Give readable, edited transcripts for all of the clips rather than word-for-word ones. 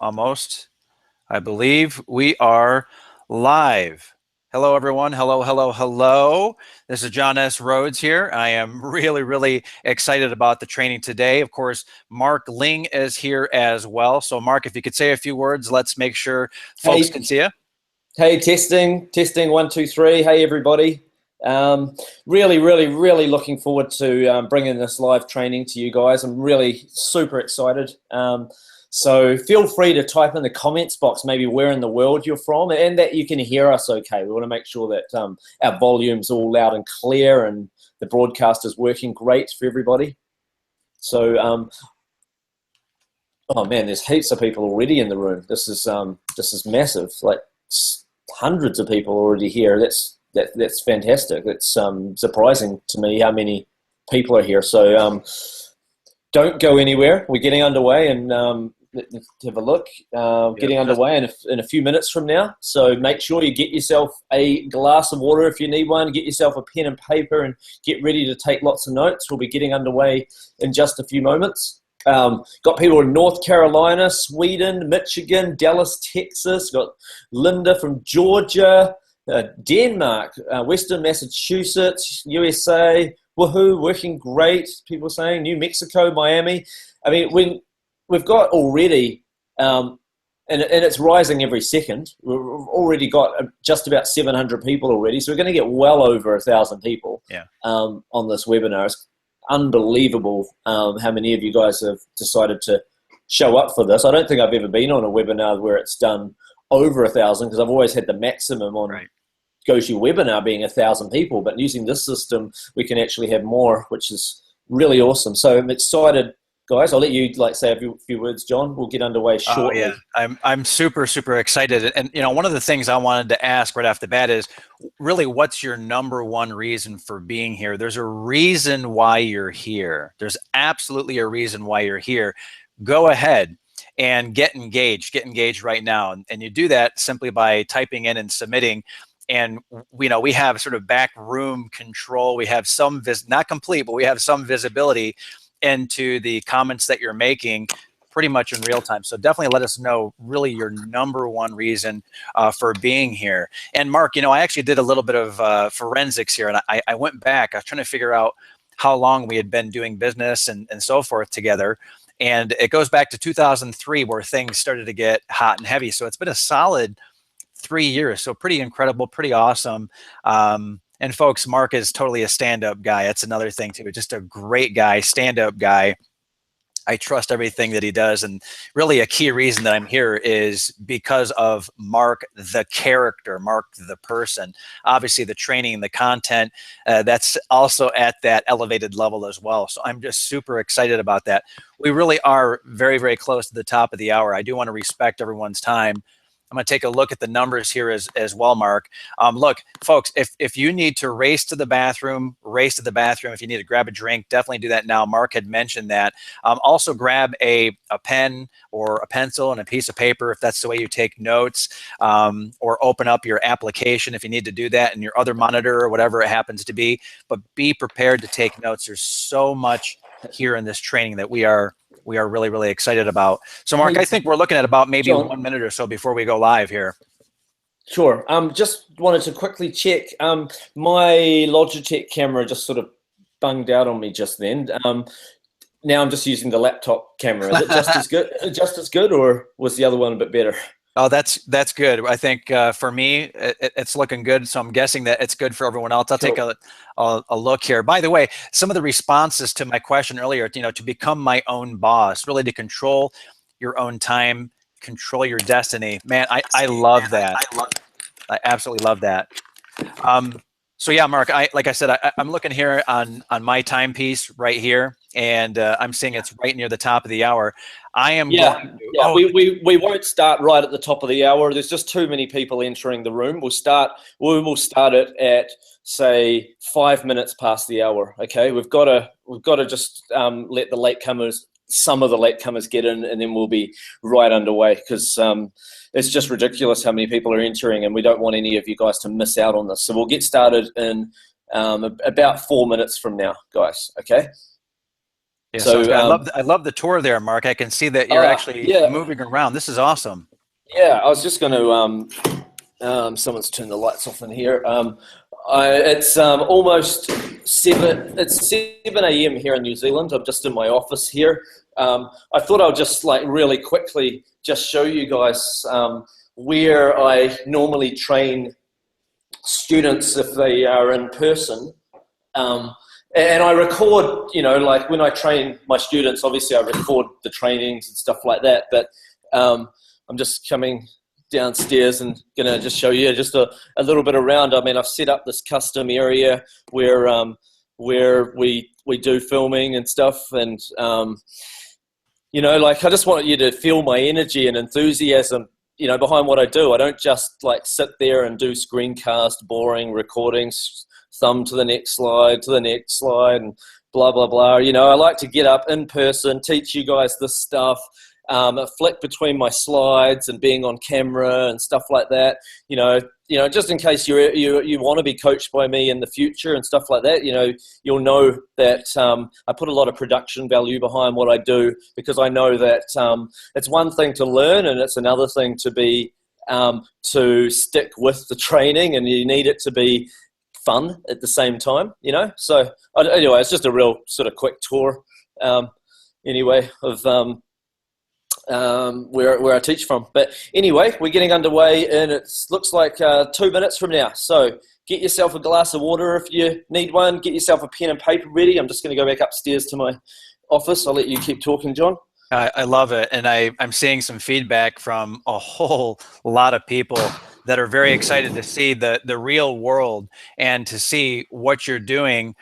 Almost. I believe we are live. Hello, everyone. Hello, hello, hello. This is John S. Rhodes here. I am really excited about the training today. Of course, Mark Ling is here as well. So, Mark, if you could say a few words, let's make sure folks Hey, can see you. hey, testing, 1, 2, 3. Hey, everybody. Really looking forward to bringing this live training to you guys. I'm really super excited. So feel free to type in the comments box maybe where in the world you're from and that you can hear us okay. We want to make sure that our volume's all loud and clear and the broadcast is working great for everybody. So, oh man, there's heaps of people already in the room. This is massive. Like hundreds of people already here. That's fantastic. It's surprising to me how many people are here. So don't go anywhere. We're getting underway, and let's have a look. Getting underway in a few minutes from now. So make sure you get yourself a glass of water if you need one. Get yourself a pen and paper, and get ready to take lots of notes. We'll be getting underway in just a few moments. Got people in North Carolina, Sweden, Michigan, Dallas, Texas. Got Linda from Georgia, Denmark, Western Massachusetts, USA. Woohoo, working great. People saying New Mexico, Miami. I mean, we've got already, and it's rising every second. We've already got just about 700 people already, so we're going to get well over 1,000 people on this webinar. It's unbelievable how many of you guys have decided to show up for this. I don't think I've ever been on a webinar where it's done over 1,000 because I've always had the maximum on GoToWebinar being 1,000 people, but using this system we can actually have more, which is really awesome. So I'm excited, guys. I'll let you say a few words, John. We'll get underway shortly. Oh, yeah. I'm super excited. And one of the things I wanted to ask right off the bat is really what's your number one reason for being here? There's a reason why you're here. There's absolutely a reason why you're here. Go ahead and get engaged right now. And you do that simply by typing in and submitting. And we have sort of back room control. We have some not complete, but we have some visibility into the comments that you're making pretty much in real time. So definitely let us know really your number one reason for being here. And Mark, I actually did a little bit of forensics here, and I went back. I was trying to figure out how long we had been doing business and so forth together. And it goes back to 2003 where things started to get hot and heavy. So it's been a solid 3 years. So pretty incredible, pretty awesome. And folks, Mark is totally a stand-up guy. That's another thing too. Just a great guy, stand-up guy. I trust everything that he does. And really a key reason that I'm here is because of Mark, the character, Mark, the person. Obviously the training, the content, that's also at that elevated level as well. So I'm just super excited about that. We really are very close to the top of the hour. I do want to respect everyone's time. I'm going to take a look at the numbers here as well, Mark. Look, folks, if you need to race to the bathroom. If you need to grab a drink, definitely do that now. Mark had mentioned that. Also grab a pen or a pencil and a piece of paper if that's the way you take notes, or open up your application if you need to do that in your other monitor or whatever it happens to be. But be prepared to take notes. There's so much here in this training that we are really excited about. So Mark, I think we're looking at about maybe John, 1 minute or so before we go live here. Sure. Just wanted to quickly check. My Logitech camera just sort of bunged out on me just then. Now I'm just using the laptop camera. Is it just as good? Just as good, or was the other one a bit better? Oh, that's good. I think for me, it's looking good. So I'm guessing that it's good for everyone else. I'll take a look here. By the way, some of the responses to my question earlier, to become my own boss, really to control your own time, control your destiny. Man, I love that. I absolutely love that. So yeah, Mark, like I said, I'm looking here on my timepiece right here, and I'm seeing it's right near the top of the hour. I am going to, we won't start right at the top of the hour. There's just too many people entering the room. We will start it at say 5 minutes past the hour. Okay, we've got to just let the latecomers, some of the latecomers get in, and then we'll be right underway because it's just ridiculous how many people are entering, and we don't want any of you guys to miss out on this. So we'll get started in about 4 minutes from now, guys. Okay. Yeah, sounds So good. I love the tour there, Mark. I can see that you're actually yeah, moving around. This is awesome. yeah. I was just going to someone's turned the lights off in here. It's almost 7. It's 7 a.m. here in New Zealand. I'm just in my office here. I thought I'll just like really quickly just show you guys where I normally train students if they are in person. And I record, like when I train my students, obviously I record the trainings and stuff like that. But I'm just coming downstairs and gonna just show you just a little bit around. I mean, I've set up this custom area where we do filming and stuff, and like I just want you to feel my energy and enthusiasm, behind what I do. I don't just like sit there and do screencast, boring recordings, thumb to the next slide, and blah, blah, blah. I like to get up in person, teach you guys this stuff, flick between my slides and being on camera and stuff like that. Just in case you want to be coached by me in the future and stuff like that, you'll know that I put a lot of production value behind what I do, because I know that it's one thing to learn and it's another thing to be to stick with the training, and you need it to be fun at the same time, So anyway, it's just a real sort of quick tour, anyway, of where I teach from. But anyway, we're getting underway, and it looks like 2 minutes from now. So get yourself a glass of water if you need one. Get yourself a pen and paper ready. I'm just going to go back upstairs to my office. I'll let you keep talking, John. I love it. And I'm seeing some feedback from a whole lot of people that are very excited to see the real world and to see what you're doing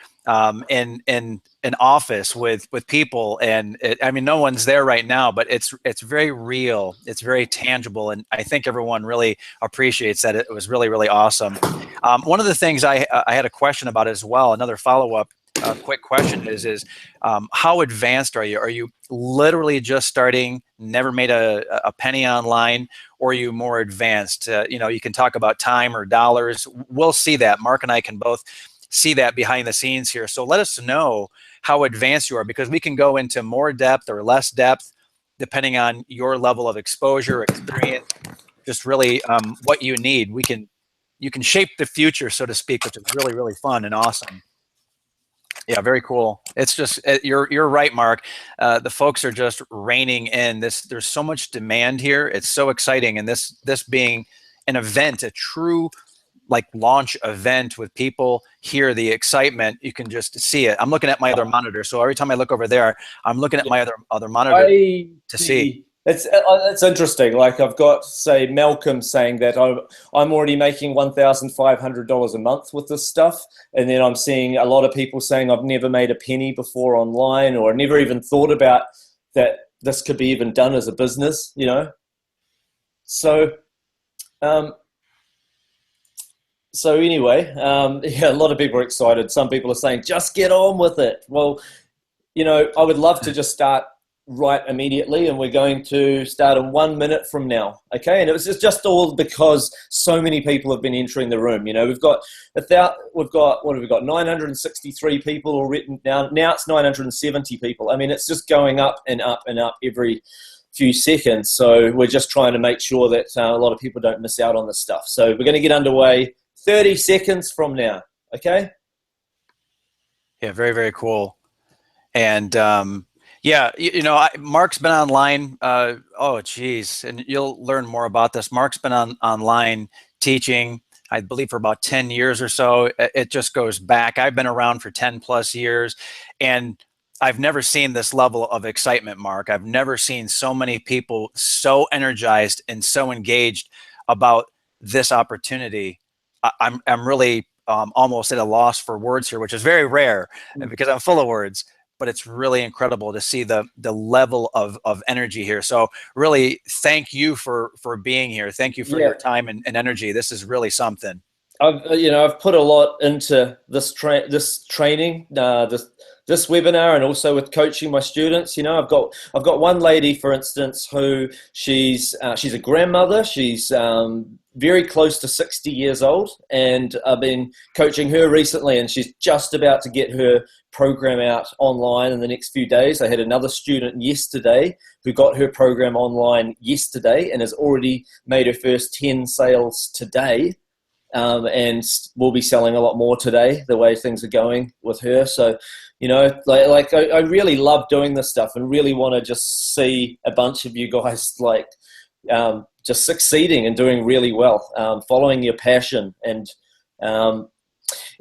in an office with people. And I mean, no one's there right now, but it's very real. It's very tangible. And I think everyone really appreciates that. It was really, really awesome. One of the things I had a question about as well, another follow-up quick question is how advanced are you? Are you literally just starting, never made a penny online, or are you more advanced? You can talk about time or dollars. We'll see that. Mark and I can both see that behind the scenes here. So let us know how advanced you are, because we can go into more depth or less depth depending on your level of exposure, experience, just really what you need. You can shape the future, so to speak, which is really, really fun and awesome. Yeah, very cool. It's just you're right, Mark. The folks are just reining in. There's so much demand here. It's so exciting, and this being an event, a true like launch event with people here, the excitement, you can just see it. I'm looking at my other monitor, so every time I look over there, I'm looking at my other monitor to see. It's interesting. Like I've got, say, Malcolm saying that I'm already making $1,500 a month with this stuff, and then I'm seeing a lot of people saying I've never made a penny before online, or never even thought about that this could be even done as a business. So, anyway, yeah, a lot of people are excited. Some people are saying just get on with it. Well, I would love to just start right immediately, and we're going to start in 1 minute from now. Okay, and it was just all because so many people have been entering the room. We've got what have we got? 963 people all written down. Now it's 970 people. I mean, it's just going up and up and up every few seconds. So we're just trying to make sure that a lot of people don't miss out on this stuff. So we're going to get underway 30 seconds from now. Okay. Yeah, very, very cool. And yeah, Mark's been online. Oh, geez. And you'll learn more about this. Mark's been online teaching, I believe, for about 10 years or so. It just goes back. I've been around for 10 plus years, and I've never seen this level of excitement, Mark. I've never seen so many people so energized and so engaged about this opportunity. I'm really almost at a loss for words here, which is very rare because I'm full of words. But it's really incredible to see the level of energy here. So really, thank you for being here. Thank you for your time and energy. This is really something. I've put a lot into this training, this webinar, and also with coaching my students. I've got one lady, for instance, who she's a grandmother. She's very close to 60 years old, and I've been coaching her recently, and she's just about to get her program out online in the next few days. I had another student yesterday who got her program online yesterday and has already made her first 10 sales today, and we'll be selling a lot more today, the way things are going with her. So, you know, I really love doing this stuff and really want to just see a bunch of you guys just succeeding and doing really well, following your passion. And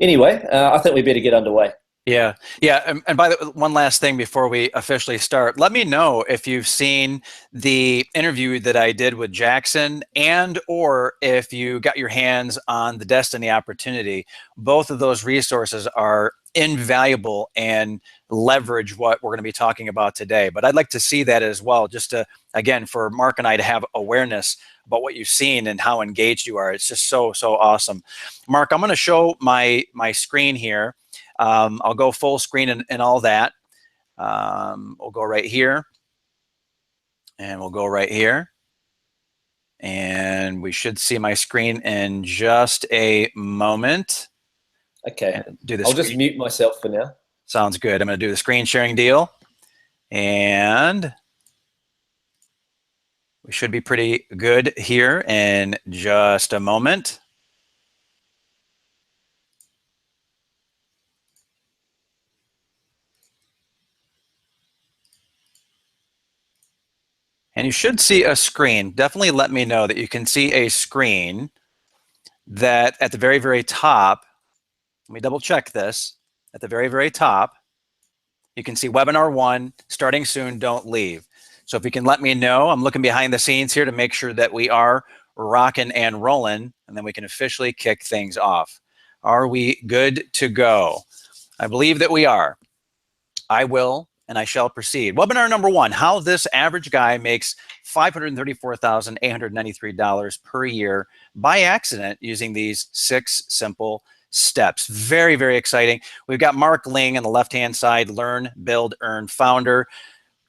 anyway, I think we better get underway. Yeah. Yeah. And by the way, one last thing before we officially start, let me know if you've seen the interview that I did with Jackson, and or if you got your hands on the Destiny Opportunity. Both of those resources are invaluable and leverage what we're going to be talking about today. But I'd like to see that as well, just to, again, for Mark and I to have awareness about what you've seen and how engaged you are. It's just so awesome. Mark, I'm going to show my screen here. I'll go full screen and all that. We'll go right here, and we'll go right here, and we should see my screen in just a moment. Okay, do this. I'll just mute myself for now. Sounds good. I'm going to do the screen sharing deal, and we should be pretty good here in just a moment. And you should see a screen. Definitely let me know that you can see a screen that at the very top, let me double check this, at the very top, you can see webinar 1, starting soon, don't leave. So if you can let me know, I'm looking behind the scenes here to make sure that we are rocking and rolling, and then we can officially kick things off. Are we good to go? I believe that we are. I will, and I shall proceed. Webinar number 1, how this average guy makes $534,893 per year by accident using these 6 simple steps. Very exciting. We've got Mark Ling on the left-hand side, Learn, Build, Earn founder.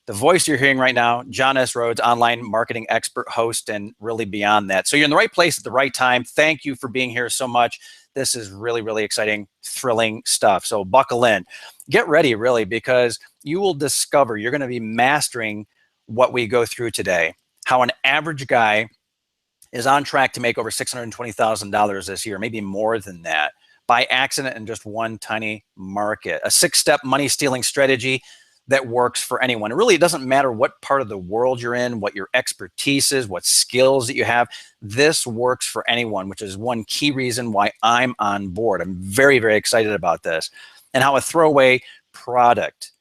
The voice you're hearing right now, John S. Rhodes, online marketing expert, host, and really beyond that. So you're in the right place at the right time. Thank you for being here so much. This is really exciting, thrilling stuff. So buckle in. Get ready, really, because you will discover, you're going to be mastering what we go through today. How an average guy is on track to make over $620,000 this year, maybe more than that, by accident in just one tiny market. A 6-step money stealing strategy that works for anyone. Really, it doesn't matter what part of the world you're in, what your expertise is, what skills that you have. This works for anyone, which is one key reason why I'm on board. I'm very excited about this. And how a throwaway product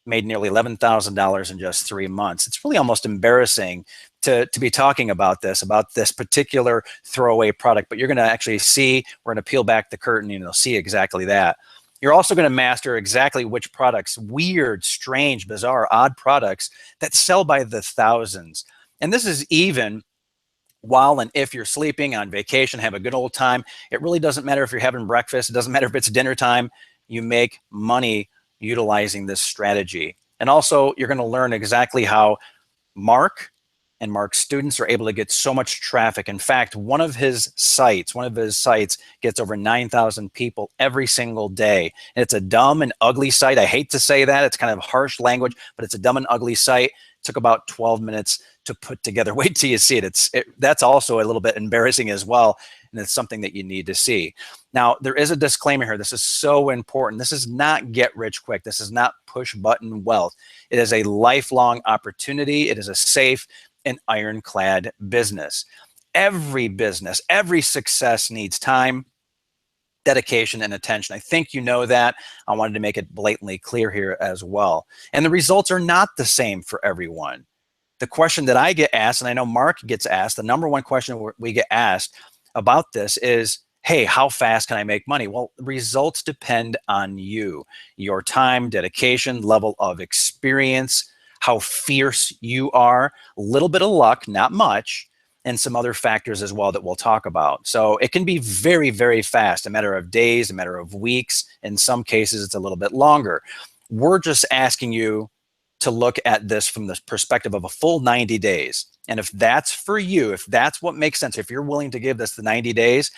made nearly $11,000 in just 3 months. It's really almost embarrassing to be talking about this particular throwaway product, but you're going to actually see, we're going to peel back the curtain and you'll see exactly that. You're also going to master exactly which products, weird, strange, bizarre, odd products that sell by the thousands. And this is even while and if you're sleeping, on vacation, have a good old time. It really doesn't matter if you're having breakfast. It doesn't matter if it's dinner time. You make money utilizing this strategy. And also, you're going to learn exactly how Mark and Mark's students are able to get so much traffic. In fact, one of his sites gets over 9,000 people every single day. And it's a dumb and ugly site. I hate to say that. It's kind of harsh language, but it's a dumb and ugly site. It took about 12 minutes to put together. Wait till you see it. That's also a little bit embarrassing as well. And it's something that you need to see. Now, there is a disclaimer here. This is so important. This is not get rich quick. This is not push button wealth. It is a lifelong opportunity. It is a safe and ironclad business. Every business, every success needs time, dedication, and attention. I think you know that. I wanted to make it blatantly clear here as well. And the results are not the same for everyone. The question that I get asked, and I know Mark gets asked, the number one question we get asked about this is, hey, how fast can I make money? Well, results depend on you, your time, dedication, level of experience, how fierce you are, a little bit of luck, not much, and some other factors as well that we'll talk about. So it can be very fast, a matter of days, a matter of weeks. In some cases, it's a little bit longer. We're just asking you to look at this from the perspective of a full 90 days. And if that's for you, if that's what makes sense, if you're willing to give this the 90 days,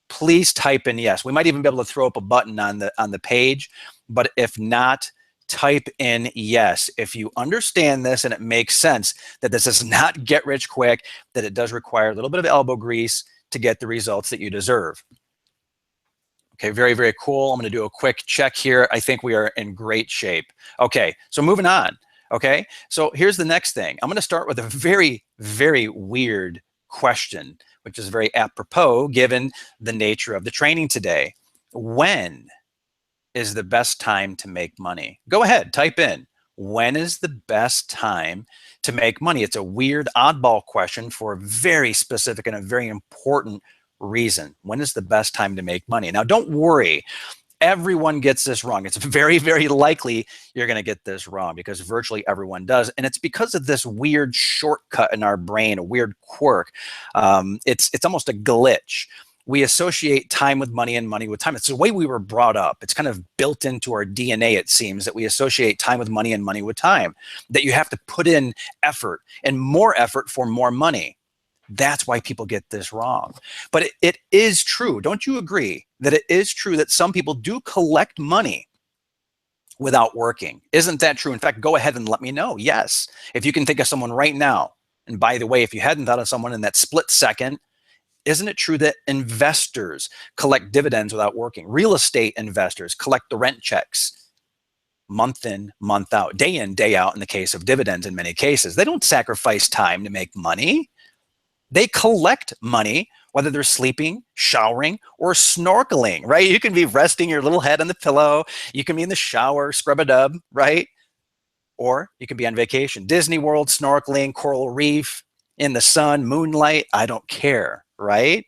please type in yes. We might even be able to throw up a button on the page, but if not, type in yes. If you understand this and it makes sense that this is not get rich quick, that it does require a little bit of elbow grease to get the results that you deserve. Okay, very, very cool. I'm going to do a quick check here. I think we are in great shape. Okay, so moving on. Okay, so here's the next thing. I'm going to start with a very, very weird question, which is very apropos given the nature of the training today. When is the best time to make money? Go ahead, type in, when is the best time to make money? It's a weird, oddball question for a very specific and a very important reason. When is the best time to make money? Now, don't worry. Everyone gets this wrong. It's very, very likely you're going to get this wrong because virtually everyone does. And it's because of this weird shortcut in our brain, a weird quirk. It's almost a glitch. We associate time with money and money with time. It's the way we were brought up. It's kind of built into our DNA, it seems, that we associate time with money and money with time, that you have to put in effort and more effort for more money. That's why people get this wrong. But it is true. Don't you agree that it is true that some people do collect money without working? Isn't that true? In fact, go ahead and let me know. Yes. If you can think of someone right now, and by the way, if you hadn't thought of someone in that split second, isn't it true that investors collect dividends without working? Real estate investors collect the rent checks month in, month out, day in, day out in the case of dividends in many cases. They don't sacrifice time to make money. They collect money, whether they're sleeping, showering, or snorkeling, right? You can be resting your little head on the pillow. You can be in the shower, scrub-a-dub, right? Or you can be on vacation. Disney World, snorkeling, coral reef, in the sun, moonlight, I don't care, right?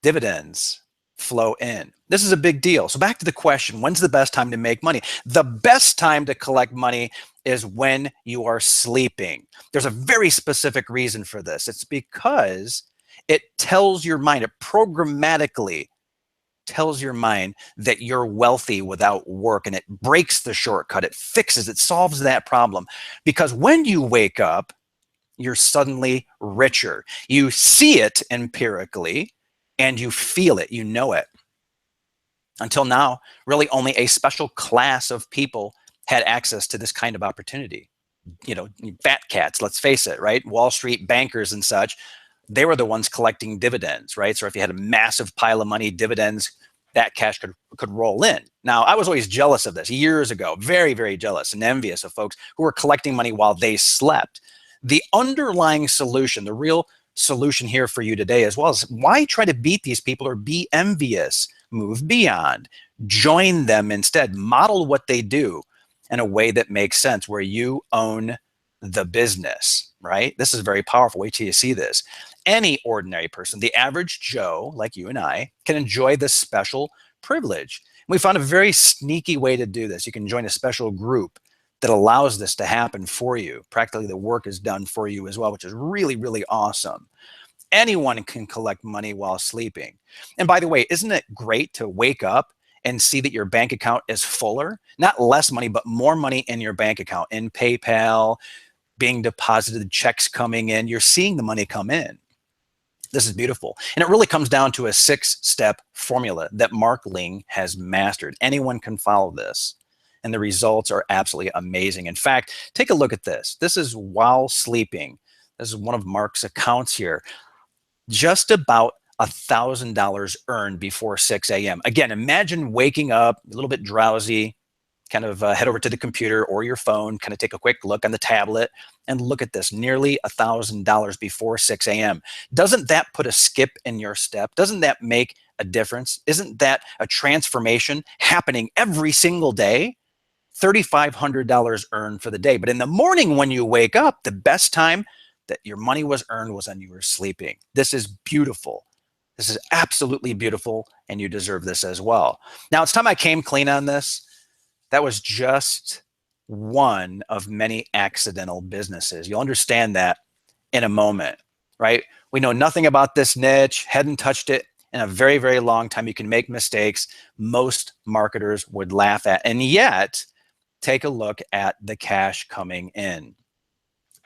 Dividends flow in. This is a big deal. So back to the question, when's the best time to make money? The best time to collect money is when you are sleeping. There's a very specific reason for this. It's because it tells your mind, it programmatically tells your mind that you're wealthy without work, and it breaks the shortcut. It fixes, it solves that problem. Because when you wake up, you're suddenly richer. You see it empirically and you feel it, you know it. Until now, really only a special class of people had access to this kind of opportunity. You know, fat cats, let's face it, right? Wall Street bankers and such, they were the ones collecting dividends, right? So if you had a massive pile of money, dividends, that cash could roll in. Now, I was always jealous of this years ago, very, very jealous and envious of folks who were collecting money while they slept. The underlying solution, the real solution here for you today as well is why try to beat these people or be envious? Move beyond, join them instead, model what they do in a way that makes sense where you own the business, right? This is very powerful. Wait till you see this. Any ordinary person, the average Joe like you and I, can enjoy this special privilege. We found a very sneaky way to do this. You can join a special group that allows this to happen for you. Practically the work is done for you as well, which is really, really awesome. Anyone can collect money while sleeping. And by the way, isn't it great to wake up and see that your bank account is fuller? Not less money, but more money in your bank account, in PayPal, being deposited, checks coming in. You're seeing the money come in. This is beautiful. And it really comes down to a 6-step formula that Mark Ling has mastered. Anyone can follow this. And the results are absolutely amazing. In fact, take a look at this. This is while sleeping. This is one of Mark's accounts here. Just about $1,000 earned before 6 a.m. Again, imagine waking up a little bit drowsy, kind of head over to the computer or your phone, kind of take a quick look on the tablet and look at this, nearly $1,000 before 6 a.m. Doesn't that put a skip in your step? Doesn't that make a difference? Isn't that a transformation happening every single day? $3,500 earned for the day. But in the morning when you wake up, the best time that your money was earned was when you were sleeping. This is beautiful. This is absolutely beautiful, and you deserve this as well. Now, it's time I came clean on this. That was just one of many accidental businesses. You'll understand that in a moment, right? We know nothing about this niche, hadn't touched it in a very, very long time. You can make mistakes most marketers would laugh at. And yet, take a look at the cash coming in.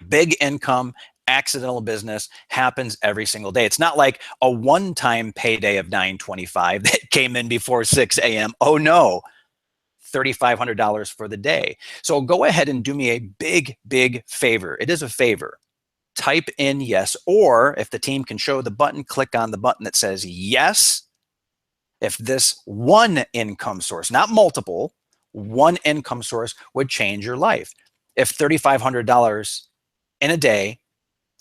Big income, accidental business happens every single day. It's not like a one-time payday of $925 that came in before 6 a.m. Oh no, $3,500 for the day. So go ahead and do me a big favor. It is a favor. Type in yes, or if the team can show the button, click on the button that says yes. If this one income source, not multiple, one income source would change your life. If $3,500 in a day,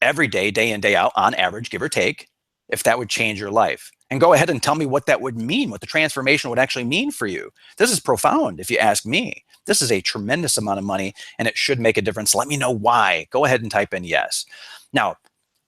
every day, day in, day out, on average, give or take, if that would change your life. And go ahead and tell me what that would mean, what the transformation would actually mean for you. This is profound, if you ask me. This is a tremendous amount of money, and it should make a difference. Let me know why. Go ahead and type in yes. Now,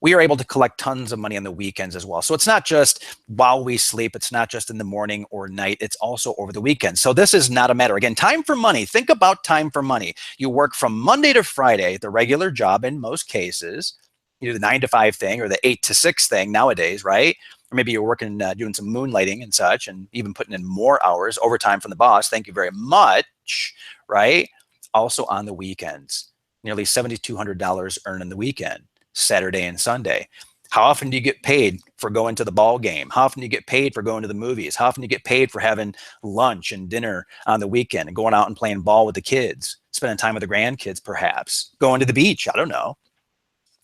we are able to collect tons of money on the weekends as well. So it's not just while we sleep. It's not just in the morning or night. It's also over the weekend. So this is not a matter. Again, time for money. Think about time for money. You work from Monday to Friday, the regular job in most cases. You do the 9 to 5 thing or the 8 to 6 thing nowadays, right? Or maybe you're working, doing some moonlighting and such, and even putting in more hours, overtime from the boss. Thank you very much, right? Also on the weekends, nearly $7,200 earned in the weekend, Saturday and Sunday. How often do you get paid for going to the ball game? How often do you get paid for going to the movies? How often do you get paid for having lunch and dinner on the weekend and going out and playing ball with the kids, spending time with the grandkids, perhaps going to the beach? I don't know.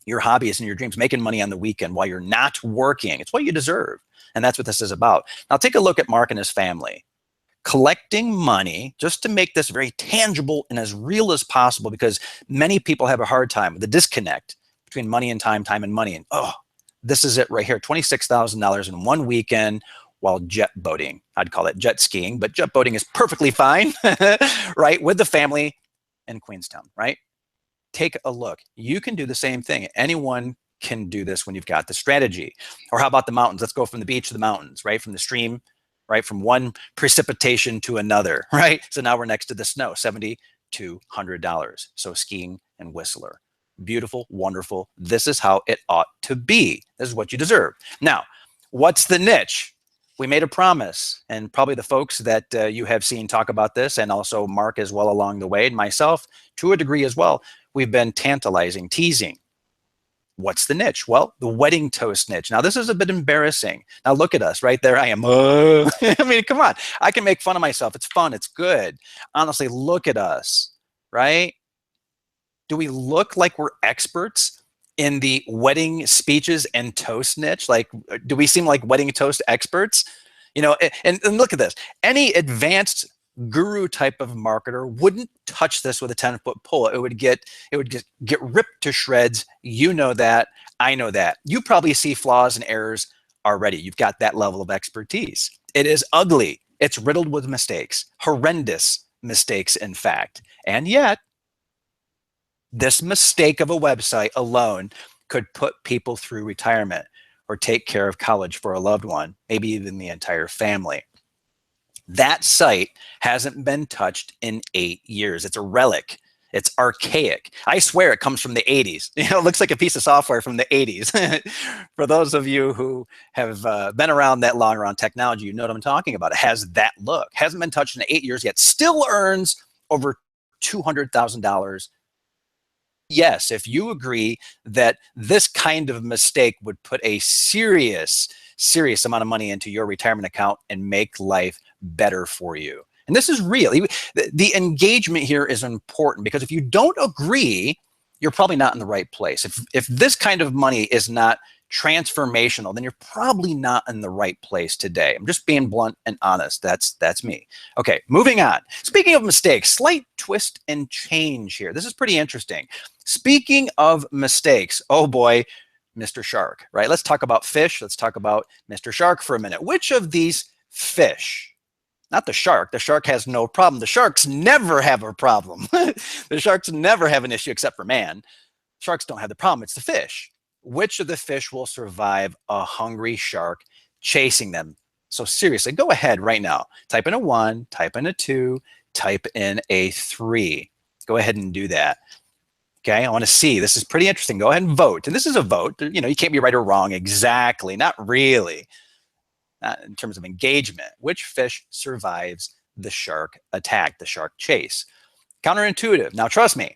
Your hobbies and your dreams, making money on the weekend while you're not working. It's what you deserve. And that's what this is about. Now take a look at Mark and his family. Collecting money just to make this very tangible and as real as possible, because many people have a hard time with the disconnect between money and time, time and money. And oh, this is it right here. $26,000 in one weekend while jet boating. I'd call it jet skiing, but jet boating is perfectly fine, right? With the family in Queenstown, right? Take a look. You can do the same thing. Anyone can do this when you've got the strategy. Or how about the mountains? Let's go from the beach to the mountains, right? From the stream, right? From one precipitation to another, right? So now we're next to the snow, $7,200. So skiing and Whistler. Beautiful, wonderful. This is how it ought to be. This is what you deserve. Now, what's the niche? We made a promise, and probably the folks that you have seen talk about this, and also Mark as well along the way, and myself to a degree as well, we've been tantalizing, teasing. What's the niche? Well, the wedding toast niche. Now, this is a bit embarrassing. Now, look at us right there. I am, I mean, come on. I can make fun of myself. It's fun. It's good. Honestly, look at us, right? Do we look like we're experts in the wedding speeches and toast niche? Like, do we seem like wedding toast experts? You know, and look at this. Any advanced guru type of marketer wouldn't touch this with a 10-foot pole. It would get ripped to shreds. You know that. I know that. You probably see flaws and errors already. You've got that level of expertise. It is ugly. It's riddled with mistakes, horrendous mistakes, in fact. And yet, this mistake of a website alone could put people through retirement or take care of college for a loved one, maybe even the entire family. That site hasn't been touched in 8 years. It's a relic. It's archaic. I swear it comes from the 80s. You know, it looks like a piece of software from the 80s. For those of you who have been around that long around technology, you know what I'm talking about. It has that look. Hasn't been touched in 8 years yet. Still earns over $200,000. Yes, if you agree that this kind of mistake would put a serious amount of money into your retirement account and make life better for you. And this is real. The engagement here is important, because if you don't agree, you're probably not in the right place. If this kind of money is not transformational, then you're probably not in the right place today. I'm just being blunt and honest. That's me. Okay, moving on. Speaking of mistakes, slight twist and change here. This is pretty interesting. Speaking of mistakes, oh boy, Mr. Shark, right? Let's talk about fish. Let's talk about Mr. Shark for a minute. Which of these fish, not the shark has no problem. The sharks never have a problem. The sharks never have an issue except for man. Sharks don't have the problem. It's the fish. Which of the fish will survive a hungry shark chasing them? So seriously, go ahead right now. Type in a 1, type in a 2, type in a 3. Go ahead and do that. Okay, I want to see. This is pretty interesting. Go ahead and vote. And this is a vote. You know, you can't be right or wrong exactly. Not really. Not in terms of engagement. Which fish survives the shark attack, the shark chase? Counterintuitive. Now, trust me,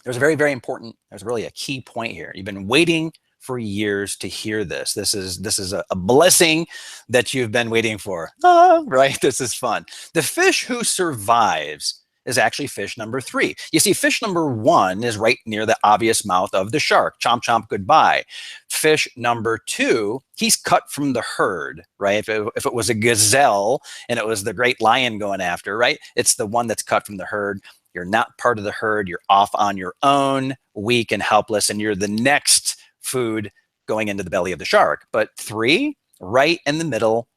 there's really a key point here. You've been waiting for years to hear this. This is a blessing that you've been waiting for. Right? This is fun. The fish who survives is actually fish number 3. You see, fish number 1 is right near the obvious mouth of the shark. Chomp, chomp, goodbye. Fish number 2, he's cut from the herd, right? If it was a gazelle and it was the great lion going after, right? It's the one that's cut from the herd. You're not part of the herd. You're off on your own, weak and helpless, and you're the next food going into the belly of the shark. But 3, right in the middle,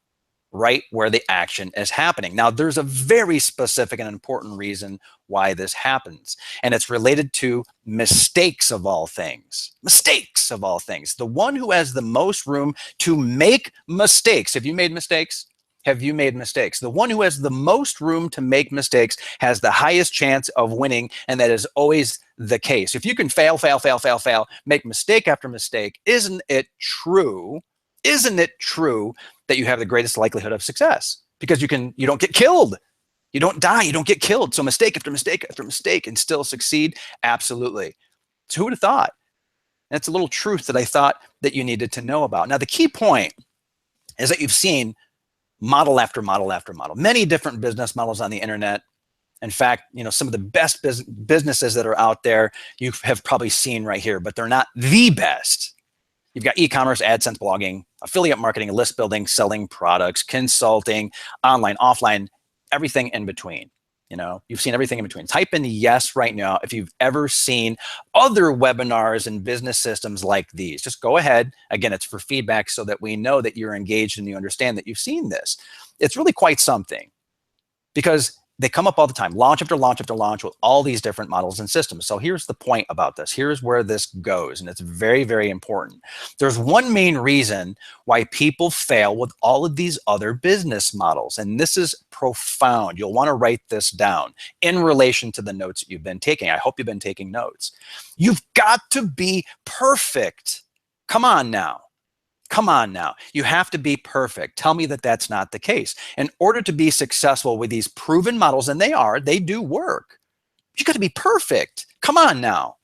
right where the action is happening. Now, there's a very specific and important reason why this happens, and it's related to mistakes of all things. Mistakes of all things. The one who has the most room to make mistakes. Have you made mistakes? Have you made mistakes? The one who has the most room to make mistakes has the highest chance of winning, and that is always the case. If you can fail, make mistake after mistake, isn't it true? Isn't it true that you have the greatest likelihood of success? Because you don't get killed. You don't die, you don't get killed. So mistake after mistake after mistake and still succeed? Absolutely. So who would have thought? And it's a little truth that I thought that you needed to know about. Now, the key point is that you've seen model after model after model, many different business models on the internet. In fact, some of the best businesses that are out there, you have probably seen right here, but they're not the best. You've got e-commerce, AdSense, blogging, affiliate marketing, list building, selling products, consulting, online, offline, everything in between. You've seen everything in between. Type in yes right now if you've ever seen other webinars and business systems like these. Just go ahead. Again, it's for feedback so that we know that you're engaged and you understand that you've seen this. It's really quite something, because they come up all the time, launch after launch after launch, with all these different models and systems. So here's the point about this. Here's where this goes, and it's very, very important. There's one main reason why people fail with all of these other business models, and this is profound. You'll want to write this down in relation to the notes that you've been taking. I hope you've been taking notes. You've got to be perfect. Come on now. Come on now. You have to be perfect. Tell me that that's not the case. In order to be successful with these proven models, and they do work, you got to be perfect. Come on now.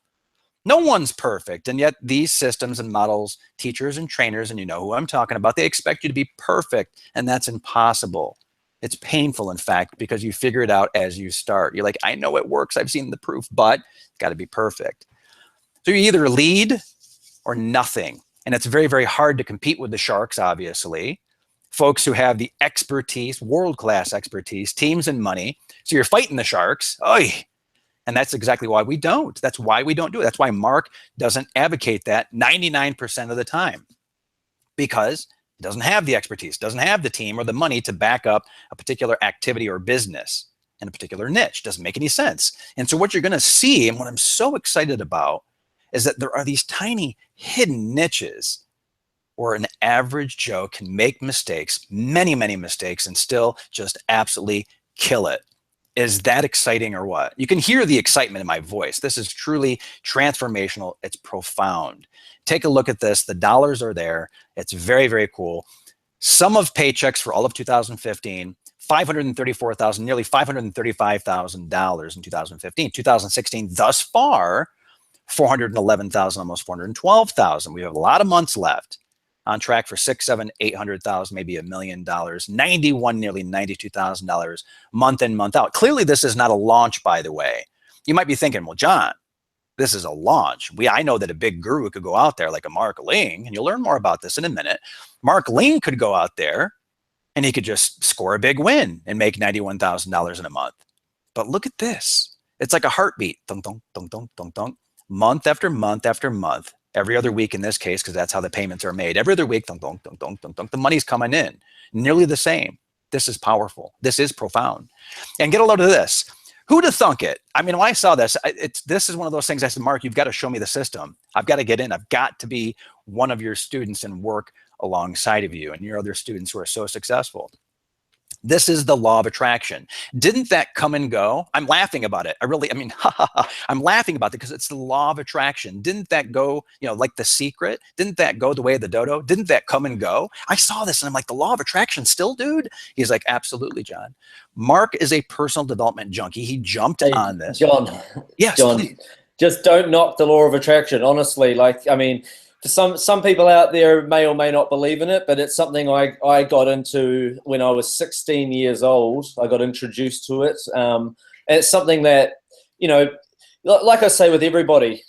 No one's perfect. And yet these systems and models, teachers and trainers, and you know who I'm talking about, they expect you to be perfect, and that's impossible. It's painful, in fact, because you figure it out as you start. You're like, I know it works. I've seen the proof, but it's got to be perfect. So you either lead or nothing. And it's very, very hard to compete with the sharks, obviously. Folks who have the expertise, world-class expertise, teams and money. So you're fighting the sharks. Oy. And that's exactly why we don't. That's why we don't do it. That's why Mark doesn't advocate that 99% of the time. Because it doesn't have the expertise, doesn't have the team or the money to back up a particular activity or business in a particular niche. Doesn't make any sense. And so what you're going to see, and what I'm so excited about, is that there are these tiny hidden niches where an average Joe can make mistakes, many, many mistakes, and still just absolutely kill it. Is that exciting or what? You can hear the excitement in my voice. This is truly transformational. It's profound. Take a look at this. The dollars are there. It's very, very cool. Sum of paychecks for all of 2015, $534,000, nearly $535,000 in 2015. 2016 thus far, 411,000, almost 412,000. We have a lot of months left. On track for 6, 7, 800,000, maybe $1 million. 91, nearly $92,000 month in, month out. Clearly, this is not a launch, by the way. You might be thinking, well, John, this is a launch. I know that a big guru could go out there like a Mark Ling, and you'll learn more about this in a minute. Mark Ling could go out there and he could just score a big win and make $91,000 in a month. But look at this. It's like a heartbeat. Dunk, dunk, dunk, dunk, dunk, dunk. Month after month after month, every other week in this case, because that's how the payments are made. Every other week, dunk, dunk, dunk, dunk, dunk, dunk, the money's coming in. Nearly the same. This is powerful. This is profound. And get a load of this. Who'd have thunk it? I mean, when I saw this, this is one of those things I said, Mark, you've got to show me the system. I've got to get in. I've got to be one of your students and work alongside of you and your other students who are so successful. This is the law of attraction. Didn't that come and go? I'm laughing about it. I mean, I'm laughing about it because it's the law of attraction. Didn't that go, like The Secret? Didn't that go the way of the dodo? Didn't that come and go? I saw this and I'm like, the law of attraction still, dude? He's like, absolutely, John. Mark is a personal development junkie. He jumped Hey, on this. John, Yes, John, please. just don't knock the law of attraction. Honestly, like, I mean, for some people out there may or may not believe in it, but it's something I got into when I was 16 years old. I got introduced to it. And it's something that, like I say with everybody,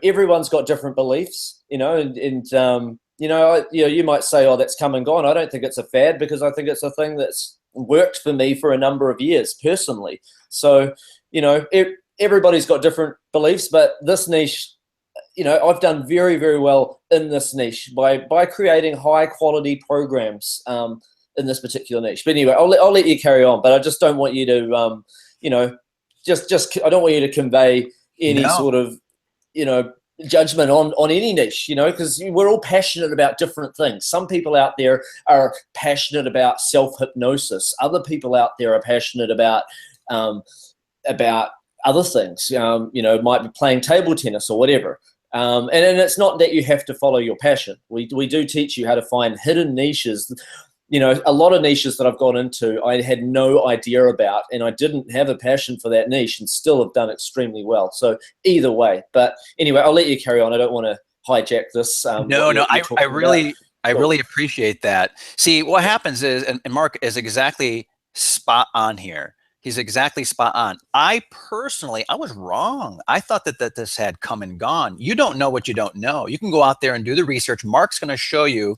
everyone's got different beliefs, you might say, oh, that's come and gone. I don't think it's a fad because I think it's a thing that's worked for me for a number of years personally. So, everybody's got different beliefs, but this niche, I've done very, very well in this niche by creating high quality programs in this particular niche. But anyway, I'll let you carry on. But I just don't want you to, I don't want you to convey any No. sort of, judgment on any niche, because we're all passionate about different things. Some people out there are passionate about self-hypnosis. Other people out there are passionate about other things, might be playing table tennis or whatever. And it's not that you have to follow your passion. We do teach you how to find hidden niches. A lot of niches that I've gone into, I had no idea about, and I didn't have a passion for that niche and still have done extremely well. So either way, but anyway, I'll let you carry on. I don't want to hijack this. No, I really, I Cool. really appreciate that. See, what happens is, and Mark is exactly spot on here. He's exactly spot on. I personally, I was wrong. I thought that this had come and gone. You don't know what you don't know. You can go out there and do the research. Mark's going to show you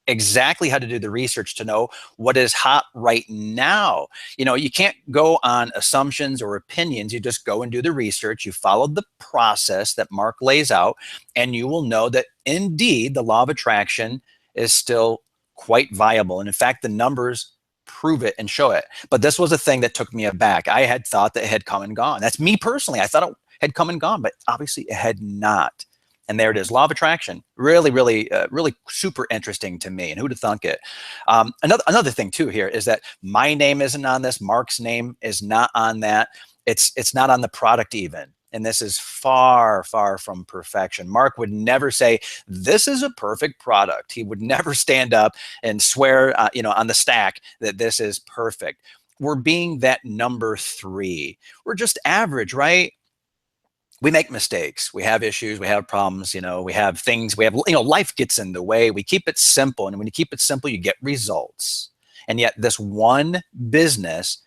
exactly how to do the research to know what is hot right now. You can't go on assumptions or opinions. You just go and do the research. You follow the process that Mark lays out, and you will know that indeed the law of attraction is still quite viable. And in fact, the numbers prove it and show it. But this was a thing that took me aback. I had thought that it had come and gone. That's me personally. I thought it had come and gone, but obviously it had not. And there it is, law of attraction. Really, really, really super interesting to me. And who'd have thunk it? Another thing too here is that my name isn't on this. Mark's name is not on that. It's not on the product even. And this is far, far from perfection. Mark would never say, this is a perfect product. He would never stand up and swear, on the stack that this is perfect. We're being that number 3. We're just average, right? We make mistakes. We have issues. We have problems. We have things. Life gets in the way. We keep it simple. And when you keep it simple, you get results. And yet this one business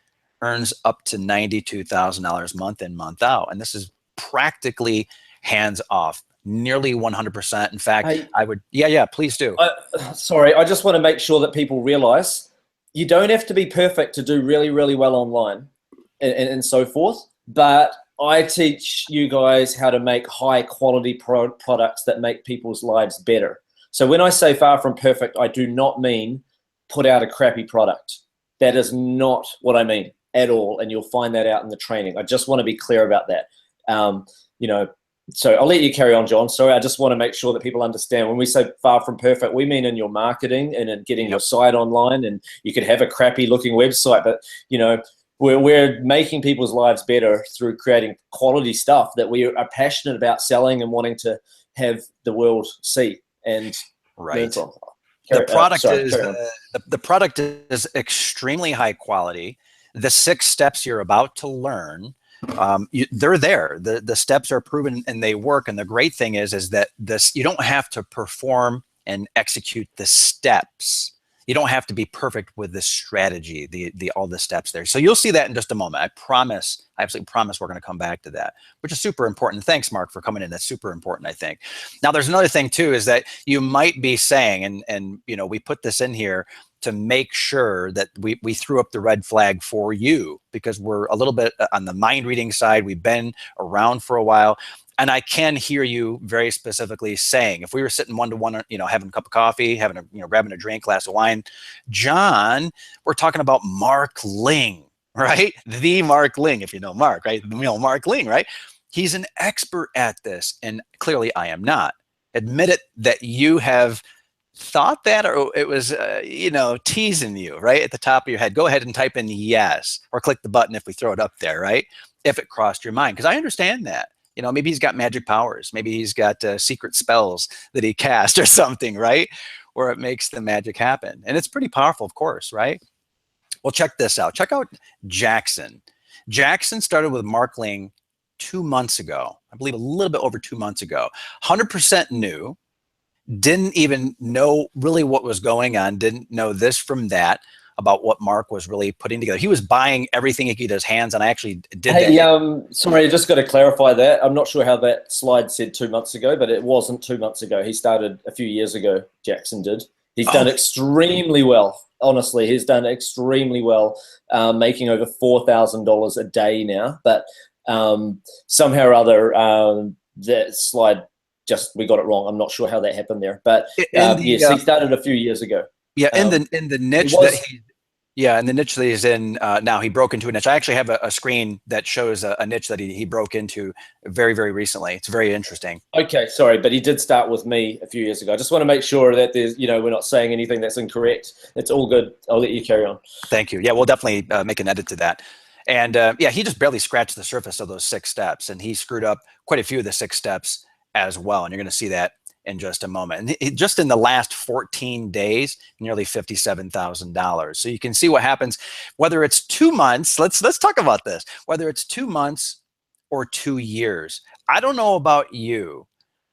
earns up to $92,000 month in, month out. And this is practically hands off, nearly 100%. In fact, Hey, I would, yeah, please do. sorry, I just want to make sure that people realize you don't have to be perfect to do really, really well online and so forth. But I teach you guys how to make high quality products that make people's lives better. So when I say far from perfect, I do not mean put out a crappy product. That is not what I mean at all. And you'll find that out in the training. I just want to be clear about that. So I'll let you carry on, John. Sorry, I just want to make sure that people understand when we say far from perfect, we mean in your marketing and in getting your site online. And you could have a crappy looking website, but we're making people's lives better through creating quality stuff that we are passionate about selling and wanting to have the world see and learn Right. from. The product is extremely high quality. The 6 steps you're about to learn, they're there. The steps are proven and they work. And the great thing is that you don't have to perform and execute the steps. You don't have to be perfect with the strategy, all the steps there. So you'll see that in just a moment. I absolutely promise we're going to come back to that, which is super important. Thanks, Mark, for coming in. That's super important, I think. Now, there's another thing too, is that you might be saying, and we put this in here to make sure that we threw up the red flag for you, because we're a little bit on the mind reading side. We've been around for a while. And I can hear you very specifically saying, if we were sitting one-to-one, having a cup of coffee, grabbing a drink, glass of wine, John, we're talking about Mark Ling, right? The Mark Ling, if you know Mark, right? Mark Ling, right? He's an expert at this, and clearly I am not. Admit it that you have thought that, or it was, teasing you right at the top of your head? Go ahead and type in yes, or click the button if we throw it up there, right? If it crossed your mind, because I understand that. Maybe he's got magic powers. Maybe he's got secret spells that he cast or something, right? Where it makes the magic happen. And it's pretty powerful, of course, right? Well, check this out. Check out Jackson. Jackson started with Mark Ling 2 months ago. I believe a little bit over 2 months ago. 100% new, didn't even know really what was going on, didn't know this from that about what Mark was really putting together. He was buying everything he could get his hands on. I actually did Hey, that. sorry, just got to clarify that. I'm not sure how that slide said 2 months ago, but it wasn't 2 months ago. He started a few years ago, Jackson did. He's done Oh, extremely well. Honestly, he's done extremely well, making over $4,000 a day now. But somehow or other, that slide we got it wrong. I'm not sure how that happened there. But in the yes, he started a few years ago. yeah, Um, in the he niche that was he yeah, in the niche that he's in now, he broke into a niche. I actually have a screen that shows a niche that he broke into very, very recently. It's very interesting. Okay, sorry, but he did start with me a few years ago. I just want to make sure that we're not saying anything that's incorrect. It's all good. I'll let you carry on. Thank you. Yeah, we'll definitely make an edit to that. And yeah, he just barely scratched the surface of those 6 steps, and he screwed up quite a few of the 6 steps as well. And you're going to see that in just a moment. And just in the last 14 days, nearly $57,000. So you can see what happens, whether it's 2 months. Let's talk about this. Whether it's 2 months or 2 years. I don't know about you,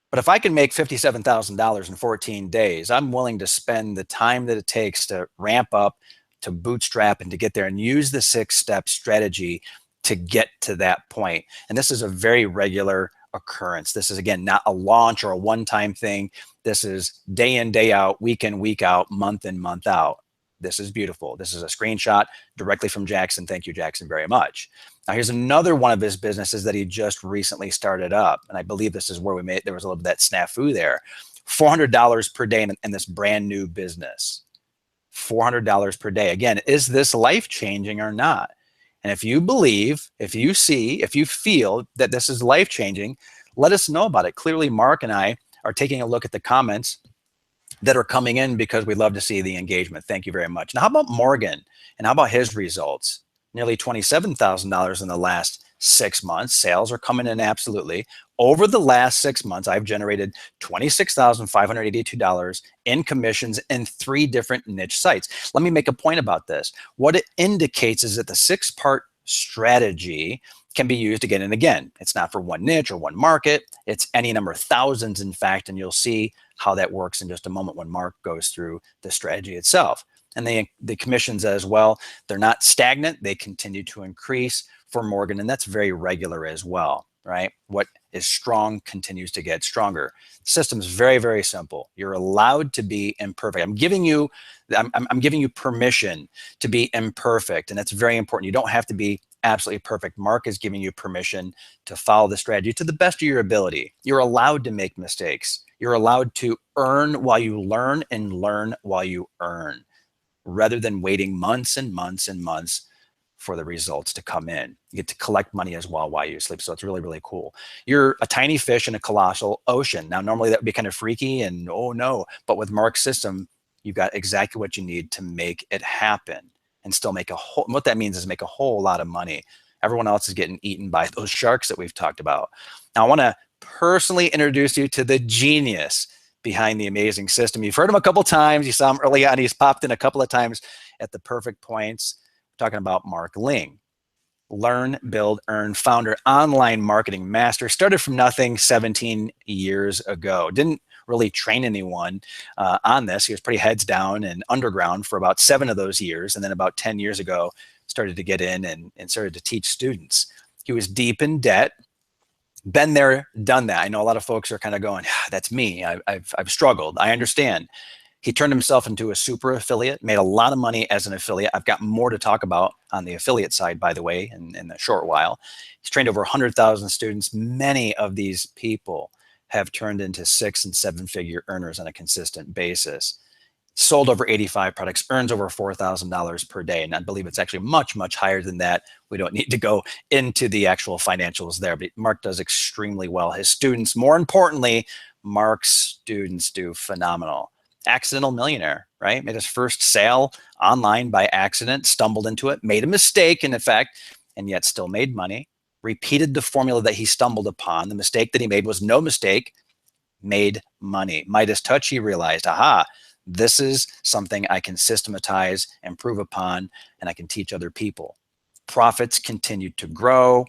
but if I can make $57,000 in 14 days, I'm willing to spend the time that it takes to ramp up, to bootstrap, and to get there and use the 6 step strategy to get to that point. And this is a very regular occurrence. This is, again, not a launch or a one-time thing. This is day in, day out, week in, week out, month in, month out. This is beautiful. This is a screenshot directly from Jackson. Thank you, Jackson, very much. Now, here's another one of his businesses that he just recently started up. And I believe this is where there was a little bit of that snafu there. $400 per day in this brand new business. $400 per day. Again, is this life-changing or not? And if you believe, if you see, if you feel that this is life-changing, let us know about it. Clearly, Mark and I are taking a look at the comments that are coming in because we love to see the engagement. Thank you very much. Now, how about Morgan? And how about his results? Nearly $27,000 in the last 6 months. Sales are coming in absolutely. Over the last 6 months, I've generated $26,582 in commissions in 3 different niche sites. Let me make a point about this. What it indicates is that the 6-part strategy can be used again and again. It's not for one niche or one market. It's any number of thousands, in fact, and you'll see how that works in just a moment when Mark goes through the strategy itself. And the commissions as well, they're not stagnant. They continue to increase for Morgan, and that's very regular as well, right? What is strong continues to get stronger. The system's very, very simple. You're allowed to be imperfect. I'm giving you permission to be imperfect, and that's very important. You don't have to be absolutely perfect. Mark is giving you permission to follow the strategy to the best of your ability. You're allowed to make mistakes. You're allowed to earn while you learn and learn while you earn, rather than waiting months and months and months for the results to come in. You get to collect money as well while you sleep. So it's really, really cool. You're a tiny fish in a colossal ocean. Now, normally that would be kind of freaky and oh no, but with Mark's system, you've got exactly what you need to make it happen and still make what that means is make a whole lot of money. Everyone else is getting eaten by those sharks that we've talked about. Now, I want to personally introduce you to the genius behind the amazing system. You've heard him a couple times. You saw him early on. He's popped in a couple of times at the perfect points. We're talking about Mark Ling. Learn, build, earn, founder, online marketing master. Started from nothing 17 years ago. Didn't really train anyone on this. He was pretty heads down and underground for about 7 of those years. And then about 10 years ago, started to get in and started to teach students. He was deep in debt. Been there, done that. I know a lot of folks are kind of going, that's me. I've struggled. I understand. He turned himself into a super affiliate, made a lot of money as an affiliate. I've got more to talk about on the affiliate side, by the way, in a short while. He's trained over 100,000 students. Many of these people have turned into 6- and 7-figure earners on a consistent basis. Sold over 85 products, earns over $4,000 per day. And I believe it's actually much, much higher than that. We don't need to go into the actual financials there, but Mark does extremely well. His students, more importantly, Mark's students do phenomenal. accidental millionaire, right? Made his first sale online by accident, stumbled into it, made a mistake in effect, and yet still made money. Repeated the formula that he stumbled upon. The mistake that he made was no mistake, made money. Midas touch, he realized, aha, this is something I can systematize, improve upon, and I can teach other people. Profits continued to grow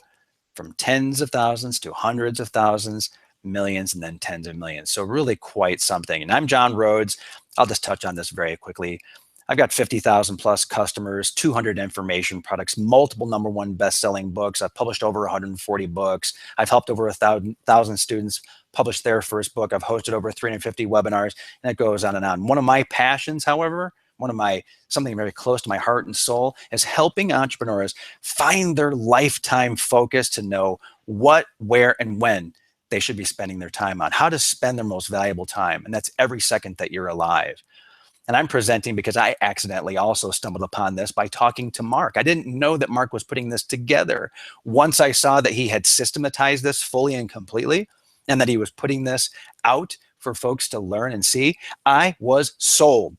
from tens of thousands to hundreds of thousands, millions, and then tens of millions. So really quite something. And I'm John Rhodes. I'll just touch on this very quickly. I've got 50,000 plus customers, 200 information products, multiple #1 best-selling books. I've published over 140 books. I've helped over 1,000 students publish their first book. I've hosted over 350 webinars, and it goes on and on. One of my passions, however, something very close to my heart and soul, is helping entrepreneurs find their lifetime focus to know what, where, and when they should be spending their time on, how to spend their most valuable time. And that's every second that you're alive. And I'm presenting because I accidentally also stumbled upon this by talking to Mark. I didn't know that Mark was putting this together. Once I saw that he had systematized this fully and completely, and that he was putting this out for folks to learn and see, I was sold.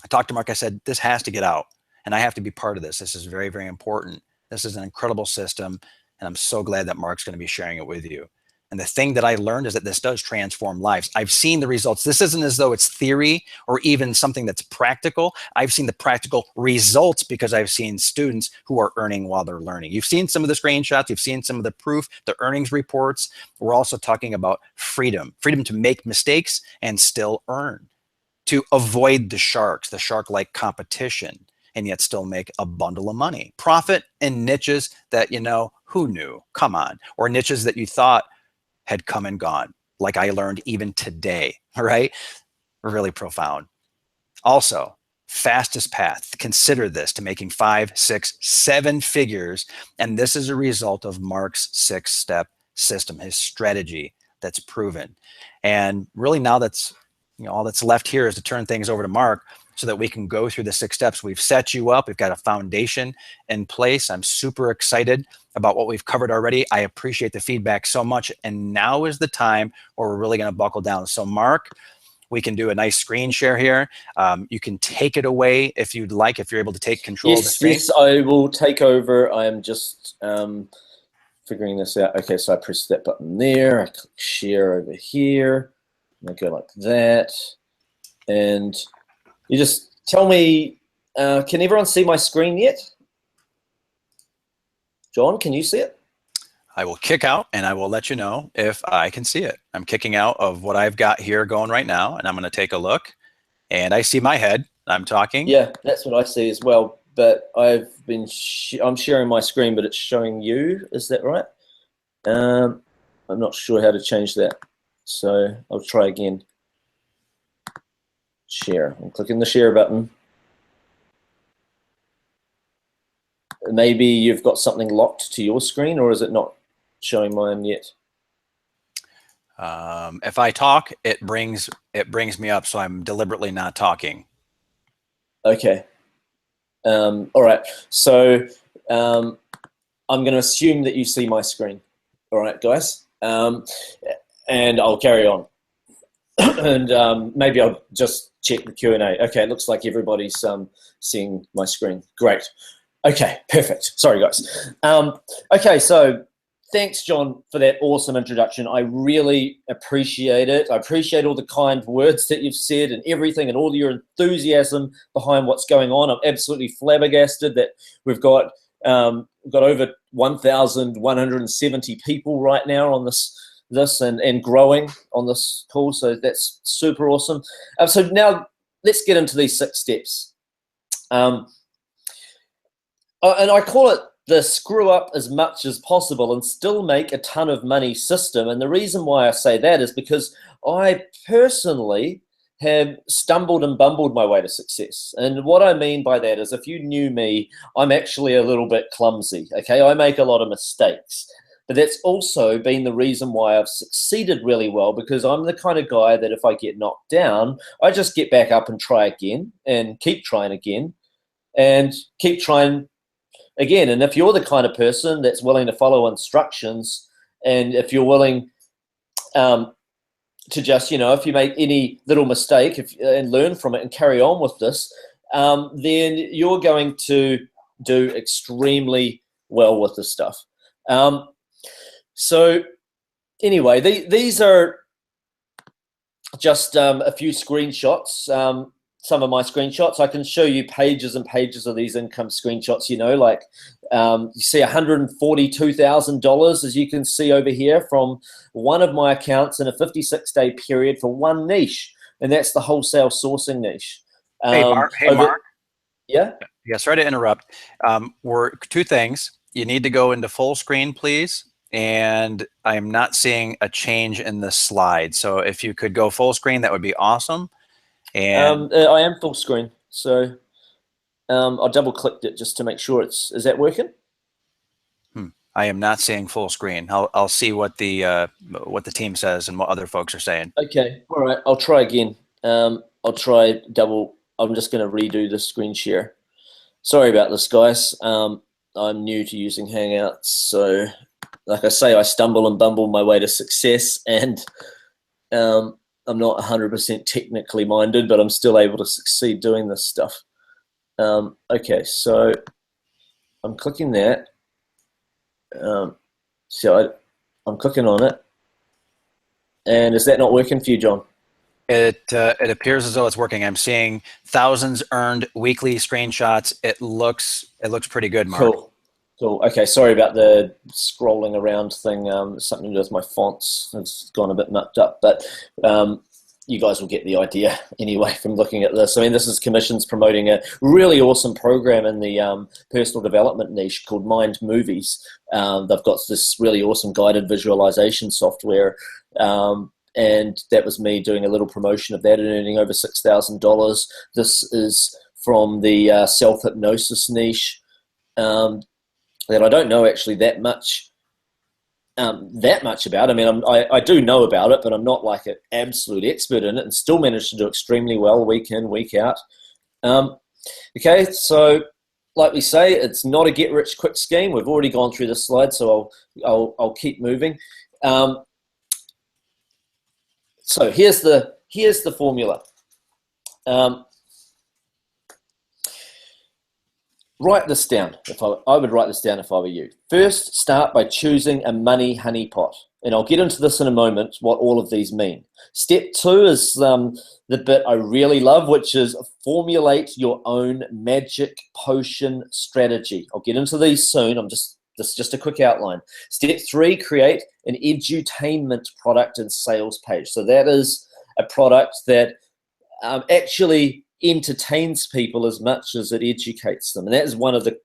I talked to Mark. I said, this has to get out, and I have to be part of this. This is very, very important. This is an incredible system, and I'm so glad that Mark's going to be sharing it with you. And the thing that I learned is that this does transform lives. I've seen the results. This isn't as though it's theory or even something that's practical. I've seen the practical results because I've seen students who are earning while they're learning. You've seen some of the screenshots. You've seen some of the proof, the earnings reports. We're also talking about freedom to make mistakes and still earn, to avoid the shark-like competition, and yet still make a bundle of money. Profit in niches that, who knew? Come on. Or niches that you thought had come and gone, like I learned even today, all right? Really profound. Also, fastest path, consider this, to making 5, 6, 7 figures. And this is a result of Mark's 6-step system, his strategy that's proven. And really now that's, all that's left here is to turn things over to Mark so that we can go through the 6 steps. We've set you up. We've got a foundation in place. I'm super excited about what we've covered already. I appreciate the feedback so much. And now is the time where we're really going to buckle down. So Mark, we can do a nice screen share here. You can take it away if you'd like, if you're able to take control of the screen. Yes, I will take over. I am just figuring this out. Okay, so I press that button there. I click share over here. And I go like that. And you just tell me, can everyone see my screen yet? John, can you see it? I will kick out and I will let you know if I can see it. I'm kicking out of what I've got here going right now, and I'm going to take a look, and I see my head. I'm talking. Yeah, that's what I see as well. But I'm sharing my screen, but it's showing you. Is that right? I'm not sure how to change that, so I'll try again. Share. I'm clicking the share button. Maybe you've got something locked to your screen, or is it not showing mine yet? If I talk, it brings me up, so I'm deliberately not talking. Okay. All right. So I'm going to assume that you see my screen. All right, guys. And I'll carry on. And maybe I'll just check the Q&A. Okay, it looks like everybody's seeing my screen. Great. Okay, perfect. Sorry, guys. Okay, so thanks, John, for that awesome introduction. I really appreciate it. I appreciate all the kind words that you've said and everything and all your enthusiasm behind what's going on. I'm absolutely flabbergasted that we've got over 1,170 people right now on this and growing on this call. So that's super awesome. So now let's get into these 6 steps. And I call it the screw up as much as possible and still make a ton of money system. And the reason why I say that is because I personally have stumbled and bumbled my way to success. And what I mean by that is, if you knew me, I'm actually a little bit clumsy, okay? I make a lot of mistakes. But that's also been the reason why I've succeeded really well, because I'm the kind of guy that if I get knocked down, I just get back up and try again and keep trying again and keep trying again. And if you're the kind of person that's willing to follow instructions, and if you're willing to just, if you make any little mistake and learn from it and carry on with this, then you're going to do extremely well with this stuff. So anyway, these are just a few screenshots. Some of my screenshots. I can show you pages and pages of these income screenshots, like you see $142,000, as you can see over here, from one of my accounts in a 56-day period for one niche, and that's the wholesale sourcing niche. Hey, Mark. Hey, Mark. Yeah? Yeah, sorry to interrupt. We're two things. You need to go into full screen, please. And I'm not seeing a change in the slide. So if you could go full screen, that would be awesome. And I am full screen, so I double clicked it just to make sure is that working? I am not seeing full screen. I'll see what the team says and what other folks are saying. Okay, all right, I'll try again. I'll try double. I'm just going to redo the screen share. Sorry about this, guys. I'm new to using Hangouts, so like I say, I stumble and bumble my way to success, and I'm not 100% technically minded, but I'm still able to succeed doing this stuff. Okay, so I'm clicking that. So I'm clicking on it. And is that not working for you, John? It appears as though it's working. I'm seeing thousands earned weekly screenshots. It looks pretty good, Mark. Cool. Okay, sorry about the scrolling around thing. Something to do with my fonts. It's gone a bit mucked up, but you guys will get the idea anyway from looking at this. I mean, this is Commissions promoting a really awesome program in the personal development niche called Mind Movies. They've got this really awesome guided visualization software, and that was me doing a little promotion of that and earning over $6,000. This is from the self-hypnosis niche that I don't know actually that much about. I mean, I do know about it, but I'm not like an absolute expert in it, and still managed to do extremely well week in, week out. Okay, so like we say, it's not a get-rich-quick scheme. We've already gone through this slide, so I'll keep moving. So here's the formula. Write this down. I would write this down if I were you. First, start by choosing a money honeypot. And I'll get into this in a moment, what all of these mean. Step 2 is the bit I really love, which is formulate your own magic potion strategy. I'll get into these soon. This is just a quick outline. Step 3, create an edutainment product and sales page. So that is a product that actually entertains people as much as it educates them. And that is one of the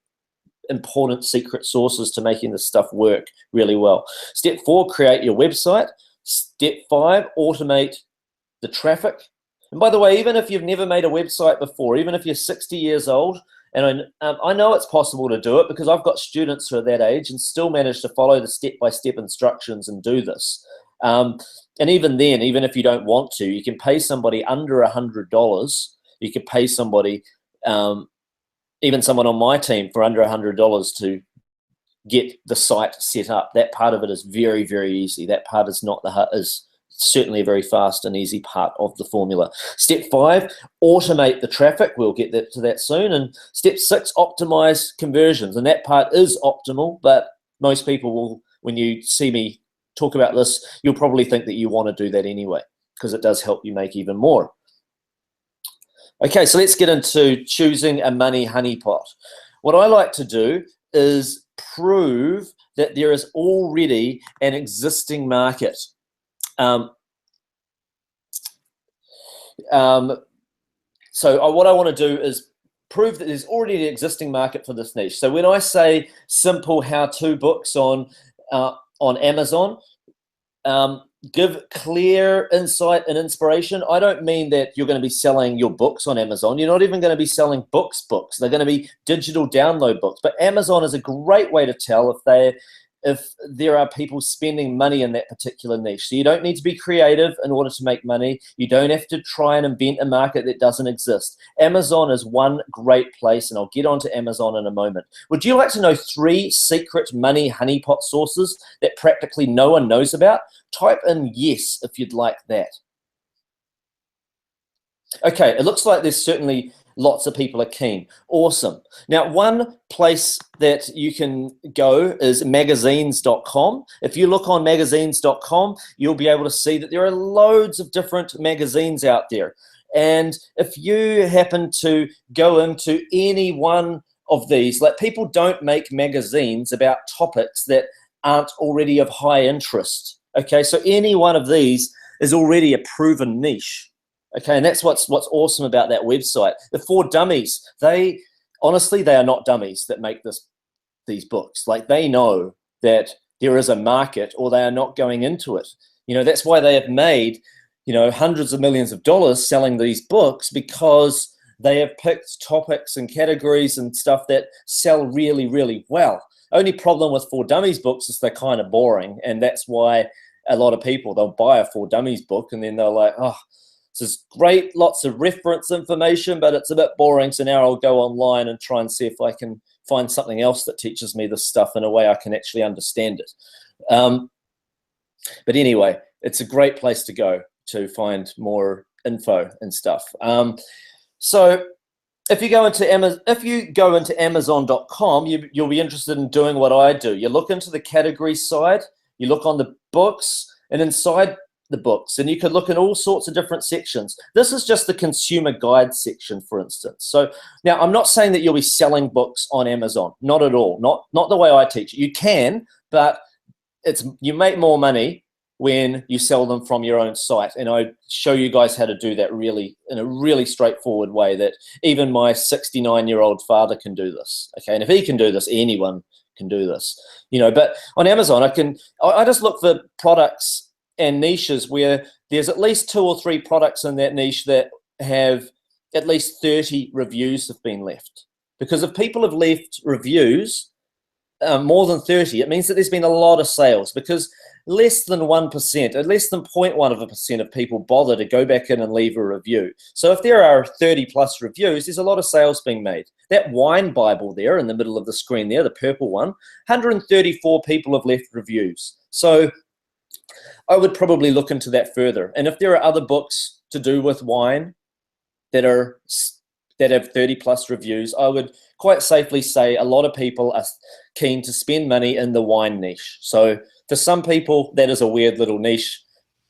important secret sources to making this stuff work really well. Step 4, create your website. Step 5, automate the traffic. And by the way, even if you've never made a website before, even if you're 60 years old, and I know it's possible to do it because I've got students who are that age and still manage to follow the step-by-step instructions and do this. And even then, even if you don't want to, you can pay somebody under $100. You could pay somebody, even someone on my team, for under $100 to get the site set up. That part of it is very, very easy. That part is certainly a very fast and easy part of the formula. Step 5, automate the traffic. We'll get to that soon. And step 6, optimize conversions. And that part is optimal, but most people will, when you see me talk about this, you'll probably think that you want to do that anyway, because it does help you make even more. Okay, so let's get into choosing a money honeypot. What I like to do is prove that there is already an existing market. So what I want to do is prove that there's already an existing market for this niche. So when I say simple how-to books on Amazon, give clear insight and inspiration, I don't mean that you're going to be selling your books on Amazon. You're not even going to be selling books. They're going to be digital download books. But Amazon is a great way to tell if if there are people spending money in that particular niche. So you don't need to be creative in order to make money. You don't have to try and invent a market that doesn't exist. Amazon is one great place, and I'll get onto Amazon in a moment. Would you like to know 3 secret money honeypot sources that practically no one knows about? Type in yes if you'd like that. Okay, it looks like there's certainly lots of people are keen. Awesome. Now, one place that you can go is magazines.com. If you look on magazines.com, you'll be able to see that there are loads of different magazines out there. And if you happen to go into any one of these, like, people don't make magazines about topics that aren't already of high interest. Okay, so any one of these is already a proven niche. Okay, and that's what's awesome about that website. The 4 dummies, they honestly, they are not dummies that make these books. Like, they know that there is a market, or they are not going into it. You know, that's why they have made, you know, hundreds of millions of dollars selling these books, because they have picked topics and categories and stuff that sell really, really well. Only problem with 4 dummies books is they're kind of boring, and that's why a lot of people, they'll buy a 4 dummies book and then they're like, oh, this is great, lots of reference information, but it's a bit boring, so now I'll go online and try and see if I can find something else that teaches me this stuff in a way I can actually understand it. But anyway, it's a great place to go to find more info and stuff. So if you go into Amazon.com, you'll be interested in doing what I do. You look into the category side, you look on the books, and inside the books, and you could look in all sorts of different sections. This is just the consumer guide section, for instance. So now, I'm not saying that you'll be selling books on Amazon, not at all, not the way I teach it. You can, but you make more money when you sell them from your own site, and I show you guys how to do that really in a really straightforward way that even my 69-year-old father can do this. Okay, and if he can do this, anyone can do this. You know, but on Amazon, I just look for products and niches where there's at least 2 or 3 products in that niche that have at least 30 reviews have been left. Because if people have left reviews, more than 30, it means that there's been a lot of sales, because less than 1%, or less than 0.1% of people bother to go back in and leave a review. So if there are 30 plus reviews, there's a lot of sales being made. That wine Bible there in the middle of the screen there, the purple one, 134 people have left reviews. So I would probably look into that further. And if there are other books to do with wine that have 30 plus reviews, I would quite safely say a lot of people are keen to spend money in the wine niche. So for some people, that is a weird little niche.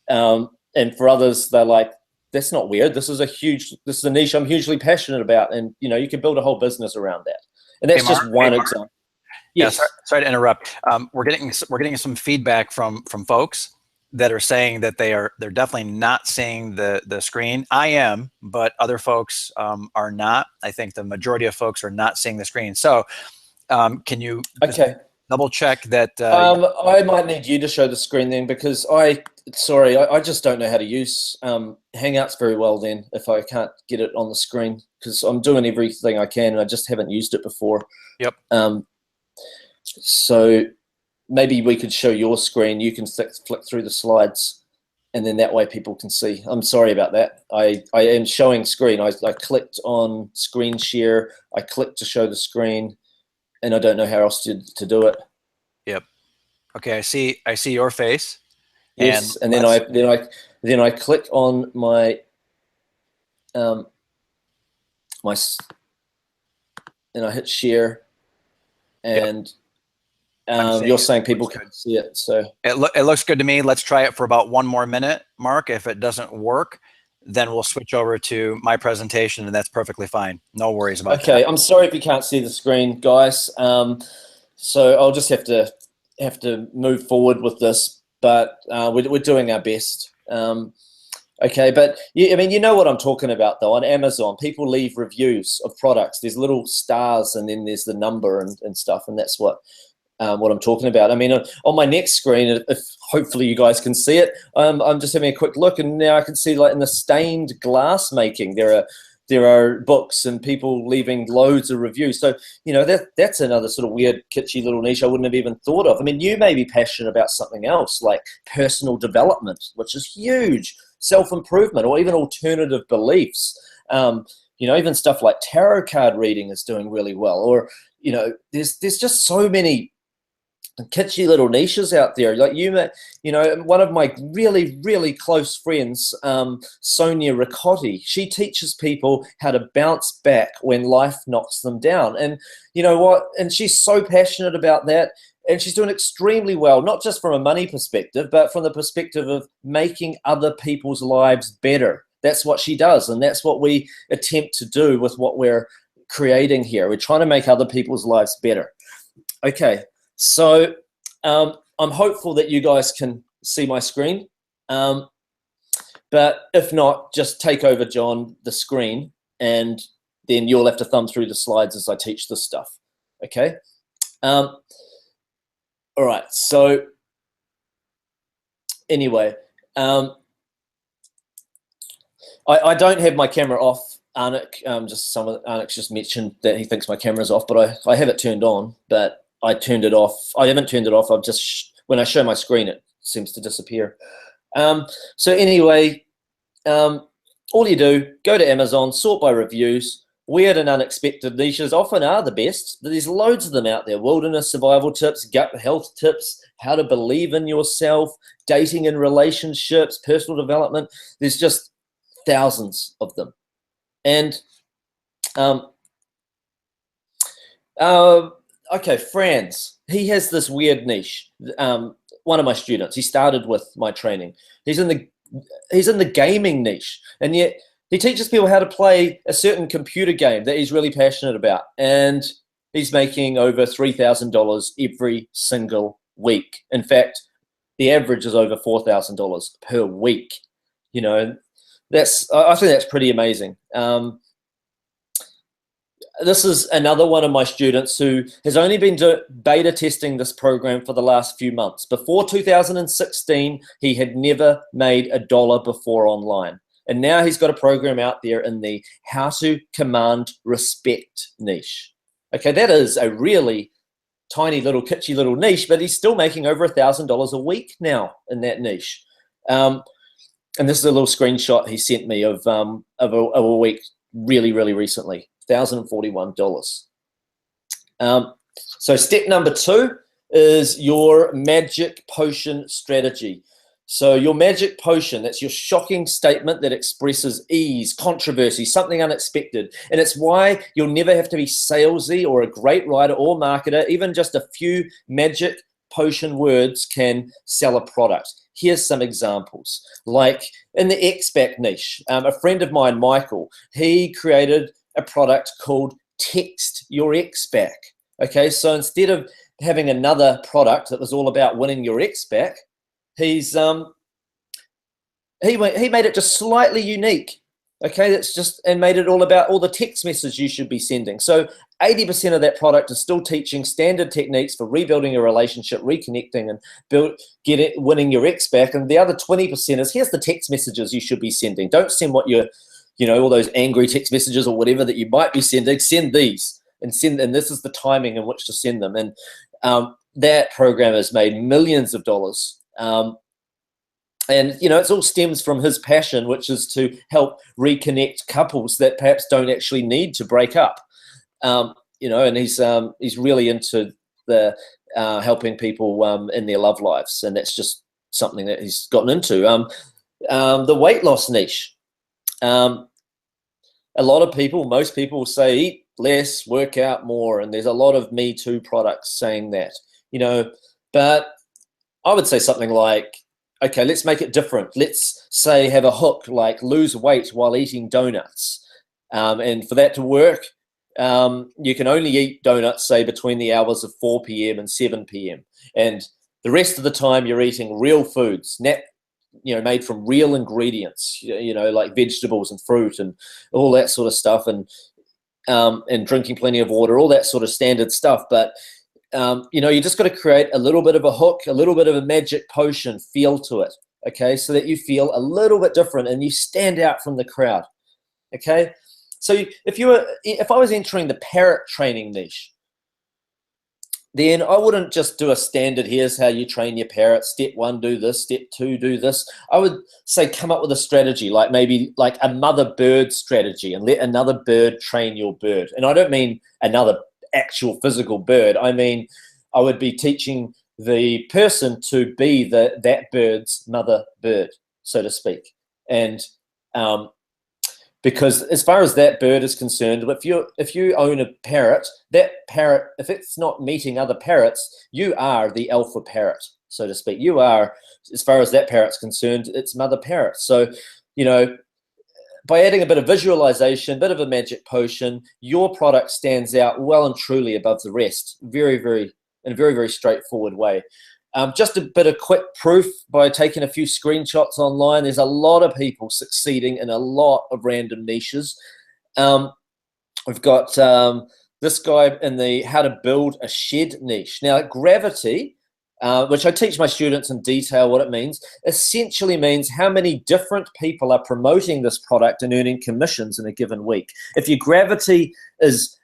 And for others, they're like, that's not weird. This is a niche I'm hugely passionate about. And, you know, you can build a whole business around that. And that's just one example. Yes. Yeah, sorry to interrupt. We're getting some feedback from folks that are saying that they're definitely not seeing the screen. I am, but other folks are not. I think the majority of folks are not seeing the screen. So can you double check that? I might need you to show the screen then, because I just don't know how to use Hangouts very well then if I can't get it on the screen, because I'm doing everything I can and I just haven't used it before. Yep. So maybe we could show your screen. You can flick through the slides, and then that way people can see. I'm sorry about that. I am showing screen. I clicked on screen share. I clicked to show the screen, and I don't know how else to do it. Yep. Okay, I see your face. Yes, and then I click on my and I hit share, and you're saying people can see it. So it looks good to me. Let's try it for about 1 more minute, Mark. If it doesn't work, then we'll switch over to my presentation, and that's perfectly fine. No worries about that. Okay, I'm sorry if you can't see the screen, guys. So I'll just have to move forward with this, but we're doing our best. Okay, but I mean, you know what I'm talking about though. On Amazon, people leave reviews of products. There's little stars, and then there's the number and stuff, and that's what I'm talking about. I mean, on my next screen, if hopefully you guys can see it, I'm just having a quick look, and now I can see, like, in the stained glass making, there are there are books and people leaving loads of reviews. So, you know, that's another sort of weird, kitschy little niche I wouldn't have even thought of. I mean, you may be passionate about something else like personal development, which is huge, self-improvement, or even alternative beliefs. You know, even stuff like tarot card reading is doing really well. Or, you know, there's just so many kitschy little niches out there. Like you know, one of my really, really close friends, Sonia Ricotti, she teaches people how to bounce back when life knocks them down. And you know what? And she's so passionate about that. And she's doing extremely well, not just from a money perspective, but from the perspective of making other people's lives better. That's what she does. And that's what we attempt to do with what we're creating here. We're trying to make other people's lives better. Okay. So I'm hopeful that you guys can see my screen. But if not, just take over, John, the screen, and then you'll have to thumb through the slides as I teach this stuff. Okay? All right. So anyway, I don't have my camera off. Arnick's just mentioned that he thinks my camera's off, but I have it turned on, but I turned it off. I haven't turned it off. I've just, when I show my screen, it seems to disappear. So anyway, all you do, go to Amazon, sort by reviews. Weird and unexpected niches often are the best. There's loads of them out there. Wilderness survival tips, gut health tips, how to believe in yourself, dating and relationships, personal development. There's just thousands of them. And okay, Franz, he has this weird niche. One of my students, he started with my training. He's in the gaming niche, and yet he teaches people how to play a certain computer game that he's really passionate about, and he's making over $3,000 every single week. In fact, the average is over $4,000 per week. You know, I think that's pretty amazing. This is another one of my students who has only been beta testing this program for the last few months. Before 2016, he had never made $1 before online. And now he's got a program out there in the how to command respect niche. Okay, that is a really tiny little kitschy little niche, but he's still making over $1,000 a week now in that niche. And this is a little screenshot he sent me of a week really, really recently. $1,041. So step number 2 is your magic potion strategy. So your magic potion, that's your shocking statement that expresses ease, controversy, something unexpected. And it's why you'll never have to be salesy or a great writer or marketer. Even just a few magic potion words can sell a product. Here's some examples. Like in the X-Back niche, a friend of mine, Michael, he created a product called Text Your Ex Back. Okay, so instead of having another product that was all about winning your ex back, he made it just slightly unique. Okay, that's just, and made it all about all the text messages you should be sending. So 80% of that product is still teaching standard techniques for rebuilding a relationship, reconnecting, and winning your ex back. And the other 20% is, here's the text messages you should be sending. Don't send what you're, you know, all those angry text messages or whatever that you might be sending. Send these, and this is the timing in which to send them. And that program has made millions of dollars. And, you know, it all stems from his passion, which is to help reconnect couples that perhaps don't actually need to break up. You know, and he's really into the helping people in their love lives, and that's just something that he's gotten into. The weight loss niche. A lot of people, most people say eat less, work out more, and there's a lot of Me Too products saying that, you know, but I would say something like, okay, let's make it different. Let's say have a hook like lose weight while eating donuts. And for that to work, you can only eat donuts, say, between the hours of 4 p.m. and 7 p.m. And the rest of the time you're eating real foods, made from real ingredients, you know, like vegetables and fruit and all that sort of stuff, and drinking plenty of water, all that sort of standard stuff. But you know, you just got to create a little bit of a hook, a little bit of a magic potion feel to it, okay, so that you feel a little bit different and you stand out from the crowd, okay? So if I was entering the parrot training niche, then I wouldn't just do a standard, here's how you train your parrot, step 1, do this, step 2, do this. I would say come up with a strategy, like maybe like a mother bird strategy, and let another bird train your bird. And I don't mean another actual physical bird. I mean, I would be teaching the person to be that bird's mother bird, so to speak. And because as far as that bird is concerned, if you own a parrot, that parrot, if it's not meeting other parrots, you are the alpha parrot, so to speak. You are, as far as that parrot's concerned, its mother parrot. So, you know, by adding a bit of visualization, a bit of a magic potion, your product stands out well and truly above the rest. In a very, very straightforward way. Just a bit of quick proof by taking a few screenshots online. There's a lot of people succeeding in a lot of random niches. We've got this guy in the how to build a shed niche. Now, gravity, which I teach my students in detail what it means, essentially means how many different people are promoting this product and earning commissions in a given week. If your gravity is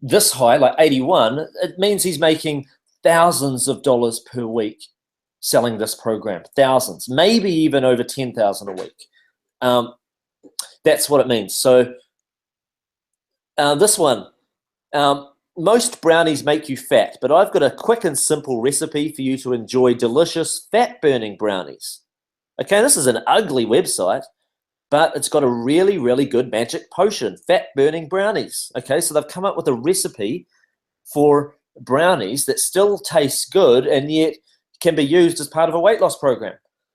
this high, like 81, it means he's making thousands of dollars per week selling this program. Thousands, maybe even over 10,000 a week. That's what it means. So this one, most brownies make you fat, but I've got a quick and simple recipe for you to enjoy delicious fat-burning brownies. Okay, this is an ugly website, but it's got a really, really good magic potion, fat-burning brownies. Okay, so they've come up with a recipe for brownies that still taste good and yet can be used as part of a weight loss program.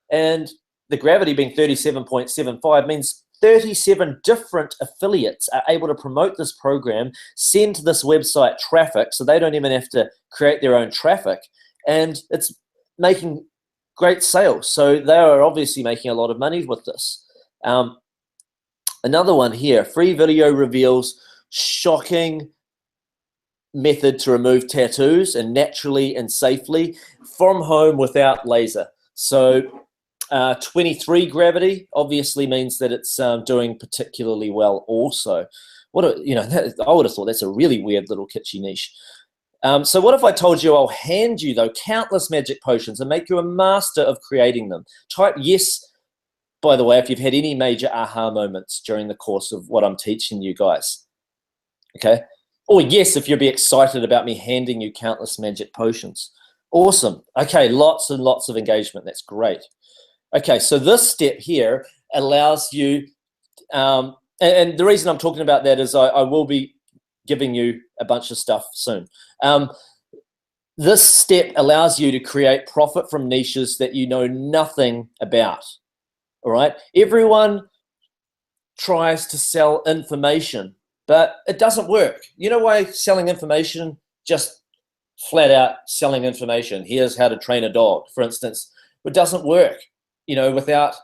And the gravity being 37.75 means 37 different affiliates are able to promote this program, send this website traffic, so they don't even have to create their own traffic, and it's making great sales. So they are obviously making a lot of money with this. Another one here, free video reveals shocking method to remove tattoos and naturally and safely from home without laser. So 23 gravity obviously means that it's doing particularly well also. I would have thought that's a really weird little kitschy niche. So what if I told you I'll hand you, though, countless magic potions and make you a master of creating them? Type yes, by the way, if you've had any major aha moments during the course of what I'm teaching you guys. Okay? Or yes, if you'd be excited about me handing you countless magic potions. Awesome. Okay, lots and lots of engagement. That's great. Okay, so this step here allows you, and the reason I'm talking about that is I will be giving you a bunch of stuff soon. This step allows you to create profit from niches that you know nothing about. All right? Everyone tries to sell information, but it doesn't work. You know why selling information, just flat out selling information, here's how to train a dog, for instance, it doesn't work, without,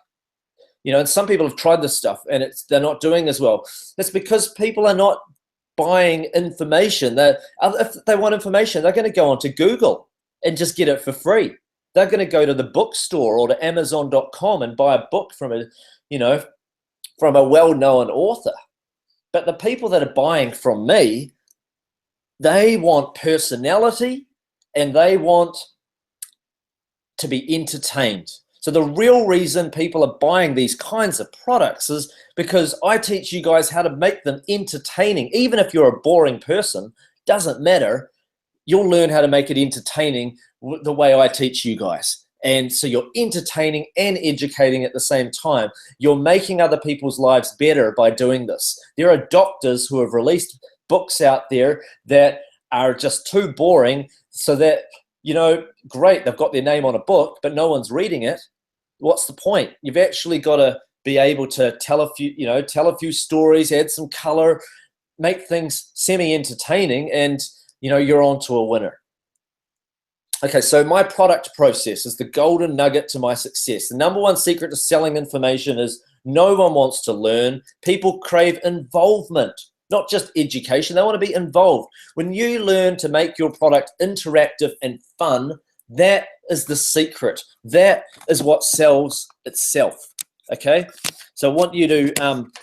and some people have tried this stuff and they're not doing as well. That's because people are not buying information. If they want information, they're going to go onto Google and just get it for free. They're going to go to the bookstore or to Amazon.com and buy a book from a well-known author. But the people that are buying from me, they want personality and they want to be entertained. So the real reason people are buying these kinds of products is because I teach you guys how to make them entertaining. Even if you're a boring person, doesn't matter. You'll learn how to make it entertaining the way I teach you guys. And so you're entertaining and educating at the same time. You're making other people's lives better by doing this. There are doctors who have released books out there that are just too boring so that, great, they've got their name on a book, but no one's reading it. What's the point? You've actually got to be able to tell a few stories, add some color, make things semi-entertaining, and, you're on to a winner. Okay, so my product process is the golden nugget to my success. The number one secret to selling information is no one wants to learn. People crave involvement, not just education. They want to be involved. When you learn to make your product interactive and fun, that is the secret. That is what sells itself. Okay, so I want you to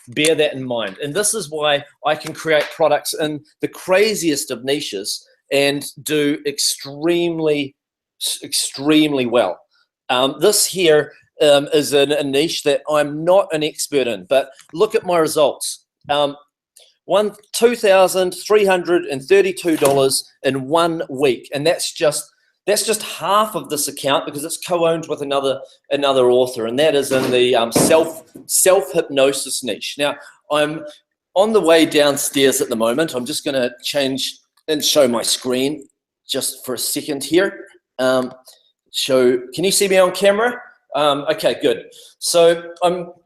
bear that in mind. And this is why I can create products in the craziest of niches and do extremely, extremely well. This here is a niche that I'm not an expert in, but look at my results. $2,332 in 1 week, and that's just half of this account because it's co-owned with another author, and that is in the self hypnosis niche. Now I'm on the way downstairs at the moment. I'm just going to change and show my screen just for a second here. Can you see me on camera? Okay, good. So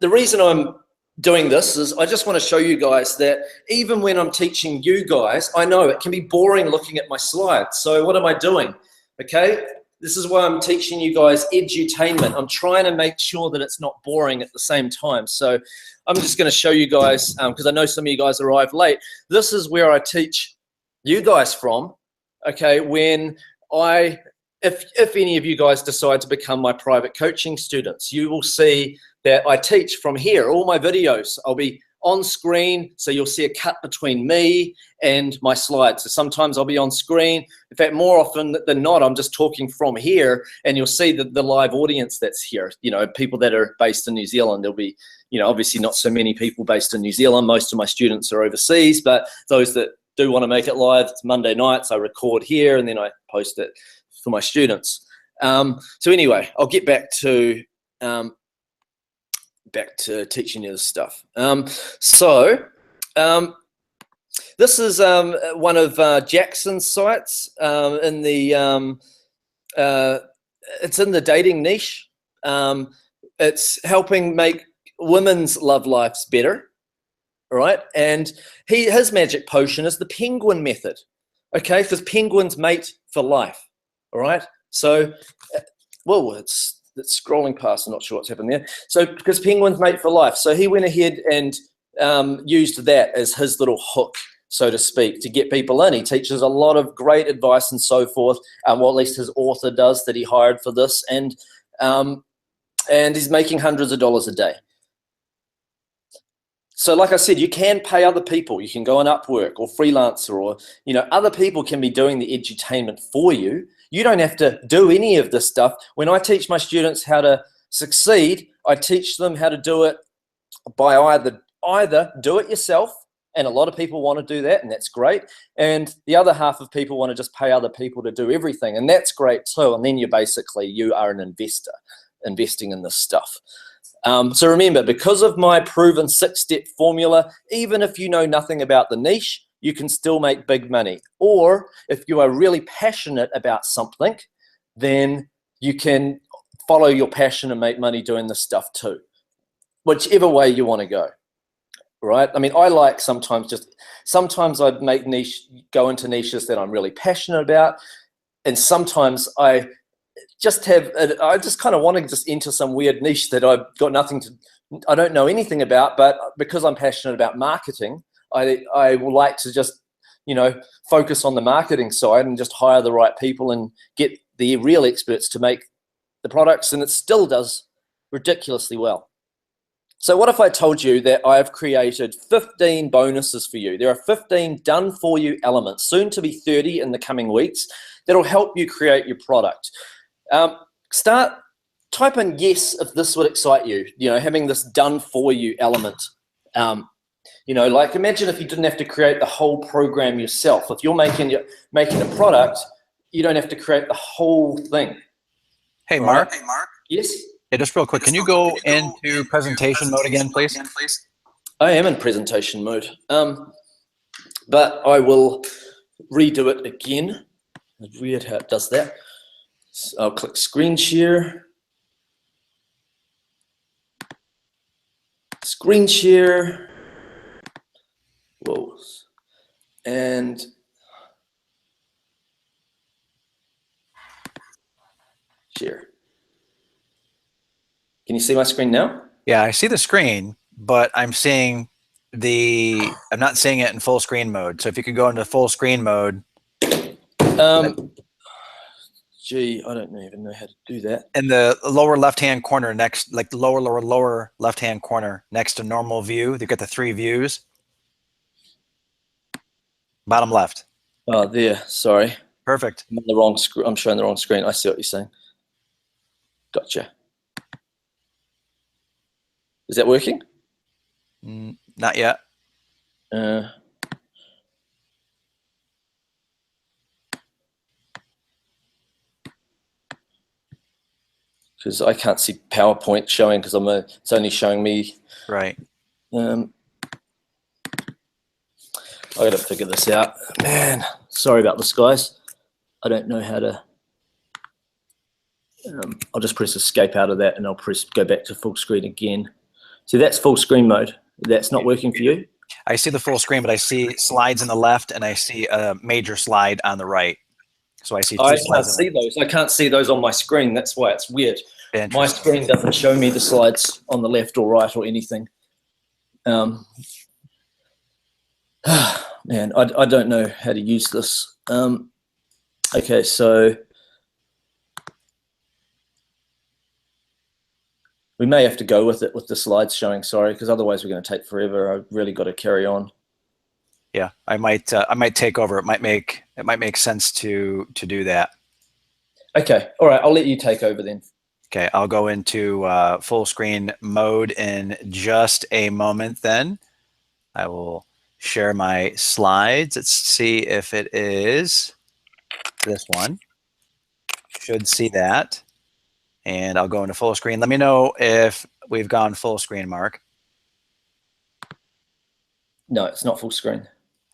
the reason I'm doing this is I just want to show you guys that even when I'm teaching you guys, I know it can be boring looking at my slides. So what am I doing? Okay, this is why I'm teaching you guys edutainment. I'm trying to make sure that it's not boring at the same time. So I'm just going to show you guys, because I know some of you guys arrived late. This is where I teach you guys from. Okay, if any of you guys decide to become my private coaching students, you will see that I teach from here. All my videos, I'll be on screen, so you'll see a cut between me and my slides. So sometimes I'll be on screen. In fact, more often than not, I'm just talking from here, and you'll see the live audience that's here. You know, people that are based in New Zealand. There'll be, you know, obviously not so many people based in New Zealand. Most of my students are overseas, but those that do want to make it live, it's Monday nights. I record here, and then I post it for my students. So anyway, I'll get back to teaching you this stuff. This is one of Jackson's sites in the it's in the dating niche. It's helping make women's love lives better. All right, and his magic potion is the penguin method. Okay, because penguins mate for life. All right, so whoa, it's scrolling past. I'm not sure what's happened there. So because penguins mate for life, so he went ahead and used that as his little hook, so to speak, to get people in. He teaches a lot of great advice and so forth. Well, at least his author does that he hired for this, and he's making hundreds of dollars a day. So like I said, you can pay other people. You can go on Upwork or Freelancer, or, you know, other people can be doing the edutainment for you. You don't have to do any of this stuff. When I teach my students how to succeed, I teach them how to do it by either do it yourself, and a lot of people want to do that, and that's great. And the other half of people want to just pay other people to do everything, and that's great too. And then you are an investor investing in this stuff. So remember, because of my proven 6-step formula, even if you know nothing about the niche, you can still make big money. Or if you are really passionate about something, then you can follow your passion and make money doing this stuff too. Whichever way you want to go, right? I mean, I like sometimes I go into niches that I'm really passionate about, and sometimes I just kind of want to just enter some weird niche that I don't know anything about, but because I'm passionate about marketing, I will like to just, you know, focus on the marketing side and just hire the right people and get the real experts to make the products, and it still does ridiculously well. So what if I told you that I've created 15 bonuses for you? There are 15 done for you elements, soon to be 30 in the coming weeks, that'll help you create your product. Type in yes if this would excite you, you know, having this done for you element. You know, like imagine if you didn't have to create the whole program yourself. If you're making a product, you don't have to create the whole thing. Hey, Mark. Right? Hey, Mark. Yes? Yeah, just real quick, can you go into presentation mode again, please? I am in presentation mode, but I will redo it again. It's weird how it does that. So I'll click screen share. Screen share. Whoa. And share. Can you see my screen now? Yeah, I see the screen, but I'm not seeing it in full screen mode. So if you could go into full screen mode. Gee, I don't even know how to do that. In the lower left-hand corner next, like the lower left-hand corner next to normal view, you've got the 3 views. Bottom left. Oh, there. Sorry. Perfect. I'm on the wrong screen. I'm showing the wrong screen. I see what you're saying. Gotcha. Is that working? Not yet. Because I can't see PowerPoint showing because it's only showing me. Right. I got to figure this out. Man, sorry about this, guys. I don't know how to. I'll just press escape out of that and I'll go back to full screen again. So that's full screen mode. That's not working for you? I see the full screen, but I see slides on the left and I see a major slide on the right. So I see 2 I slides. can't see those. I can't see those on my screen. That's why it's weird. My screen doesn't show me the slides on the left or right or anything. Man, I don't know how to use this. Okay, so we may have to go with it with the slides showing, sorry, because otherwise we're going to take forever. I've really got to carry on. Yeah, I might take over. It might make sense to do that. Okay, all right, I'll let you take over then. Okay, I'll go into full screen mode in just a moment then. I will share my slides. Let's see if it is this one. Should see that. And I'll go into full screen. Let me know if we've gone full screen, Mark. No, it's not full screen.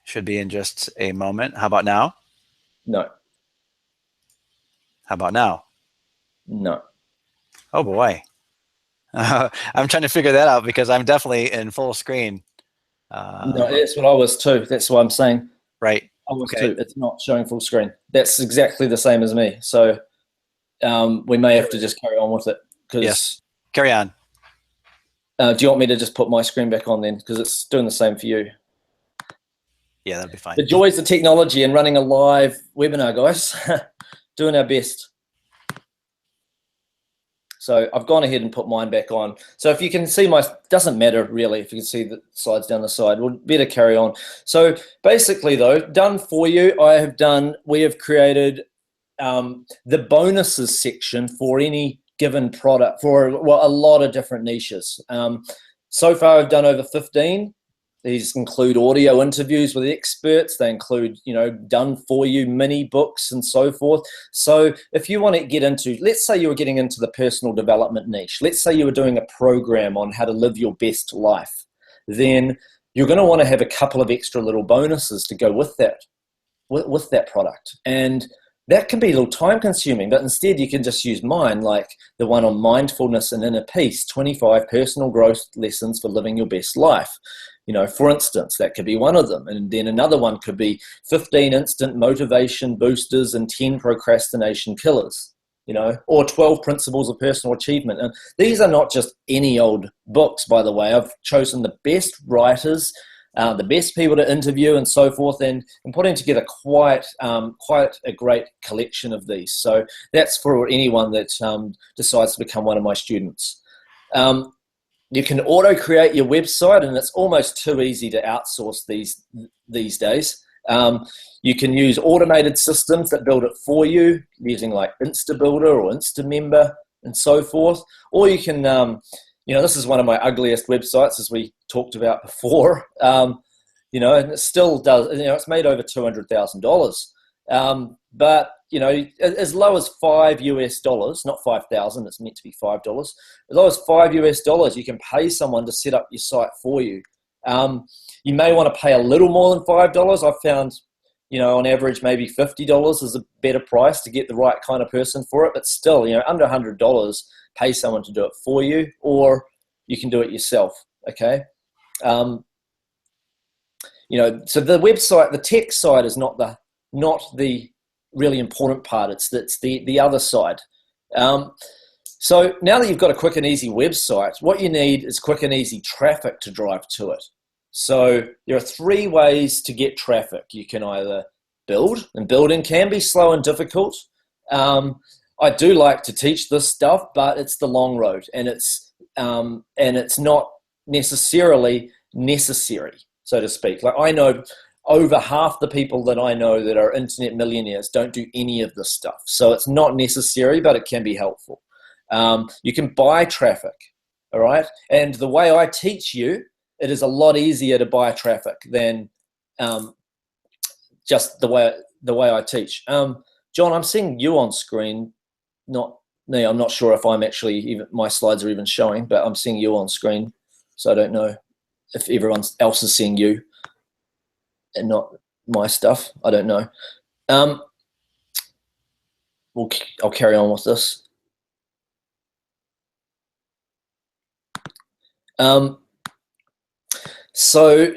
Should be in just a moment. How about now? No. How about now? No. Oh boy. I'm trying to figure that out because I'm definitely in full screen. No, that's what I was too. That's what I'm saying. Right. I was too. It's not showing full screen. That's exactly the same as me. So we may have to just carry on with it. Yes. Carry on. Do you want me to just put my screen back on then? Because it's doing the same for you. Yeah, that'd be fine. The joys of technology and running a live webinar, guys. Doing our best. So I've gone ahead and put mine back on. So if you can see doesn't matter really if you can see the slides down the side. We'll better carry on. So basically though, done for you, we have created the bonuses section for any given product for a lot of different niches. So far I've done over 15. These include audio interviews with experts. They include, done for you mini books and so forth. So if you want to get into, let's say you were getting into the personal development niche. Let's say you were doing a program on how to live your best life. Then you're going to want to have a couple of extra little bonuses to go with that product. And that can be a little time consuming, but instead you can just use mine, like the one on mindfulness and inner peace, 25 personal growth lessons for living your best life. For instance, that could be one of them. And then another one could be 15 instant motivation boosters and 10 procrastination killers, or 12 principles of personal achievement. And these are not just any old books, by the way. I've chosen the best writers, the best people to interview and so forth, and putting together quite a great collection of these. So that's for anyone that decides to become one of my students. You can auto-create your website, and it's almost too easy to outsource these days. You can use automated systems that build it for you, using like InstaBuilder or InstaMember and so forth. Or you can, this is one of my ugliest websites, as we talked about before. And it still does. It's made over $200,000. But as low as $5, not 5,000, it's meant to be $5. As low as $5, you can pay someone to set up your site for you. You may want to pay a little more than $5. I've found, on average, maybe $50 is a better price to get the right kind of person for it. But still, under $100, pay someone to do it for you, or you can do it yourself. Okay. So the website, the tech side is not the really important part. It's the other side. So now that you've got a quick and easy website, what you need is quick and easy traffic to drive to it. So there are 3 ways to get traffic. You can either build, and building can be slow and difficult. I do like to teach this stuff, but it's the long road, and it's not necessarily necessary, so to speak. Like, I know over half the people that I know that are internet millionaires don't do any of this stuff. So it's not necessary, but it can be helpful. You can buy traffic, all right? And the way I teach you, it is a lot easier to buy traffic than just the way I teach. John, I'm seeing you on screen, not me. I'm not sure if I'm actually even, my slides are even showing, but I'm seeing you on screen. So I don't know if everyone else is seeing you and not my stuff. I don't know. I'll carry on with this. So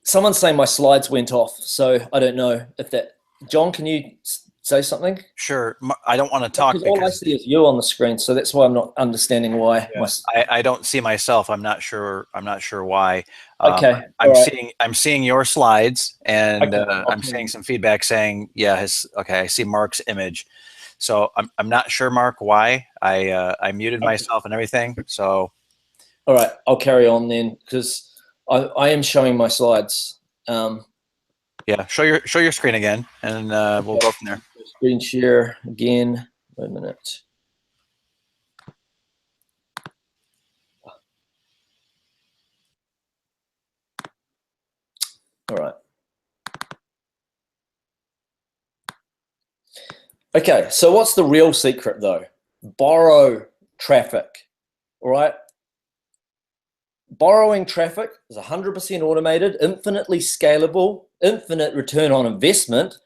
someone's saying my slides went off, so I don't know if that. John, can you say something? Sure. I don't want to talk because all I see is you on the screen, so that's why I'm not understanding why. Yeah. I don't see myself. I'm not sure why. Okay. I'm seeing your slides, and okay. I'm seeing some feedback saying, yeah, okay, I see Mark's image. So I'm not sure, Mark, why. I muted myself and everything. So all right, I'll carry on then, because I am showing my slides. Yeah, show your screen again, and we'll go from there. Screen share again. Wait a minute. All right. Okay, so what's the real secret though? Borrow traffic, all right? Borrowing traffic is 100% automated, infinitely scalable, infinite return on investment,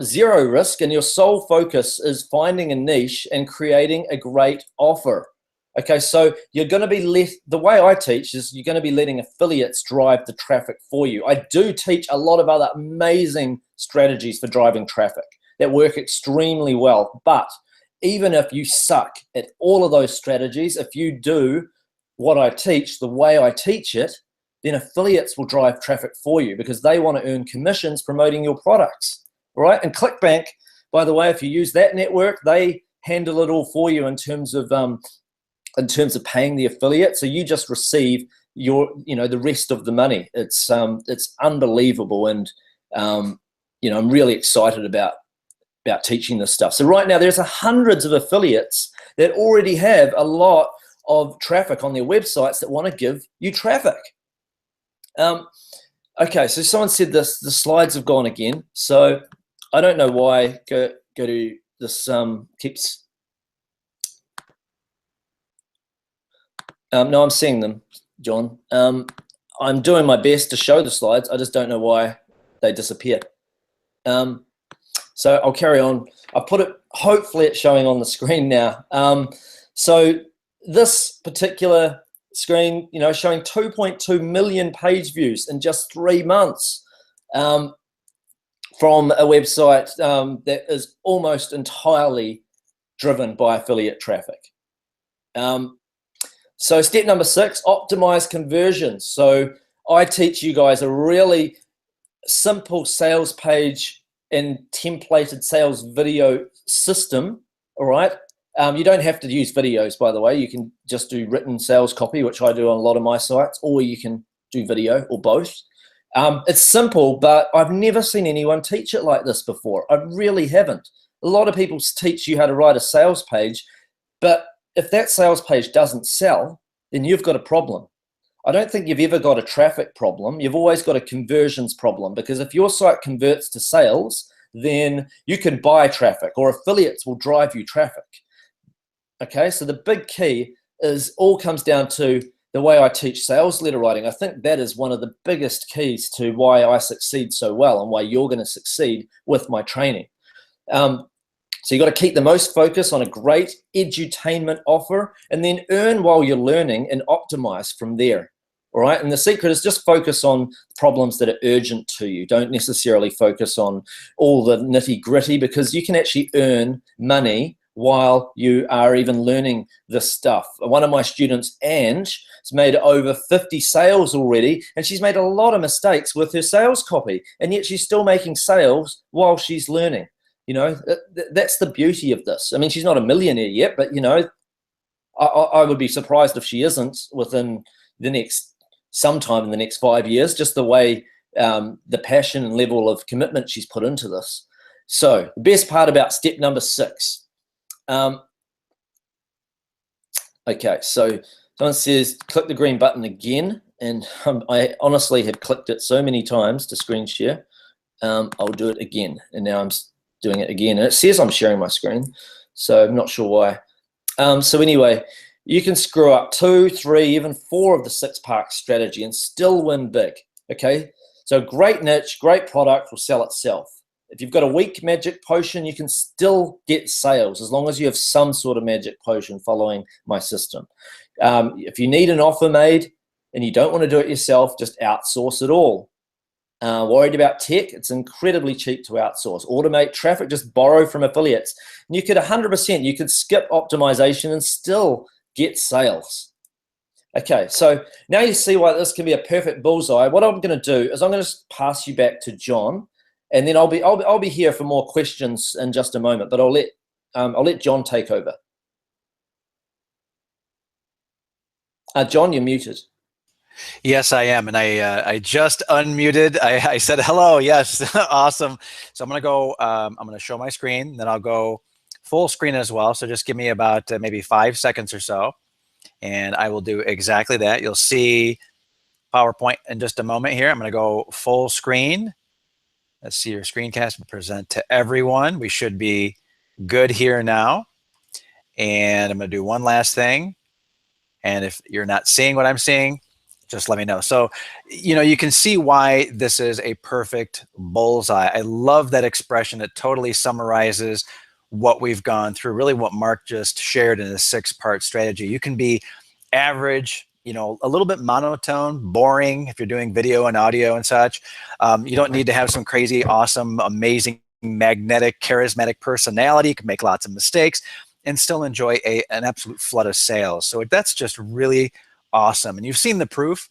zero risk, and your sole focus is finding a niche and creating a great offer. Okay, so you're going to be the way I teach is you're going to be letting affiliates drive the traffic for you. I do teach a lot of other amazing strategies for driving traffic that work extremely well. But even if you suck at all of those strategies, if you do what I teach the way I teach it, then affiliates will drive traffic for you because they want to earn commissions promoting your products, right? And ClickBank, by the way, if you use that network, they handle it all for you in terms of paying the affiliate. So you just receive the rest of the money. It's unbelievable, and I'm really excited about teaching this stuff. So right now there's hundreds of affiliates that already have a lot of traffic on their websites that want to give you traffic. Okay, so someone said the slides have gone again. So I don't know why. Go to this keeps. No, I'm seeing them, John. I'm doing my best to show the slides. I just don't know why they disappear. So I'll carry on. I'll put it, hopefully it's showing on the screen now. So this particular screen, showing 2.2 million page views in just 3 months from a website that is almost entirely driven by affiliate traffic. So step number 6, optimize conversions. So I teach you guys a really simple sales page and templated sales video system, all right? You don't have to use videos, by the way. You can just do written sales copy, which I do on a lot of my sites, or you can do video, or both. It's simple, but I've never seen anyone teach it like this before. I really haven't. A lot of people teach you how to write a sales page, but if that sales page doesn't sell, then you've got a problem. I don't think you've ever got a traffic problem. You've always got a conversions problem, because if your site converts to sales, then you can buy traffic, or affiliates will drive you traffic. Okay, so the big key all comes down to the way I teach sales letter writing. I think that is one of the biggest keys to why I succeed so well and why you're going to succeed with my training. So you've got to keep the most focus on a great edutainment offer, and then earn while you're learning and optimize from there. All right. And the secret is just focus on problems that are urgent to you. Don't necessarily focus on all the nitty gritty, because you can actually earn money while you are even learning this stuff. One of my students, Ange, has made over 50 sales already, and she's made a lot of mistakes with her sales copy, and yet she's still making sales while she's learning. You know, that's the beauty of this. I mean, she's not a millionaire yet, but, you know, I would be surprised if she isn't within the next, sometime in the next 5 years, just the way the passion and level of commitment she's put into this. So the best part about step number 6. Okay, so someone says click the green button again, and I honestly have clicked it so many times to screen share. I'll do it again, and now I'm doing it again, and it says I'm sharing my screen, so I'm not sure why. So anyway, you can screw up 2, 3, even 4 of the 6-part strategy and still win big. Okay, so great niche, great product will sell itself. If you've got a weak magic potion, you can still get sales as long as you have some sort of magic potion following my system. If you need an offer made and you don't want to do it yourself, just outsource it all. Worried about tech? It's incredibly cheap to outsource. Automate traffic, just borrow from affiliates. And you could 100%, you could skip optimization and still get sales. Okay, so now you see why this can be a perfect bullseye. What I'm going to do is I'm going to pass you back to John, and then I'll be here for more questions in just a moment. But I'll let John take over. John, you're muted. Yes, I am, and I just unmuted. I said hello. Yes, awesome. So I'm gonna go. I'm gonna show my screen, then I'll go full screen as well. So just give me about maybe 5 seconds or so, and I will do exactly that. You'll see PowerPoint in just a moment here. I'm gonna go full screen. Let's see your screencast and present to everyone. We should be good here now. And I'm gonna do one last thing. And if you're not seeing what I'm seeing, just let me know. So, you know, you can see why this is a perfect bullseye. I love that expression. It totally summarizes what we've gone through, really what Mark just shared in his 6-part strategy. You can be average, you know, a little bit monotone, boring if you're doing video and audio and such. You don't need to have some crazy, awesome, amazing, magnetic, charismatic personality. You can make lots of mistakes and still enjoy an absolute flood of sales. So that's just really awesome. And you've seen the proof.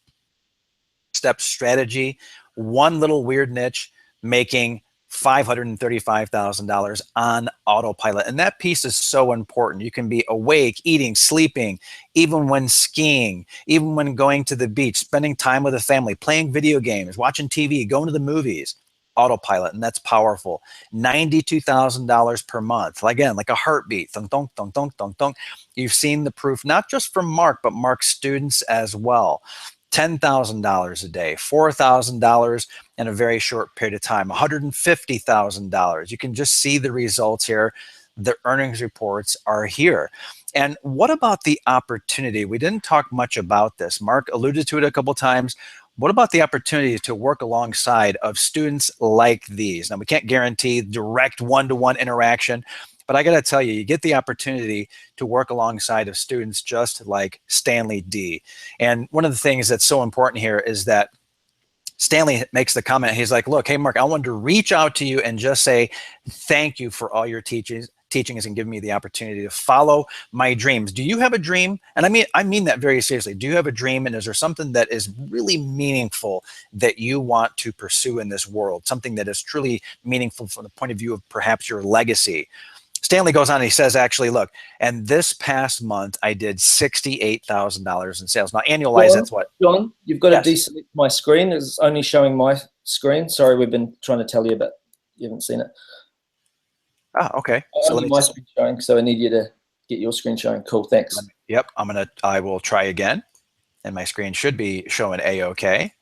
Step strategy, one little weird niche making $535,000 on autopilot. And that piece is so important. You can be awake, eating, sleeping, even when skiing, even when going to the beach, spending time with a family, playing video games, watching TV, going to the movies. Autopilot, and that's powerful. $92,000 per month. Again, like a heartbeat. Thunk, thunk, thunk, thunk, thunk, thunk. You've seen the proof, not just from Mark, but Mark's students as well. $10,000 a day, $4,000 in a very short period of time, $150,000. You can just see the results here. The earnings reports are here. And what about the opportunity? We didn't talk much about this. Mark alluded to it a couple times. What about the opportunity to work alongside of students like these? Now, we can't guarantee direct one-to-one interaction, but I got to tell you, you get the opportunity to work alongside of students just like Stanley D. And one of the things that's so important here is that Stanley makes the comment. He's like, look, hey, Mark, I wanted to reach out to you and just say thank you for all your teachings and giving me the opportunity to follow my dreams. Do you have a dream? And I mean that very seriously. Do you have a dream? And is there something that is really meaningful that you want to pursue in this world? Something that is truly meaningful from the point of view of perhaps your legacy? Stanley goes on and he says, actually, look, and this past month I did $68,000 in sales. Now, annualized, that's what? John, you've got Yes. to deselect my screen. It's only showing my screen. Sorry, we've been trying to tell you, but you haven't seen it. Ah, okay. So Only my screen showing, so I need you to get your screen showing. Cool, thanks. Yep, I will try again, and my screen should be showing A-OK.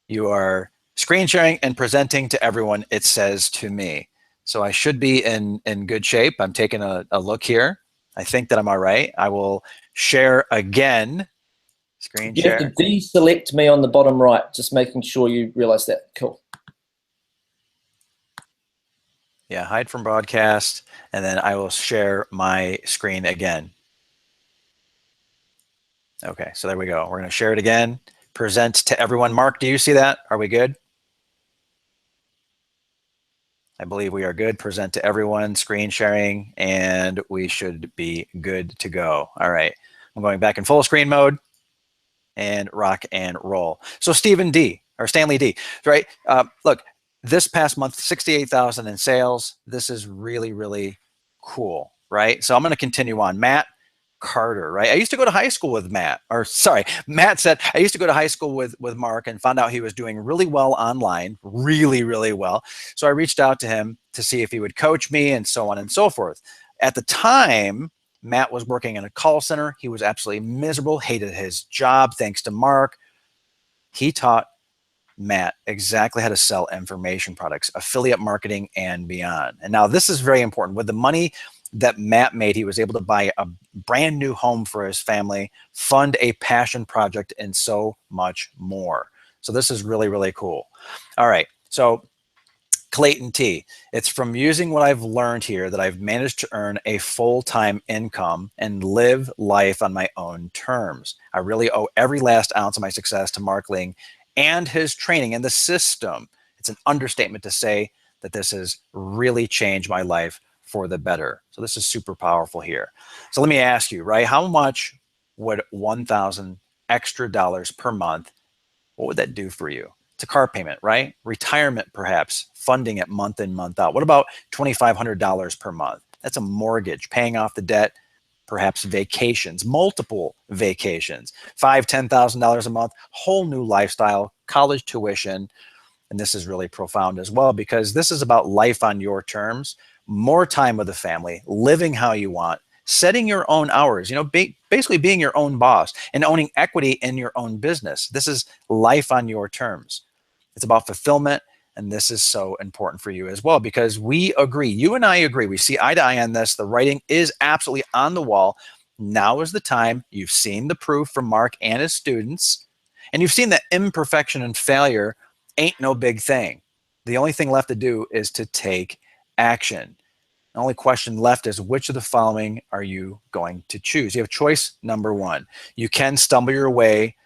You are screen sharing and presenting to everyone, it says to me. So I should be in good shape. I'm taking a look here. I think that I'm all right. I will share again. Screen share. You have to deselect me on the bottom right, just making sure you realize that. Cool. Yeah, hide from broadcast, and then I will share my screen again. Okay, so there we go. We're going to share it again. Present to everyone. Mark, do you see that? Are we good? I believe we are good. Present to everyone, screen sharing, and we should be good to go. All right. I'm going back in full screen mode and rock and roll. So Stephen D, or Stanley D, right? Look, this past month, 68,000 in sales. This is really, really cool, right? So I'm going to continue on. Matt Carter, right? I used to go to high school with Matt, or sorry, Matt said I used to go to high school with Mark and found out he was doing really well online, really, really well. So I reached out to him to see if he would coach me and so on and so forth. At the time, Matt was working in a call center. He was absolutely miserable, hated his job. Thanks to Mark, he taught Matt exactly how to sell information products, affiliate marketing, and beyond. And now this is very important. With the money that Matt made, he was able to buy a brand new home for his family, fund a passion project, and so much more. So this is really, really cool. All right. So Clayton T. It's from using what I've learned here that I've managed to earn a full-time income and live life on my own terms. I really owe every last ounce of my success to Mark Ling and his training and the system. It's an understatement to say that this has really changed my life for the better. So this is super powerful here. So let me ask you, right? How much would 1,000 extra dollars per month, what would that do for you? It's a car payment, right? Retirement, perhaps, funding it month in, month out. What about $2,500 per month? That's a mortgage, paying off the debt, perhaps vacations, multiple vacations, $5,000, $10,000 a month, whole new lifestyle, college tuition. And this is really profound as well, because this is about life on your terms, more time with the family, living how you want, setting your own hours, basically being your own boss and owning equity in your own business. This is life on your terms. It's about fulfillment. And this is so important for you as well, because we agree, you and I agree, we see eye to eye on this. The writing is absolutely on the wall. Now is the time. You've seen the proof from Mark and his students, and you've seen that imperfection and failure ain't no big thing. The only thing left to do is to take action. The only question left is, which of the following are you going to choose? You have choice number one. You can stumble your way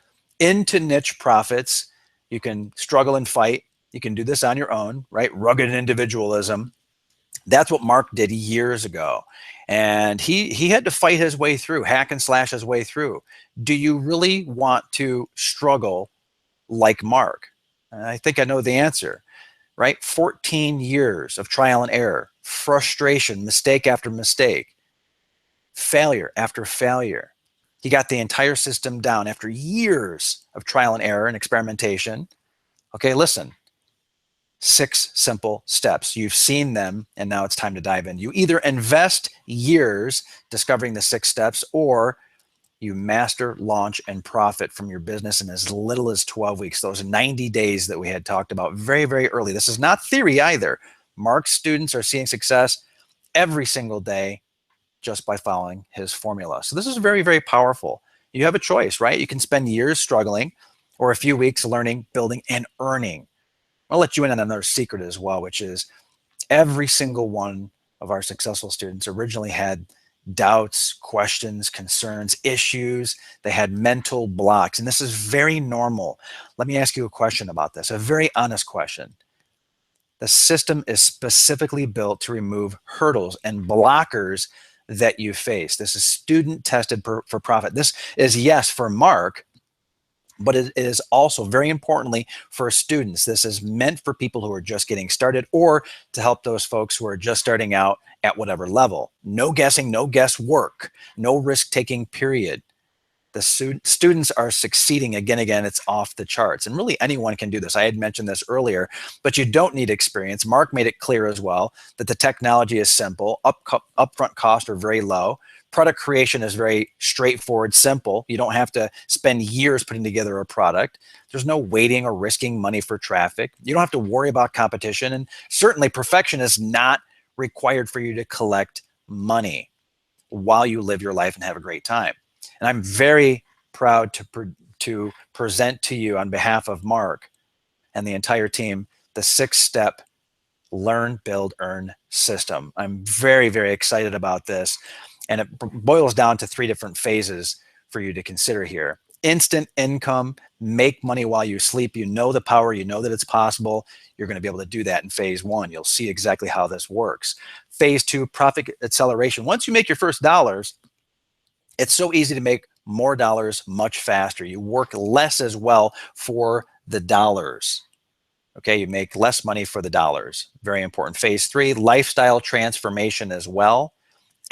into niche profits. You can struggle and fight. You can do this on your own, right? Rugged individualism. That's what Mark did years ago. And he had to fight his way through, hack and slash his way through. Do you really want to struggle like Mark? And I think I know the answer, right? 14 years of trial and error, frustration, mistake after mistake, failure after failure. He got the entire system down after years of trial and error and experimentation. Okay, listen, 6 simple steps. You've seen them, and now it's time to dive in. You either invest years discovering the 6 steps, or you master, launch, and profit from your business in as little as 12 weeks, those 90 days that we had talked about very, very early. This is not theory either. Mark's students are seeing success every single day just by following his formula. So this is very, very powerful. You have a choice, right? You can spend years struggling or a few weeks learning, building, and earning. I'll let you in on another secret as well, which is every single one of our successful students originally had doubts, questions, concerns, issues. They had mental blocks, and this is very normal. Let me ask you a question about this, a very honest question. The system is specifically built to remove hurdles and blockers that you face. This is student tested for profit. This is, yes, for Mark, but it is also very importantly for students. This is meant for people who are just getting started, or to help those folks who are just starting out at whatever level. No guessing, no guesswork, no risk-taking period. The students are succeeding again. It's off the charts. And really anyone can do this. I had mentioned this earlier, but you don't need experience. Mark made it clear as well that the technology is simple. Upfront costs are very low. Product creation is very straightforward, simple. You don't have to spend years putting together a product. There's no waiting or risking money for traffic. You don't have to worry about competition. And certainly perfection is not required for you to collect money while you live your life and have a great time. And I'm very proud to present to you on behalf of Mark and the entire team the 6-step learn, build, earn system. I'm very, very excited about this. And it boils down to 3 different phases for you to consider here. instant income, make money while you sleep. You know the power, you know that it's possible. You're going to be able to do that in phase one. You'll see exactly how this works. Phase two, profit acceleration. Once you make your first dollars, it's so easy to make more dollars much faster. You work less as well for the dollars. Okay, you make less money for the dollars. Very important. Phase three, lifestyle transformation as well.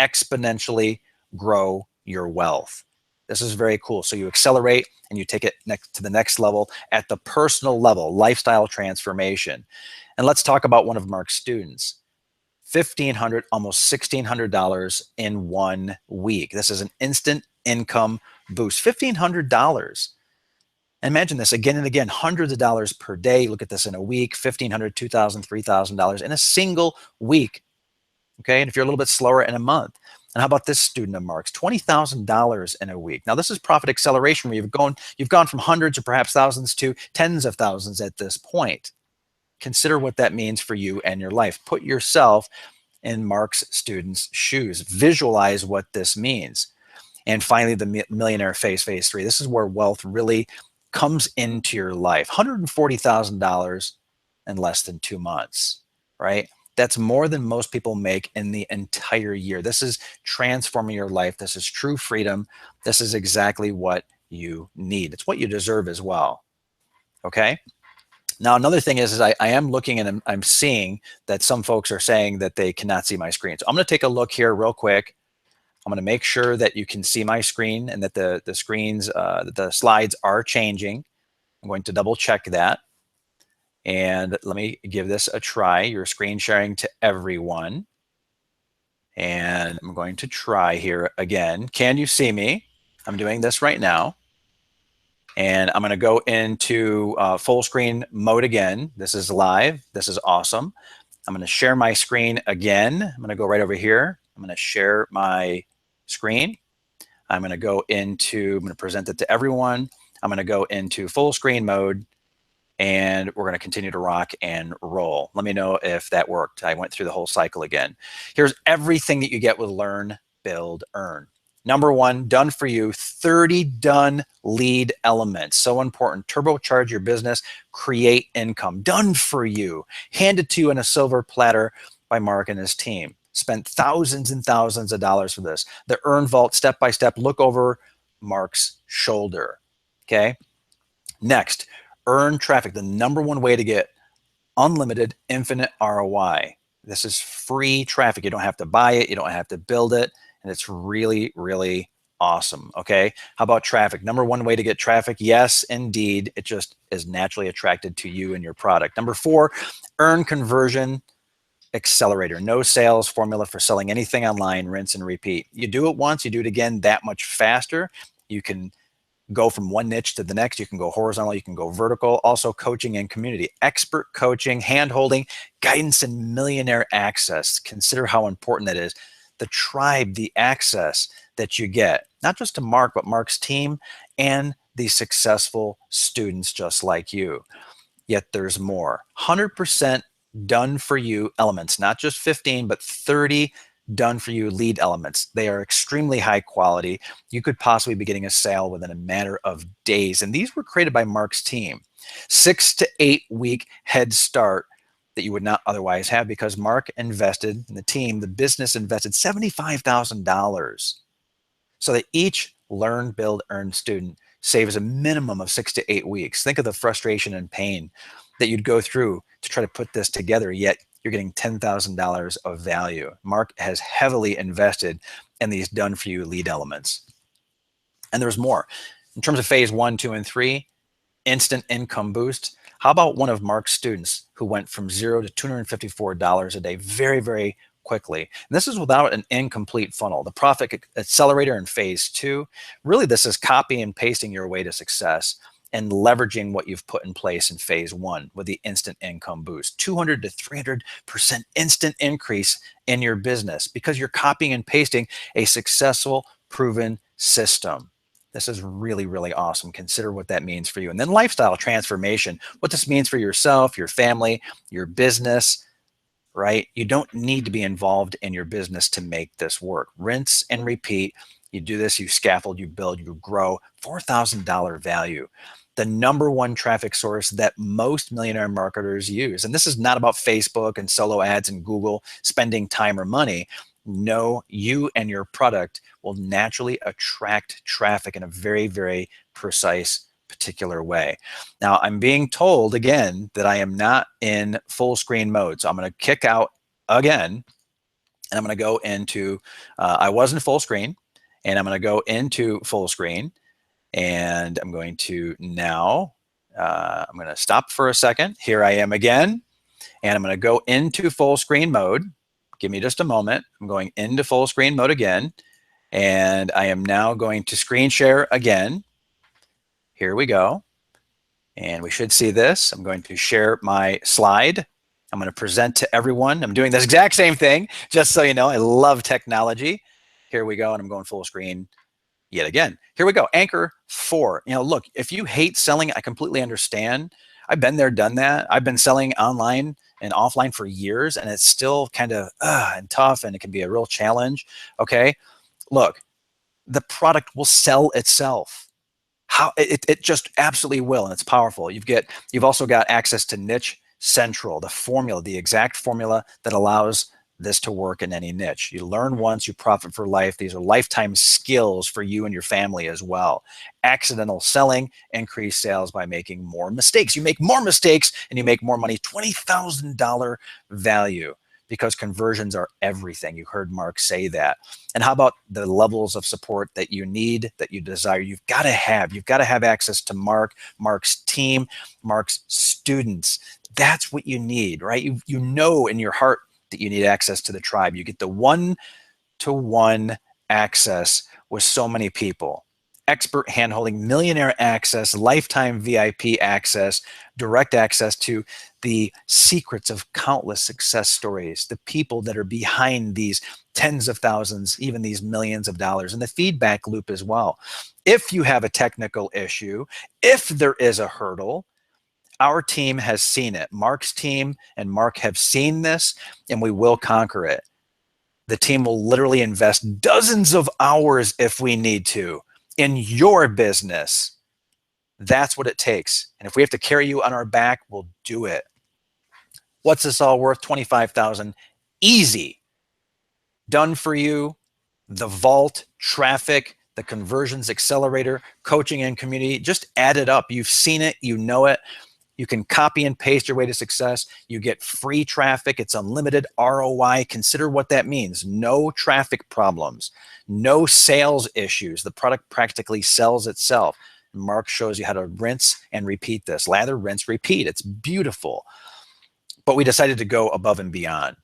Exponentially grow your wealth. This is very cool. So you accelerate and you take it to the next level at the personal level, lifestyle transformation. And let's talk about one of Mark's students. $1,500, almost $1,600 in 1 week. This is an instant income boost. $1,500. Imagine this again and again, hundreds of dollars per day. Look at this in a week, $1,500, $2,000, $3,000 in a single week. Okay, and if you're a little bit slower, in a month. And how about this student of Mark's? $20,000 in a week. Now this is profit acceleration, where you've gone from hundreds or perhaps thousands to tens of thousands at this point. Consider what that means for you and your life. Put yourself in Mark's student's shoes. Visualize what this means. And finally, the millionaire phase, phase three. This is where wealth really comes into your life. $140,000 in less than 2 months, right? That's more than most people make in the entire year. This is transforming your life. This is true freedom. This is exactly what you need. It's what you deserve as well. Okay? Now, another thing is I am looking and I'm seeing that some folks are saying that they cannot see my screen. So I'm going to take a look here real quick. I'm going to make sure that you can see my screen and that the screens, the slides are changing. I'm going to double check that. And let me give this a try. You're screen sharing to everyone. And I'm going to try here again. Can you see me? I'm doing this right now. And I'm going to go into full screen mode again. This is live. This is awesome. I'm going to share my screen again. I'm going to go right over here. I'm going to share my screen. I'm going to present it to everyone. I'm going to go into full screen mode. And we're going to continue to rock and roll. Let me know if that worked. I went through the whole cycle again. Here's everything that you get with Learn, Build, Earn. Number one, done for you, 30 done lead elements. So important. Turbocharge your business, create income. Done for you. Handed to you on a silver platter by Mark and his team. Spent thousands and thousands of dollars for this. The Earn Vault, step by step, look over Mark's shoulder. Okay? Next, earn traffic, the number one way to get unlimited, infinite ROI. This is free traffic. You don't have to buy it. You don't have to build it. And it's really, really awesome. Okay. How about traffic? Number one way to get traffic. Yes, indeed. It just is naturally attracted to you and your product. Number four, earn conversion accelerator. No sales formula for selling anything online, rinse and repeat. You do it once, you do it again that much faster. You can go from one niche to the next. You can go horizontal, you can go vertical. Also coaching and community, expert coaching, hand-holding, guidance, and millionaire access. Consider how important that is. The tribe, the access that you get, not just to Mark, but Mark's team and the successful students just like you. Yet there's more. 100% done for you elements, not just 15, but 30 done for you lead elements. They are extremely high quality. You could possibly be getting a sale within a matter of days. And these were created by Mark's team. 6 to 8 week head start that you would not otherwise have, because Mark invested in the team, the business invested $75,000 so that each Learn, Build, Earn student saves a minimum of 6 to 8 weeks. Think of the frustration and pain that you'd go through to try to put this together, yet you're getting $10,000 of value. Mark has heavily invested in these done for you lead elements. And there's more. In terms of phase 1, 2, and 3, instant income boost. How about one of Mark's students who went from $0 to $254 a day very, very quickly? And this is without an incomplete funnel. The profit accelerator in phase 2, really this is copy and pasting your way to success and leveraging what you've put in place in phase 1 with the instant income boost. 200 to 300% instant increase in your business because you're copying and pasting a successful, proven system. This is really, really awesome. Consider what that means for you. And then lifestyle transformation, what this means for yourself, your family, your business, right? You don't need to be involved in your business to make this work. Rinse and repeat. You do this, you scaffold, you build, you grow. $4,000 value. The number one traffic source that most millionaire marketers use. And this is not about Facebook and solo ads and Google spending time or money. No, you and your product will naturally attract traffic in a very, very precise, particular way. Now, I'm being told again that I am not in full screen mode. So I'm going to kick out again, and I'm going to go into, I was in full screen, and I'm going to go into full screen, and I'm going to now, I'm going to stop for a second. Here I am again, and I'm going to go into full screen mode. Give me just a moment. I'm going into full screen mode again, and I am now going to screen share again. Here we go. And we should see this. I'm going to share my slide. I'm going to present to everyone. I'm doing this exact same thing, just so you know. I love technology. Here we go, and I'm going full screen yet again. Here we go. Anchor 4. You know, look, if you hate selling, I completely understand. I've been there, done that. I've been selling online and offline for years, and it's still kind of and tough, and it can be a real challenge. Okay, look, the product will sell itself. How it just absolutely will, and it's powerful. You've also got access to niche central, the formula, the exact formula that allows this to work in any niche. You learn once, you profit for life. These are lifetime skills for you and your family as well. Accidental selling, increase sales by making more mistakes. You make more mistakes and you make more money. $20,000 value, because conversions are everything. You heard Mark say that. And how about the levels of support that you need, that you desire? You've got to have access to Mark's team, Mark's students. That's what you need, right? You know in your heart that you need access to the tribe. You get the one-to-one access with so many people. Expert handholding, millionaire access, lifetime VIP access, direct access to the secrets of countless success stories, the people that are behind these tens of thousands, even these millions of dollars, and the feedback loop as well. If you have a technical issue, if there is a hurdle, our team has seen it. Mark's team and Mark have seen this, and we will conquer it. The team will literally invest dozens of hours if we need to in your business. That's what it takes. And if we have to carry you on our back, we'll do it. What's this all worth? $25,000. Easy. Done for you. The vault, traffic, the conversions accelerator, coaching and community, just add it up. You've seen it, you know it. You can copy and paste your way to success. You get free traffic. It's unlimited ROI. Consider what that means. No traffic problems, no sales issues. The product practically sells itself. Mark shows you how to rinse and repeat this. Lather, rinse, repeat. It's beautiful. But we decided to go above and beyond,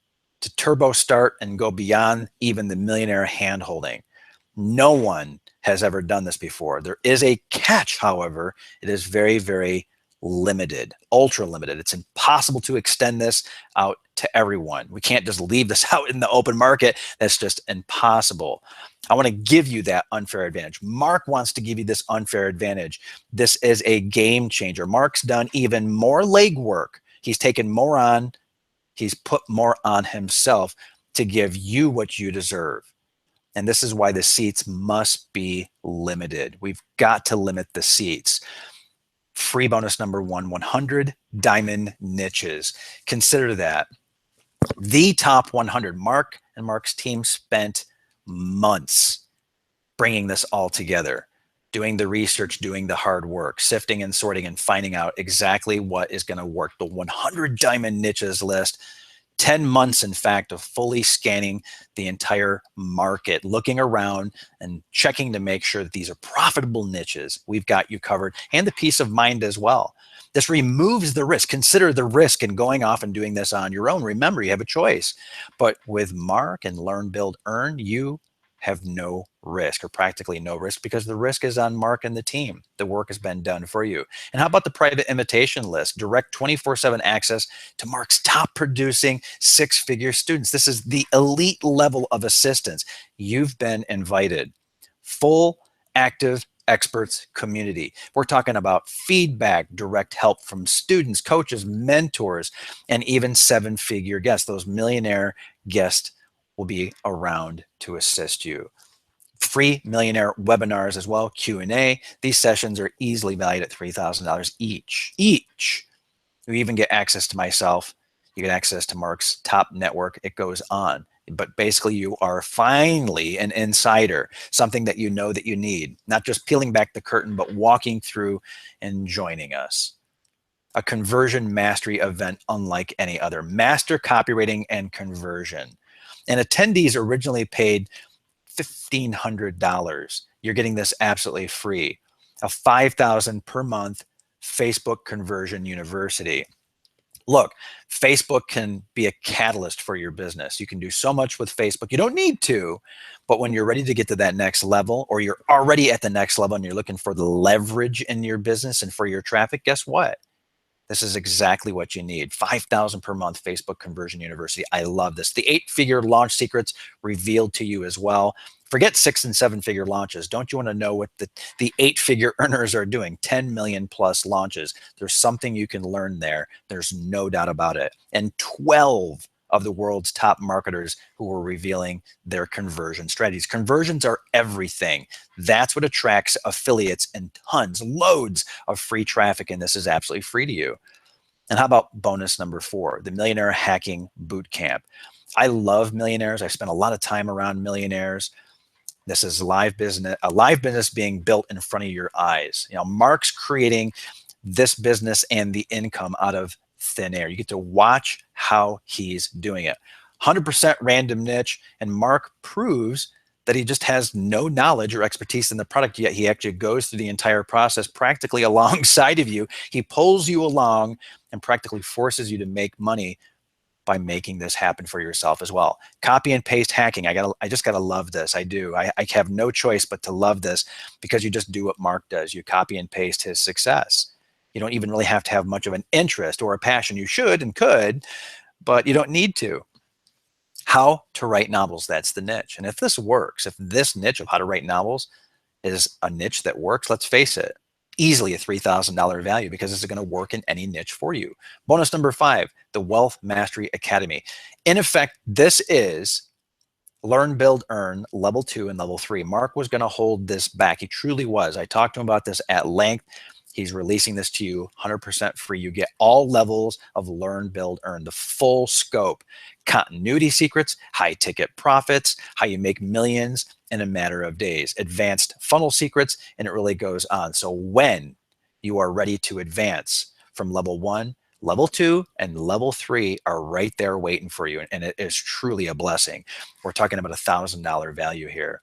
to turbo start and go beyond even the millionaire hand-holding. No one has ever done this before. There is a catch, however. It is very, very limited, ultra limited. It's impossible to extend this out to everyone. We can't just leave this out in the open market. That's just impossible. I want to give you that unfair advantage. Mark wants to give you this unfair advantage. This is a game changer. Mark's done even more legwork. He's taken more on. He's put more on himself to give you what you deserve. And this is why the seats must be limited. We've got to limit the seats. Free bonus number 100 diamond niches. Consider that. The top 100. Mark and Mark's team spent months bringing this all together, doing the research, doing the hard work, sifting and sorting and finding out exactly what is going to work. The 100 diamond niches list. 10 months, in fact, of fully scanning the entire market, looking around and checking to make sure that these are profitable niches. We've got you covered, and the peace of mind as well. This removes the risk. Consider the risk in going off and doing this on your own. Remember, you have a choice. But with Mark and Learn, Build, Earn, you have no risk, or practically no risk, because the risk is on Mark and the team. The work has been done for you. And how about the private invitation list? Direct 24/7 access to Mark's top producing six-figure students. This is the elite level of assistance. You've been invited. Full active experts community. We're talking about feedback, direct help from students, coaches, mentors, and even seven-figure guests. Those millionaire guests will be around to assist you. Free millionaire webinars as well, Q&A. These sessions are easily valued at $3,000 each. You even get access to myself. You get access to Mark's top network. It goes on. But basically, you are finally an insider, something that you know that you need, not just peeling back the curtain, but walking through and joining us. A conversion mastery event unlike any other. Master copywriting and conversion. And attendees originally paid $1,500. You're getting this absolutely free. A $5,000 per month Facebook conversion university. Look, Facebook can be a catalyst for your business. You can do so much with Facebook. You don't need to, but when you're ready to get to that next level, or you're already at the next level and you're looking for the leverage in your business and for your traffic, guess what? This is exactly what you need. $5,000 per month Facebook Conversion University. I love this. The 8-figure launch secrets revealed to you as well. Forget 6- and 7-figure launches. Don't you want to know what the 8-figure earners are doing? 10 million plus launches. There's something you can learn there. There's no doubt about it. And 12 of the world's top marketers who are revealing their conversion strategies. Conversions are everything. That's what attracts affiliates and tons, loads of free traffic, and this is absolutely free to you. And how about bonus number 4, the Millionaire Hacking Bootcamp? I love millionaires. I spent a lot of time around millionaires. This is a live business being built in front of your eyes. You know, Mark's creating this business and the income out of thin air. You get to watch how he's doing it. 100% random niche, and Mark proves that he just has no knowledge or expertise in the product, yet he actually goes through the entire process practically alongside of you. He pulls you along and practically forces you to make money by making this happen for yourself as well. Copy and paste hacking. I just gotta love this. I do. I have no choice but to love this, because you just do what Mark does. You copy and paste his success. You don't even really have to have much of an interest or a passion. You should and could, but you don't need to. How to write novels. That's the niche. And if this works, if this niche of how to write novels is a niche that works, let's face it, easily a $3,000 value, because it's going to work in any niche for you. Bonus number 5, the Wealth Mastery Academy. In effect, this is Learn, Build, Earn, level 2 and level 3. Mark was going to hold this back. He truly was. I talked to him about this at length. He's releasing this to you 100% free. You get all levels of Learn, Build, Earn, the full scope. Continuity secrets, high ticket profits, how you make millions in a matter of days, advanced funnel secrets, and it really goes on. So when you are ready to advance from level 1, level 2, and level 3 are right there waiting for you. And it is truly a blessing. We're talking about $1,000 value here.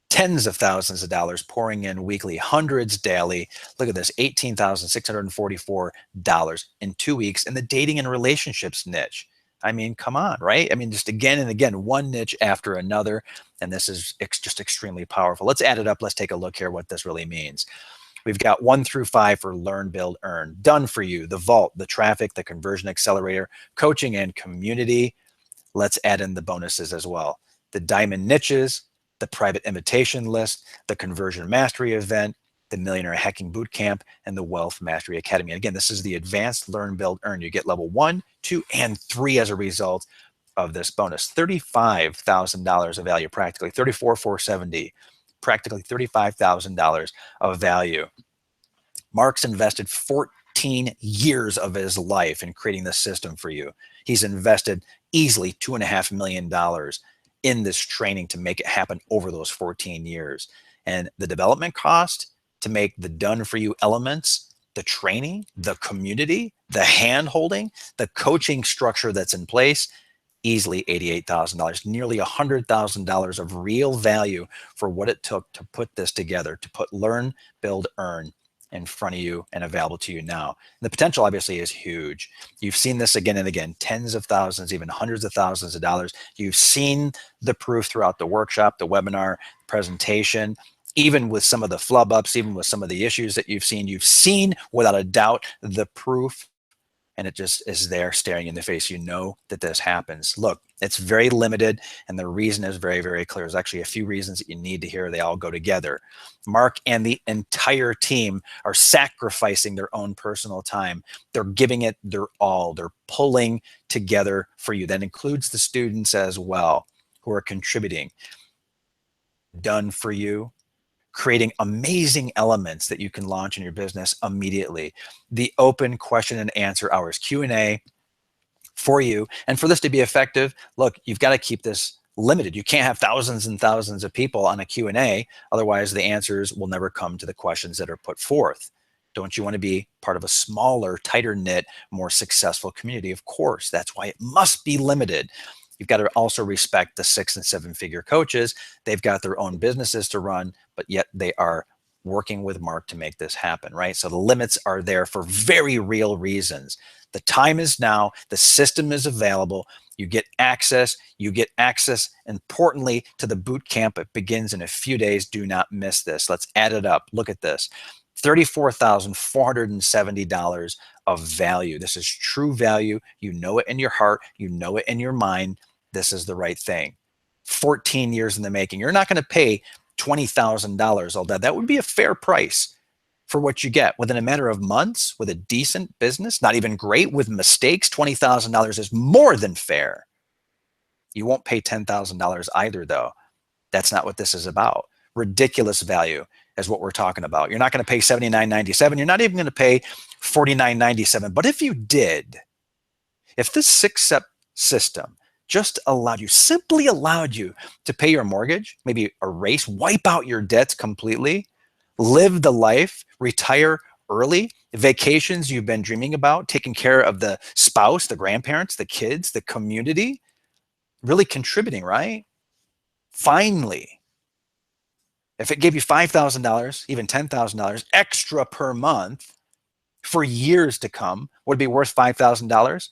Tens of thousands of dollars pouring in weekly, hundreds daily. Look at this, $18,644 in 2 weeks in the dating and relationships niche. I mean, come on, right? I mean, just again and again, one niche after another. And this is just extremely powerful. Let's add it up. Let's take a look here what this really means. We've got 1 through 5 for Learn, Build, Earn. Done for you, the Vault, the Traffic, the Conversion Accelerator, Coaching and Community. Let's add in the bonuses as well. The Diamond Niches, the Private Invitation List, the Conversion Mastery Event, the Millionaire Hacking Bootcamp, and the Wealth Mastery Academy. And again, this is the Advanced Learn, Build, Earn. You get level 1, 2, and 3 as a result of this bonus. $35,000 of value, practically $34,470, practically $35,000 of value. Mark's invested 14 years of his life in creating this system for you. He's invested easily $2.5 million in this training to make it happen over those 14 years. And the development cost to make the done for you elements, the training, the community, the hand holding, the coaching structure that's in place, easily $88,000, nearly $100,000 of real value for what it took to put this together, to put Learn, Build, Earn in front of you and available to you now. And the potential obviously is huge. You've seen this again and again, tens of thousands, even hundreds of thousands of dollars. You've seen the proof throughout the workshop, the webinar, presentation, even with some of the flub ups, even with some of the issues that you've seen without a doubt the proof. And it just is there staring you in the face. You know that this happens. Look, it's very limited, and the reason is very, very clear. There's actually a few reasons that you need to hear. They all go together. Mark and the entire team are sacrificing their own personal time. They're giving it their all. They're pulling together for you. That includes the students as well who are contributing. done for you, creating amazing elements that you can launch in your business immediately. The open question and answer hours, Q&A for you. And for this to be effective, look, you've got to keep this limited. You can't have thousands and thousands of people on a Q&A. Otherwise, the answers will never come to the questions that are put forth. Don't you want to be part of a smaller, tighter knit, more successful community? Of course, that's why it must be limited. You've got to also respect the 6- and 7-figure coaches. They've got their own businesses to run, but yet they are working with Mark to make this happen, right? So the limits are there for very real reasons. The time is now. The system is available. You get access. You get access, importantly, to the boot camp. It begins in a few days. Do not miss this. Let's add it up. Look at this. $34,470 of value. This is true value. You know it in your heart. You know it in your mind. This is the right thing. 14 years in the making. You're not going to pay $20,000 all that. That would be a fair price for what you get. Within a matter of months, with a decent business, not even great, with mistakes, $20,000 is more than fair. You won't pay $10,000 either, though. That's not what this is about. Ridiculous value is what we're talking about. You're not going to pay $79.97. You're not even going to pay $49.97. But if you did, if this 6-step system just allowed you, simply allowed you to pay your mortgage, maybe erase, wipe out your debts completely, live the life, retire early, vacations you've been dreaming about, taking care of the spouse, the grandparents, the kids, the community, really contributing, right? Finally, if it gave you $5,000, even $10,000 extra per month for years to come, would it be worth $5,000?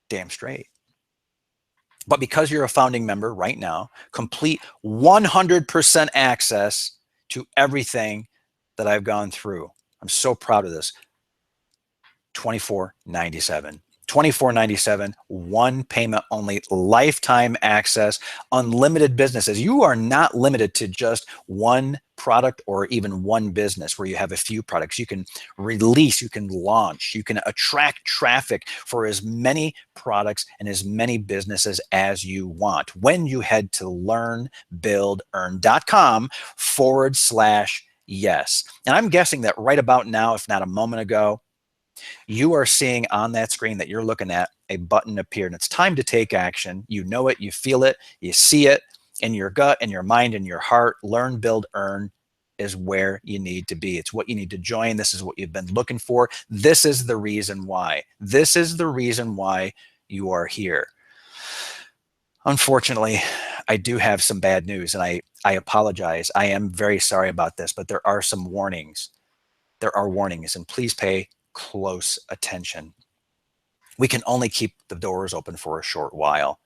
Damn straight. But because you're a founding member right now, complete 100% access to everything that I've gone through. I'm so proud of this. $24.97. $24.97, one payment only, lifetime access, unlimited businesses. You are not limited to just one product or even one business where you have a few products. You can release, you can launch, you can attract traffic for as many products and as many businesses as you want when you head to learnbuildearn.com/yes. And I'm guessing that right about now, if not a moment ago, you are seeing on that screen that you're looking at a button appear, and it's time to take action. You know it, you feel it, you see it in your gut, in your mind, in your heart. Learn, build, earn is where you need to be. It's what you need to join. This is what you've been looking for. This is the reason why. This is the reason why you are here. Unfortunately, I do have some bad news, and I apologize. I am very sorry about this, but there are some warnings. There are warnings, and please pay close attention. We can only keep the doors open for a short while,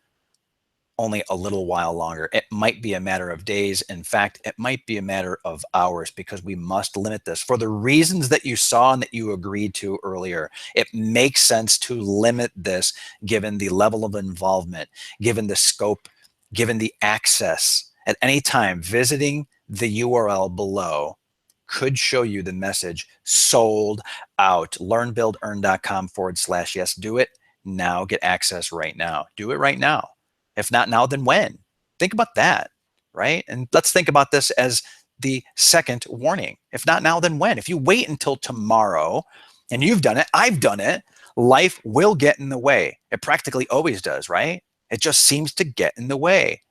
only a little while longer. It might be a matter of days. In fact, it might be a matter of hours, because we must limit this for the reasons that you saw and that you agreed to earlier. It makes sense to limit this given the level of involvement, given the scope, given the access. At any time, visiting the URL below could show you the message sold out. Learnbuildearn.com/yes. Do it now. Get access right now. Do it right now. If not now, then when? Think about that, right? And let's think about this as the second warning. If not now, then when? If you wait until tomorrow, and you've done it, I've done it, life will get in the way. It practically always does, right? It just seems to get in the way.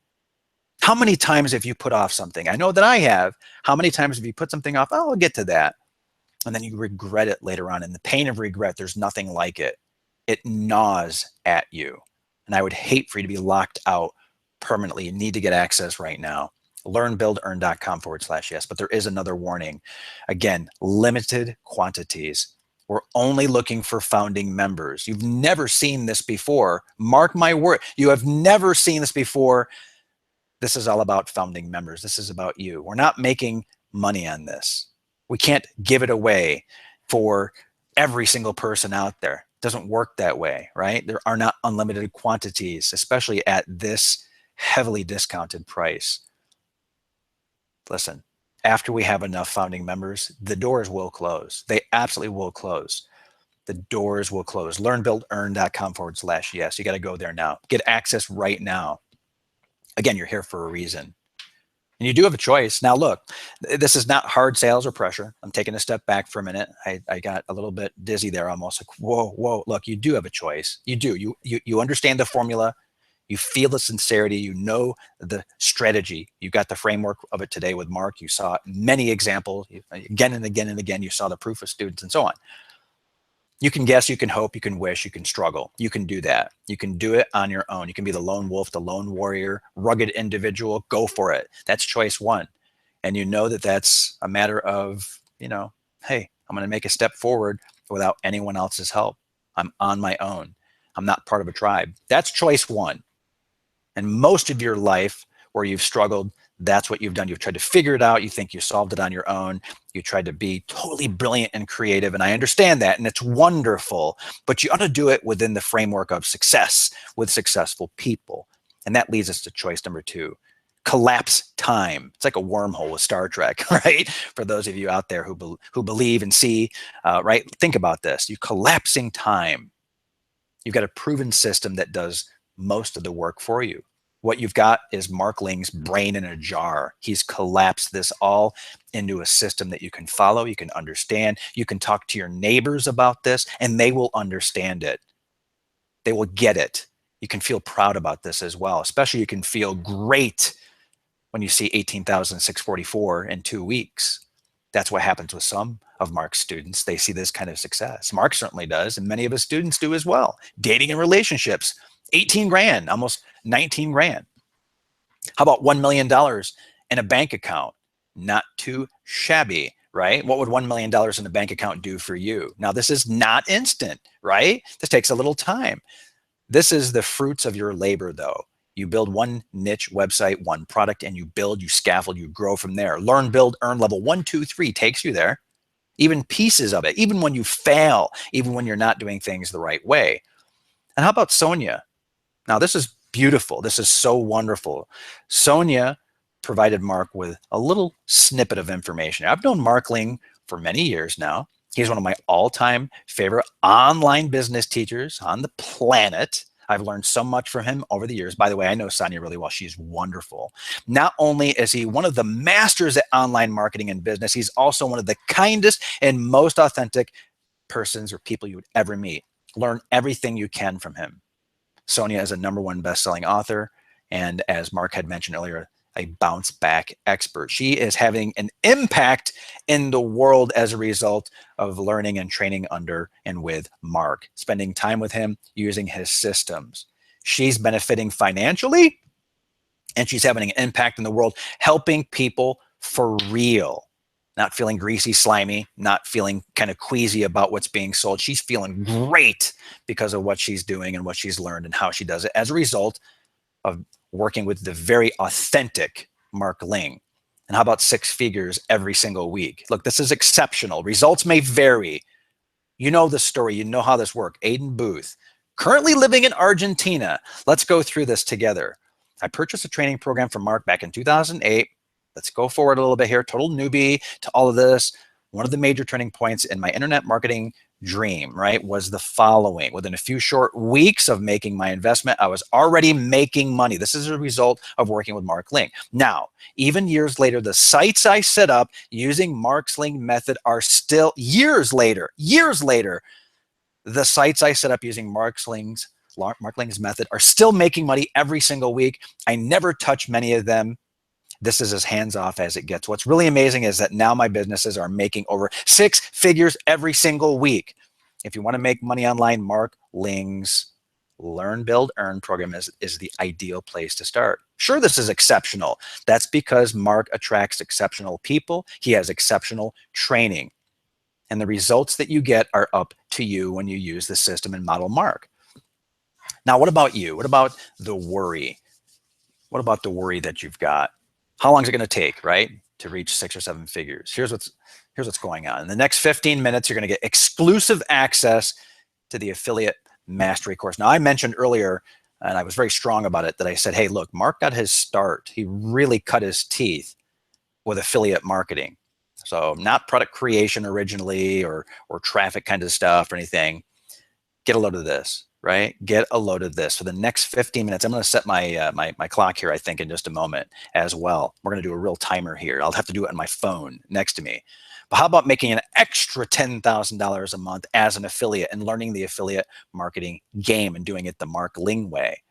How many times have you put off something? I know that I have. How many times have you put something off? Oh, I'll get to that. And then you regret it later on. And the pain of regret, there's nothing like it. It gnaws at you. And I would hate for you to be locked out permanently. You need to get access right now. Learnbuildearn.com/yes. But there is another warning. Again, limited quantities. We're only looking for founding members. You've never seen this before. Mark my word. You have never seen this before. This is all about founding members. This is about you. We're not making money on this. We can't give it away for every single person out there. It doesn't work that way, right? There are not unlimited quantities, especially at this heavily discounted price. Listen, after we have enough founding members, the doors will close. They absolutely will close. The doors will close. Learnbuildearn.com/yes. You got to go there now. Get access right now. Again, you're here for a reason. And you do have a choice. Now, look, this is not hard sales or pressure. I'm taking a step back for a minute. I got a little bit dizzy there, almost like, whoa, whoa. Look, you do have a choice. You do. You understand the formula. You feel the sincerity. You know the strategy. You got the framework of it today with Mark. You saw many examples again and again and again. You saw the proof of students and so on. You can guess, you can hope, you can wish, you can struggle. You can do that. You can do it on your own. You can be the lone wolf, the lone warrior, rugged individual. Go for it. That's choice one. And you know that that's a matter of, hey, I'm going to make a step forward without anyone else's help. I'm on my own. I'm not part of a tribe. That's choice one. And most of your life where you've struggled, that's what you've done. You've tried to figure it out. You think you solved it on your own. You tried to be totally brilliant and creative. And I understand that. And it's wonderful. But you ought to do it within the framework of success with successful people. And that leads us to choice number two. Collapse time. It's like a wormhole with Star Trek, right? For those of you out there who believe and see, right? Think about this. You're collapsing time. You've got a proven system that does most of the work for you. What you've got is Mark Ling's brain in a jar. He's collapsed this all into a system that you can follow, you can understand. You can talk to your neighbors about this, and they will understand it. They will get it. You can feel proud about this as well. Especially you can feel great when you see 18,644 in 2 weeks. That's what happens with some of Mark's students. They see this kind of success. Mark certainly does, and many of his students do as well. Dating and relationships, 18 grand, almost 19 grand. How about $1 million in a bank account? Not too shabby, right? What would $1 million in a bank account do for you? Now, this is not instant, right? This takes a little time. This is the fruits of your labor, though. You build one niche website, one product, and you build, you scaffold, you grow from there. Learn, build, earn level 1, 2, 3 takes you there. Even pieces of it, even when you fail, even when you're not doing things the right way. And how about Sonia? Now, this is beautiful. This is so wonderful. Sonia provided Mark with a little snippet of information. I've known Mark Ling for many years now. He's one of my all-time favorite online business teachers on the planet. I've learned so much from him over the years. By the way, I know Sonia really well. She's wonderful. Not only is he one of the masters at online marketing and business, he's also one of the kindest and most authentic persons or people you would ever meet. Learn everything you can from him. Sonia is a #1 best-selling author, and as Mark had mentioned earlier, a bounce-back expert. She is having an impact in the world as a result of learning and training under and with Mark, spending time with him, using his systems. She's benefiting financially, and she's having an impact in the world, helping people for real. Not feeling greasy, slimy, not feeling kind of queasy about what's being sold. She's feeling great because of what she's doing and what she's learned and how she does it as a result of working with the very authentic Mark Ling. And how about 6 figures every single week? Look, this is exceptional. Results may vary. You know the story. You know how this works. Aiden Booth, currently living in Argentina. Let's go through this together. I purchased a training program from Mark back in 2008. Let's go forward a little bit here. Total newbie to all of this. One of the major turning points in my internet marketing dream, right, was the following. Within a few short weeks of making my investment, I was already making money. This is a result of working with Mark Ling. Now, even years later, the sites I set up using Mark Ling method are still, years later, the sites I set up using Mark Ling's method are still making money every single week. I never touch many of them. This is as hands-off as it gets. What's really amazing is that now my businesses are making over 6 figures every single week. If you want to make money online, Mark Ling's Learn, Build, Earn program is the ideal place to start. Sure, this is exceptional. That's because Mark attracts exceptional people. He has exceptional training. And the results that you get are up to you when you use the system and model Mark. Now, what about you? What about the worry? What about the worry that you've got? How long is it going to take, right, to reach 6 or 7 figures? Here's what's going on. In the next 15 minutes, you're going to get exclusive access to the affiliate mastery course. Now, I mentioned earlier, and I was very strong about it, that I said, hey, look, Mark got his start. He really cut his teeth with affiliate marketing. So not product creation originally or traffic kind of stuff or anything. Get a load of this. right? Get a load of this for the next 15 minutes. I'm going to set my, my clock here, I think, in just a moment as well. We're going to do a real timer here. I'll have to do it on my phone next to me. But how about making an extra $10,000 a month as an affiliate and learning the affiliate marketing game and doing it the Mark Ling way?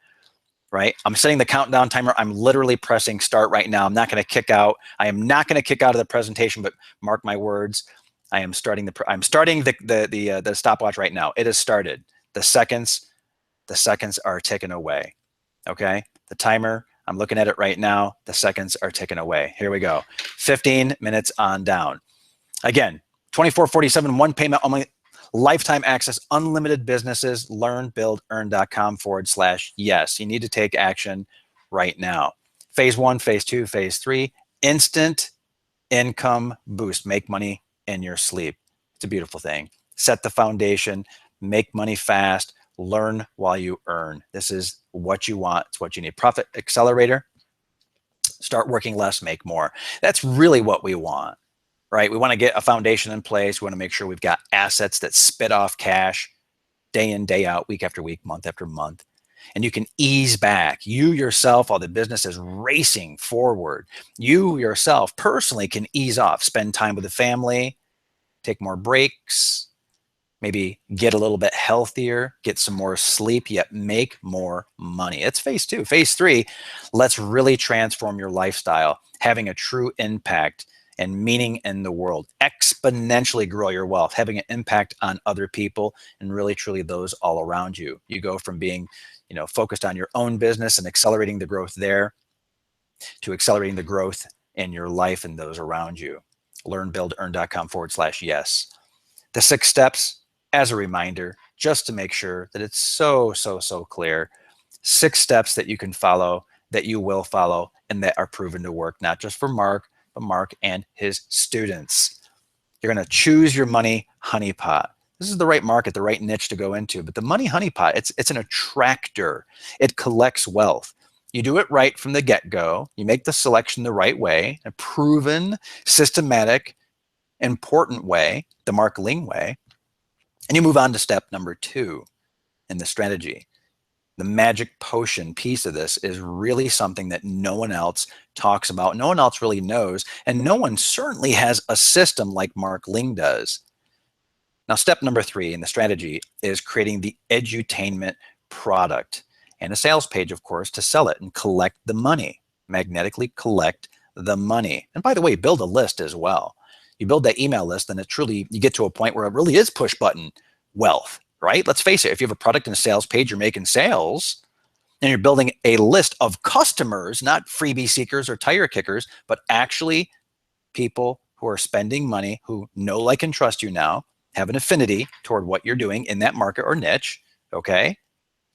Right? I'm setting the countdown timer. I'm literally pressing start right now. I'm not going to kick out. I am not going to kick out of the presentation, but mark my words. I'm starting the stopwatch right now. It has started. The seconds are ticking away. Okay? The timer, I'm looking at it right now. The seconds are ticking away. Here we go. 15 minutes on down. Again, 2447, one payment only, lifetime access, unlimited businesses, learnbuildearn.com/yes. You need to take action right now. Phase 1, phase 2, phase 3, instant income boost. Make money in your sleep. It's a beautiful thing. Set the foundation, make money fast, learn while you earn. This is what you want. It's what you need. Profit accelerator. Start working less, make more. That's really what we want. Right? We want to get a foundation in place. We want to make sure we've got assets that spit off cash day in, day out, week after week, month after month. And you can ease back. You yourself, while the business is racing forward, you yourself personally can ease off, spend time with the family, take more breaks, maybe get a little bit healthier, get some more sleep, yet make more money. It's phase 2. Phase 3, let's really transform your lifestyle, having a true impact and meaning in the world. Exponentially grow your wealth, having an impact on other people and really truly those all around you. You go from being, focused on your own business and accelerating the growth there to accelerating the growth in your life and those around you. Learnbuildearn.com/yes. The 6 steps, as a reminder, just to make sure that it's so clear. 6 steps that you can follow, that you will follow, and that are proven to work, not just for Mark, but Mark and his students. You're going to choose your money honeypot. This is the right market, the right niche to go into. But the money honeypot, it's an attractor. It collects wealth. You do it right from the get-go. You make the selection the right way, a proven, systematic, important way, the Mark Ling way. And you move on to step number 2 in the strategy. The magic potion piece of this is really something that no one else talks about, no one else really knows, and no one certainly has a system like Mark Ling does. Now, step number 3 in the strategy is creating the edutainment product and a sales page, of course, to sell it and collect the money, magnetically collect the money. And by the way, build a list as well. You build that email list, and you get to a point where it really is push button wealth. Right? Let's face it, if you have a product and a sales page, you're making sales, and you're building a list of customers, not freebie seekers or tire kickers, but actually people who are spending money, who know, like, and trust you now, have an affinity toward what you're doing in that market or niche, okay?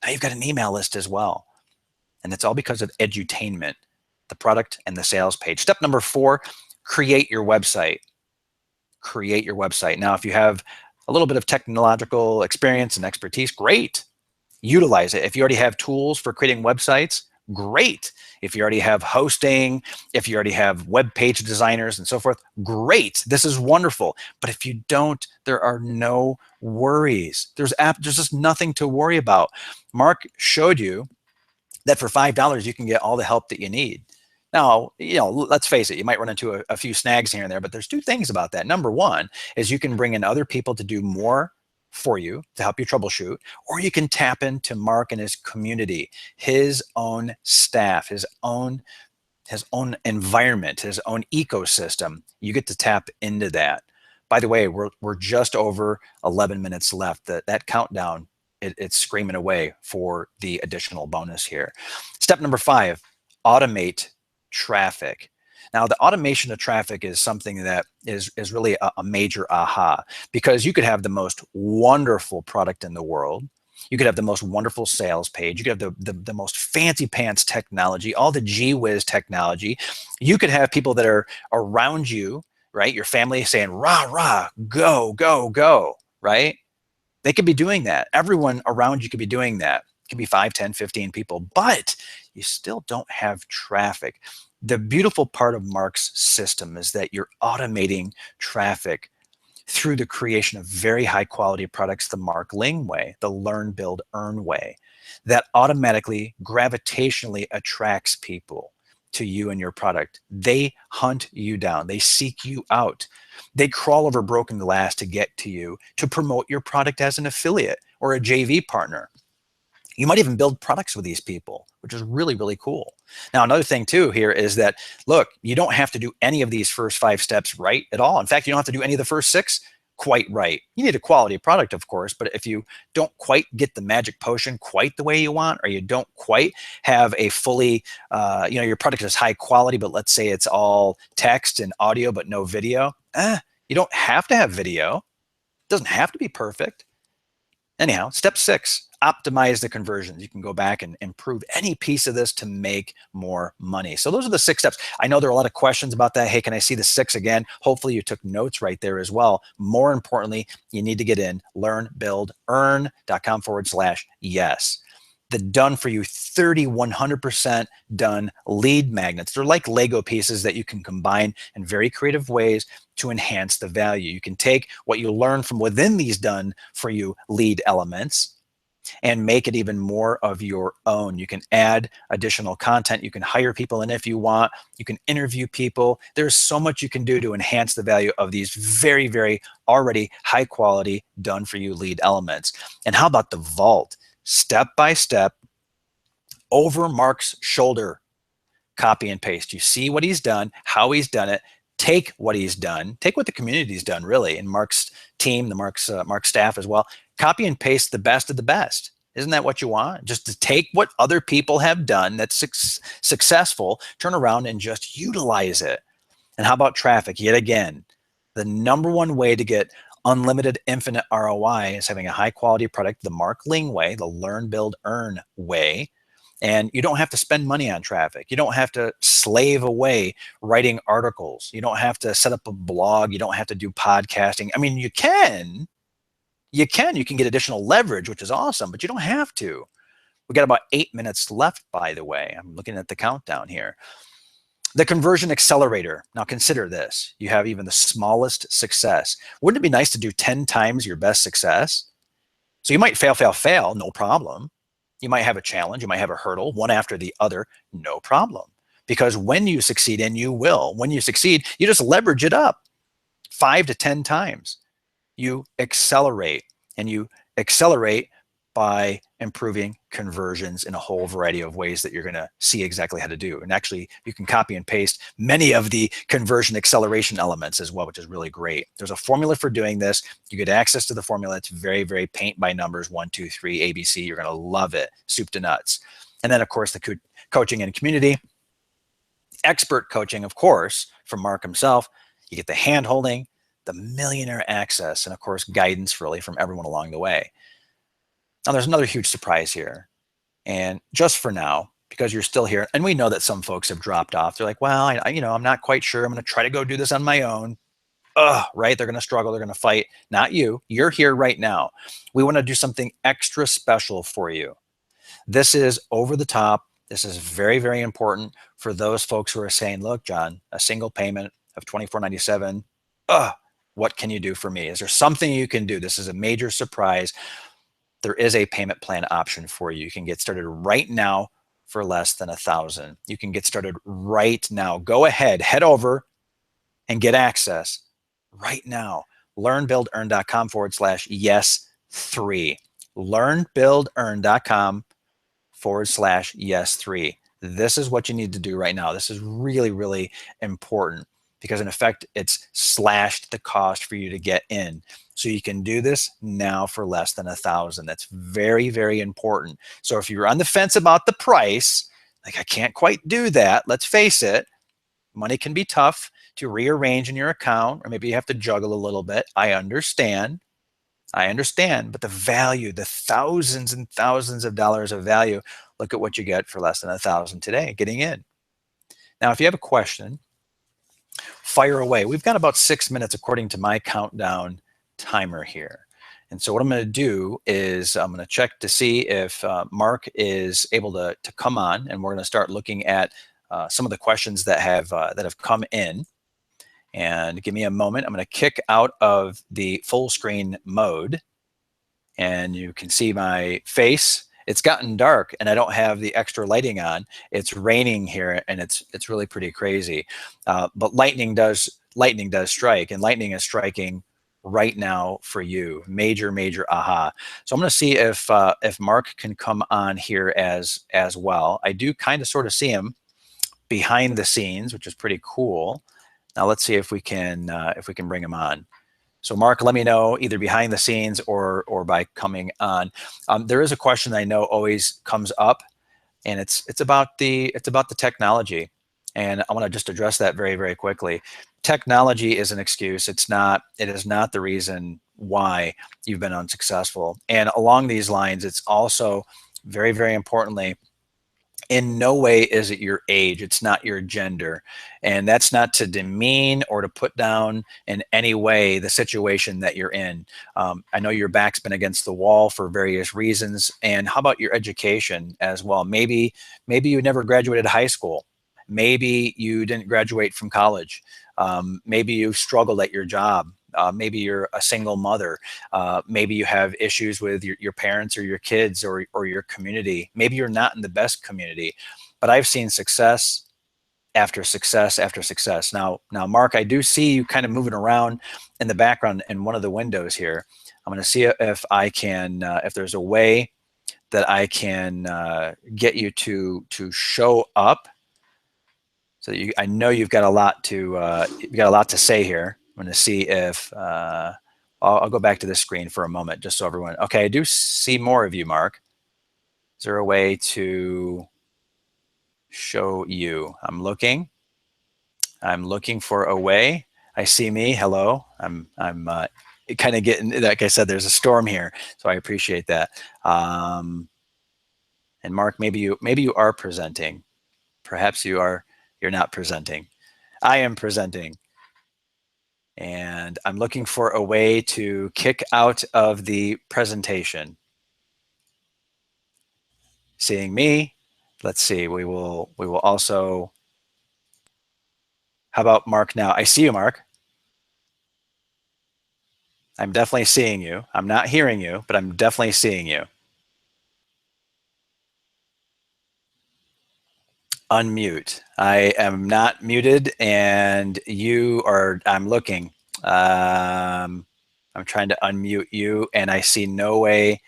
Now you've got an email list as well. And it's all because of edutainment, the product and the sales page. Step number 4, create your website. Create your website. Now, if you have a little bit of technological experience and expertise, great. Utilize it. If you already have tools for creating websites, great. If you already have hosting, if you already have web page designers and so forth, great. This is wonderful. But if you don't, there are no worries. There's just nothing to worry about. Mark showed you that for $5, you can get all the help that you need. Now, let's face it, you might run into a few snags here and there, but there's 2 things about that. Number 1 is you can bring in other people to do more for you, to help you troubleshoot, or you can tap into Mark and his community, his own staff, his own environment, his own ecosystem. You get to tap into that. By the way, we're just over 11 minutes left. That countdown, it's screaming away for the additional bonus here. Step number 5, automate traffic. Now, the automation of traffic is something that is really a major aha, because you could have the most wonderful product in the world. You could have the most wonderful sales page. You could have the most fancy pants technology, all the gee whiz technology. You could have people that are around you, right? Your family saying, rah, rah, go, go, go, right? They could be doing that. Everyone around you could be doing that. It could be 5, 10, 15 people, but you still don't have traffic. The beautiful part of Mark's system is that you're automating traffic through the creation of very high quality products the Mark Ling way, the learn, build, earn way, that automatically, gravitationally attracts people to you and your product. They hunt you down. They seek you out. They crawl over broken glass to get to you to promote your product as an affiliate or a JV partner. You might even build products with these people, which is really, really cool. Now, another thing too here is that, look, you don't have to do any of these first 5 steps right at all. In fact, you don't have to do any of the first 6 quite right. You need a quality product, of course, but if you don't quite get the magic potion quite the way you want, or you don't quite have a fully, your product is high quality, but let's say it's all text and audio, but no video, you don't have to have video. It doesn't have to be perfect. Anyhow, step 6, optimize the conversions. You can go back and improve any piece of this to make more money. So those are the 6 steps. I know there are a lot of questions about that. Hey, can I see the 6 again? Hopefully you took notes right there as well. More importantly, you need to get in learnbuildearn.com/yes. The done for you 100% done lead magnets. They're like Lego pieces that you can combine in very creative ways to enhance the value. You can take what you learn from within these done for you lead elements and make it even more of your own. You can add additional content. You can hire people in if you want. You can interview people. There's so much you can do to enhance the value of these very, very already high quality done for you lead elements. And how about the vault? Step by step, over Mark's shoulder, copy and paste. You see what he's done, how he's done it. Take what he's done. Take what the community's done, really, and Mark's team, the Mark's staff as well. Copy and paste the best of the best. Isn't that what you want? Just to take what other people have done that's successful, turn around and just utilize it. And how about traffic? Yet again, the #1 way to get unlimited, infinite ROI is having a high quality product, the Mark Ling way, the learn, build, earn way. And you don't have to spend money on traffic. You don't have to slave away writing articles. You don't have to set up a blog. You don't have to do podcasting. I mean, you can get additional leverage, which is awesome, but you don't have to. We got about 8 minutes left, by the way. I'm looking at the countdown here. The conversion accelerator. Now consider this. You have even the smallest success. Wouldn't it be nice to do 10 times your best success? So you might fail, no problem. You might have a challenge. You might have a hurdle, one after the other, no problem. Because when you succeed, and you will, when you succeed, you just leverage it up 5 to 10 times. You accelerate, and you accelerate by improving conversions in a whole variety of ways that you're going to see exactly how to do. And actually, you can copy and paste many of the conversion acceleration elements as well, which is really great. There's a formula for doing this. You get access to the formula. It's very, very paint by numbers, 1, 2, 3, ABC. You're going to love it, soup to nuts. And then, of course, the coaching and community. Expert coaching, of course, from Mark himself. You get the hand-holding, the millionaire access, and, of course, guidance really from everyone along the way. Now, there's another huge surprise here. And just for now, because you're still here, and we know that some folks have dropped off. They're like, well, I'm not quite sure. I'm going to try to go do this on my own. Right? They're going to struggle. They're going to fight. Not you. You're here right now. We want to do something extra special for you. This is over the top. This is very, very important for those folks who are saying, look, John, a single payment of $24.97. What can you do for me? Is there something you can do? This is a major surprise. There is a payment plan option for you. You can get started right now for less than $1,000. You can get started right now. Go ahead, head over and get access right now. learnbuildearn.com/yes3. learnbuildearn.com/yes3. This is what you need to do right now. This is really, really important because in effect, it's slashed the cost for you to get in. So you can do this now for less than $1,000. That's very, very important. So if you're on the fence about the price, like I can't quite do that, let's face it, money can be tough to rearrange in your account, or maybe you have to juggle a little bit. I understand, but the value, the thousands and thousands of dollars of value, look at what you get for less than $1,000 today, getting in. Now, if you have a question, fire away. We've got about 6 minutes according to my countdown timer here. And so what I'm going to do is I'm going to check to see if Mark is able to come on, and we're going to start looking at some of the questions that have come in. And give me a moment. I'm going to kick out of the full screen mode, and you can see my face. It's gotten dark and I don't have the extra lighting on. It's raining here and it's really pretty crazy. But lightning does strike, and lightning is striking right now for you. Major, major aha. So I'm going to see if Mark can come on here as well. I do kind of sort of see him behind the scenes, which is pretty cool. Now let's see if we can bring him on. So Mark, let me know either behind the scenes or by coming on. There is a question that I know always comes up, and it's about the technology, and I want to just address that very, very quickly. Technology is an excuse. It is not the reason why you've been unsuccessful. And along these lines, it's also very, very importantly, in no way is it your age. It's not your gender. And that's not to demean or to put down in any way the situation that you're in. I know your back's been against the wall for various reasons. And how about your education as well? Maybe you never graduated high school. Maybe you didn't graduate from college. Maybe you struggled at your job. Maybe you're a single mother. Maybe you have issues with your parents or your kids or your community. Maybe you're not in the best community, but I've seen success after success after success. Now, Mark, I do see you kind of moving around in the background in one of the windows here. I'm going to see if I can, if there's a way that I can get you to show up. So I know you've got a lot to say here. I'm going to see if I'll go back to this screen for a moment, just so everyone. Okay, I do see more of you, Mark. Is there a way to show you? I'm looking for a way. I see me. Hello. I'm kind of getting. Like I said, there's a storm here, so I appreciate that. And Mark, maybe you are presenting. Perhaps you're not presenting. I am presenting. And I'm looking for a way to kick out of the presentation. Seeing me, let's see, we will also, how about Mark now? I see you, Mark. I'm definitely seeing you. I'm not hearing you, but I'm definitely seeing you. Unmute. I am not muted, and you are, I'm looking. I'm trying to unmute you, and I see no way.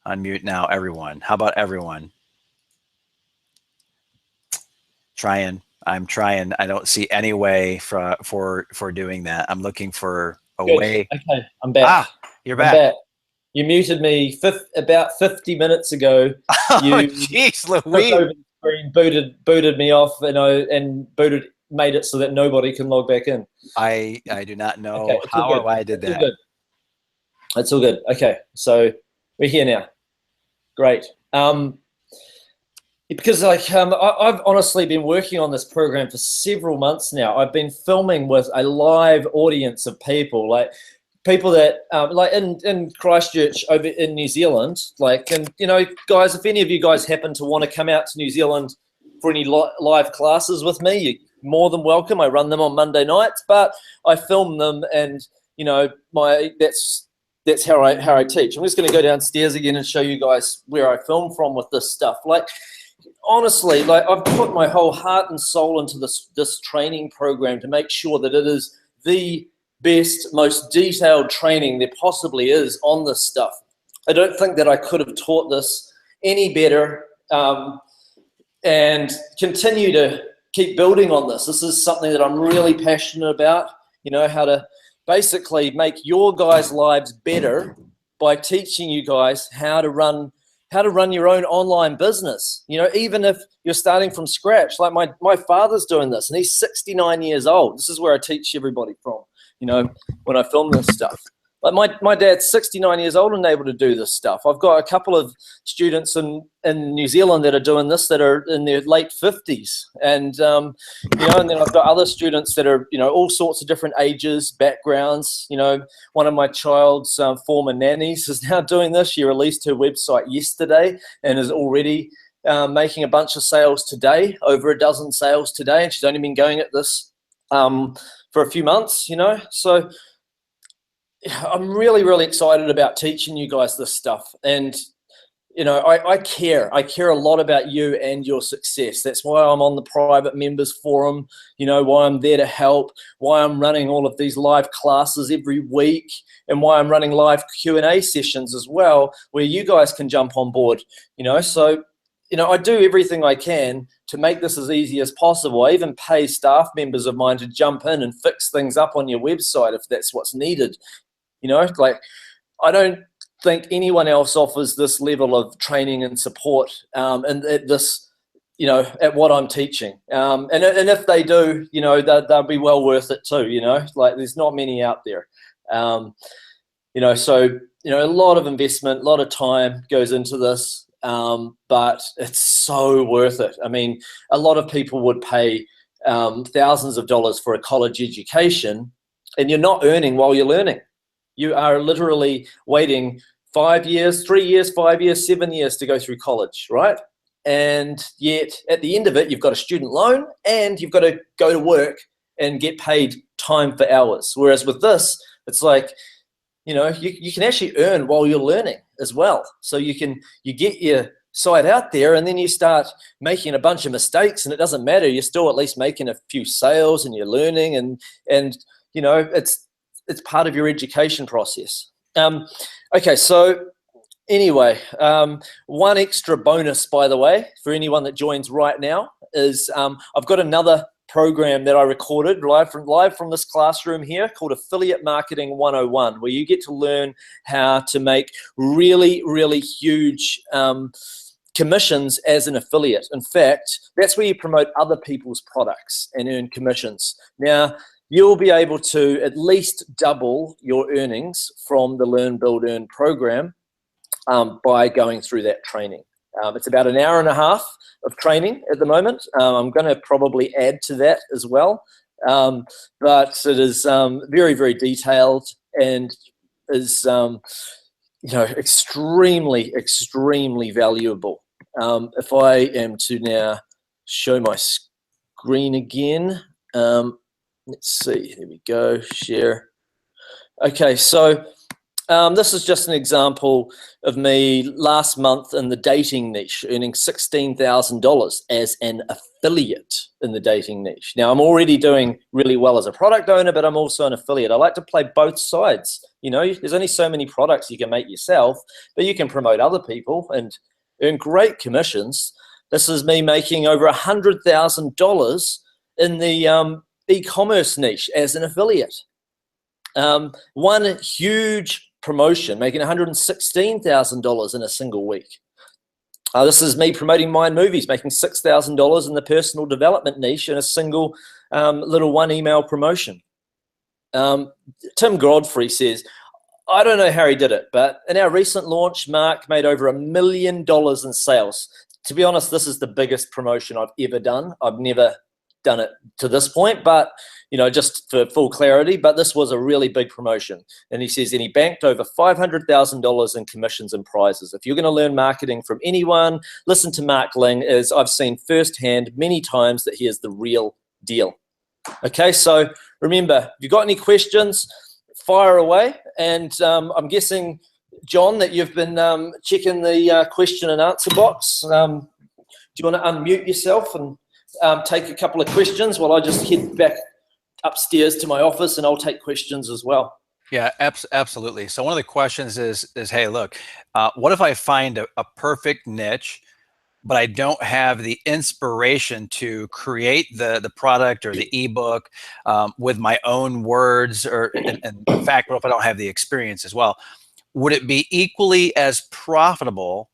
Unmute now, everyone. How about everyone? I'm trying. I don't see any way for doing that. I'm looking for a way. Okay, I'm back. Ah, you're back. You muted me about 50 minutes ago. Oh, jeez, Louise. Over the screen, booted me off, and made it so that nobody can log back in. I do not know how or why I did that. It's all good. Okay, so we're here now. Great. Because I've honestly been working on this program for several months now. I've been filming with a live audience of people, like people that like in Christchurch over in New Zealand, and guys, if any of you guys happen to want to come out to New Zealand for any live classes with me, you're more than welcome. I run them on Monday nights, but I film them, and that's how I teach. I'm just going to go downstairs again and show you guys where I film from with this stuff. Honestly, I've put my whole heart and soul into this training program to make sure that it is the best, most detailed training there possibly is on this stuff. I don't think that I could have taught this any better, and continue to keep building on this. This is something that I'm really passionate about, how to basically make your guys' lives better by teaching you guys how to run your own online business. Even if you're starting from scratch, like my father's doing this, and he's 69 years old. This is where I teach everybody from, when I film this stuff. Like my dad's 69 years old and able to do this stuff. I've got a couple of students in New Zealand that are doing this that are in their late 50s. And, and then I've got other students that are, all sorts of different ages, backgrounds. One of my child's former nannies is now doing this. She released her website yesterday and is already making a bunch of sales today, over a dozen sales today, and she's only been going at this for a few months, you know. So I'm really, really excited about teaching you guys this stuff. And you know, I care a lot about you and your success. That's why I'm on the private members forum, you know, why I'm there to help, why I'm running all of these live classes every week, and why I'm running live Q&A sessions as well, where you guys can jump on board, you know. So, you know, I do everything I can to make this as easy as possible. I even pay staff members of mine to jump in and fix things up on your website if that's what's needed. You know, like, I don't think anyone else offers this level of training and support and at this, you know, at what I'm teaching. And if they do, you know, they'll be well worth it too, you know, like there's not many out there. You know, so, you know, a lot of investment, a lot of time goes into this, but it's so worth it. I mean, a lot of people would pay thousands of dollars for a college education, and you're not earning while you're learning. You are literally waiting 5 years, 3 years, 5 years, 7 years to go through college, right? And yet at the end of it, you've got a student loan and you've got to go to work and get paid time for hours. Whereas with this, it's like, you know, you can actually earn while you're learning as well. So you get your site out there, and then you start making a bunch of mistakes, and it doesn't matter. You're still at least making a few sales, and you're learning, and you know, it's part of your education process. Okay, so anyway, one extra bonus, by the way, for anyone that joins right now is I've got another program that I recorded live from this classroom here called Affiliate Marketing 101, where you get to learn how to make really, really huge commissions as an affiliate. In fact, that's where you promote other people's products and earn commissions. Now, you'll be able to at least double your earnings from the Learn, Build, Earn program by going through that training. It's about an hour and a half of training at the moment. I'm going to probably add to that as well. But it is very, very detailed and is, you know, extremely, extremely valuable. If I am to now show my screen again, let's see, here we go, share. Okay, so this is just an example of me last month in the dating niche, earning $16,000 as an affiliate in the dating niche. Now, I'm already doing really well as a product owner, but I'm also an affiliate. I like to play both sides. You know, there's only so many products you can make yourself, but you can promote other people and earn great commissions. This is me making over $100,000 in the e-commerce niche as an affiliate. One huge promotion, making $116,000 in a single week. This is me promoting Mind Movies, making $6,000 in the personal development niche in a single little one email promotion. Tim Godfrey says, I don't know how he did it, but in our recent launch, Mark made over $1 million in sales. To be honest, this is the biggest promotion I've ever done. I've never done it to this point, but you know, just for full clarity, but this was a really big promotion. And he says, and he banked over $500,000 in commissions and prizes. If you're going to learn marketing from anyone, listen to Mark Ling, as I've seen firsthand many times that he is the real deal. Okay, so remember, if you've got any questions, fire away. And I'm guessing, John, that you've been checking the question and answer box. Do you want to unmute yourself and take a couple of questions while I just head back upstairs to my office, and I'll take questions as well. Yeah, absolutely. So one of the questions is hey, look, what if I find a perfect niche, but I don't have the inspiration to create the product or the ebook with my own words, or and in fact, what if I don't have the experience as well? Would it be equally as profitable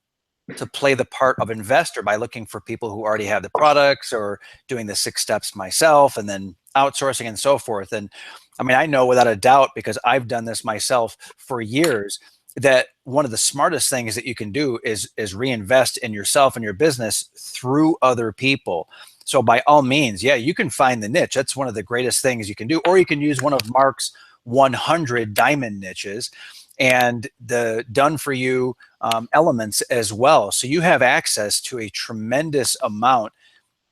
to play the part of investor by looking for people who already have the products, or doing the 6 steps myself and then outsourcing and so forth? And I mean, I know without a doubt, because I've done this myself for years, that one of the smartest things that you can do is reinvest in yourself and your business through other people. So by all means, yeah, you can find the niche. That's one of the greatest things you can do. Or you can use one of Mark's 100 diamond niches and the done for you elements as well. So you have access to a tremendous amount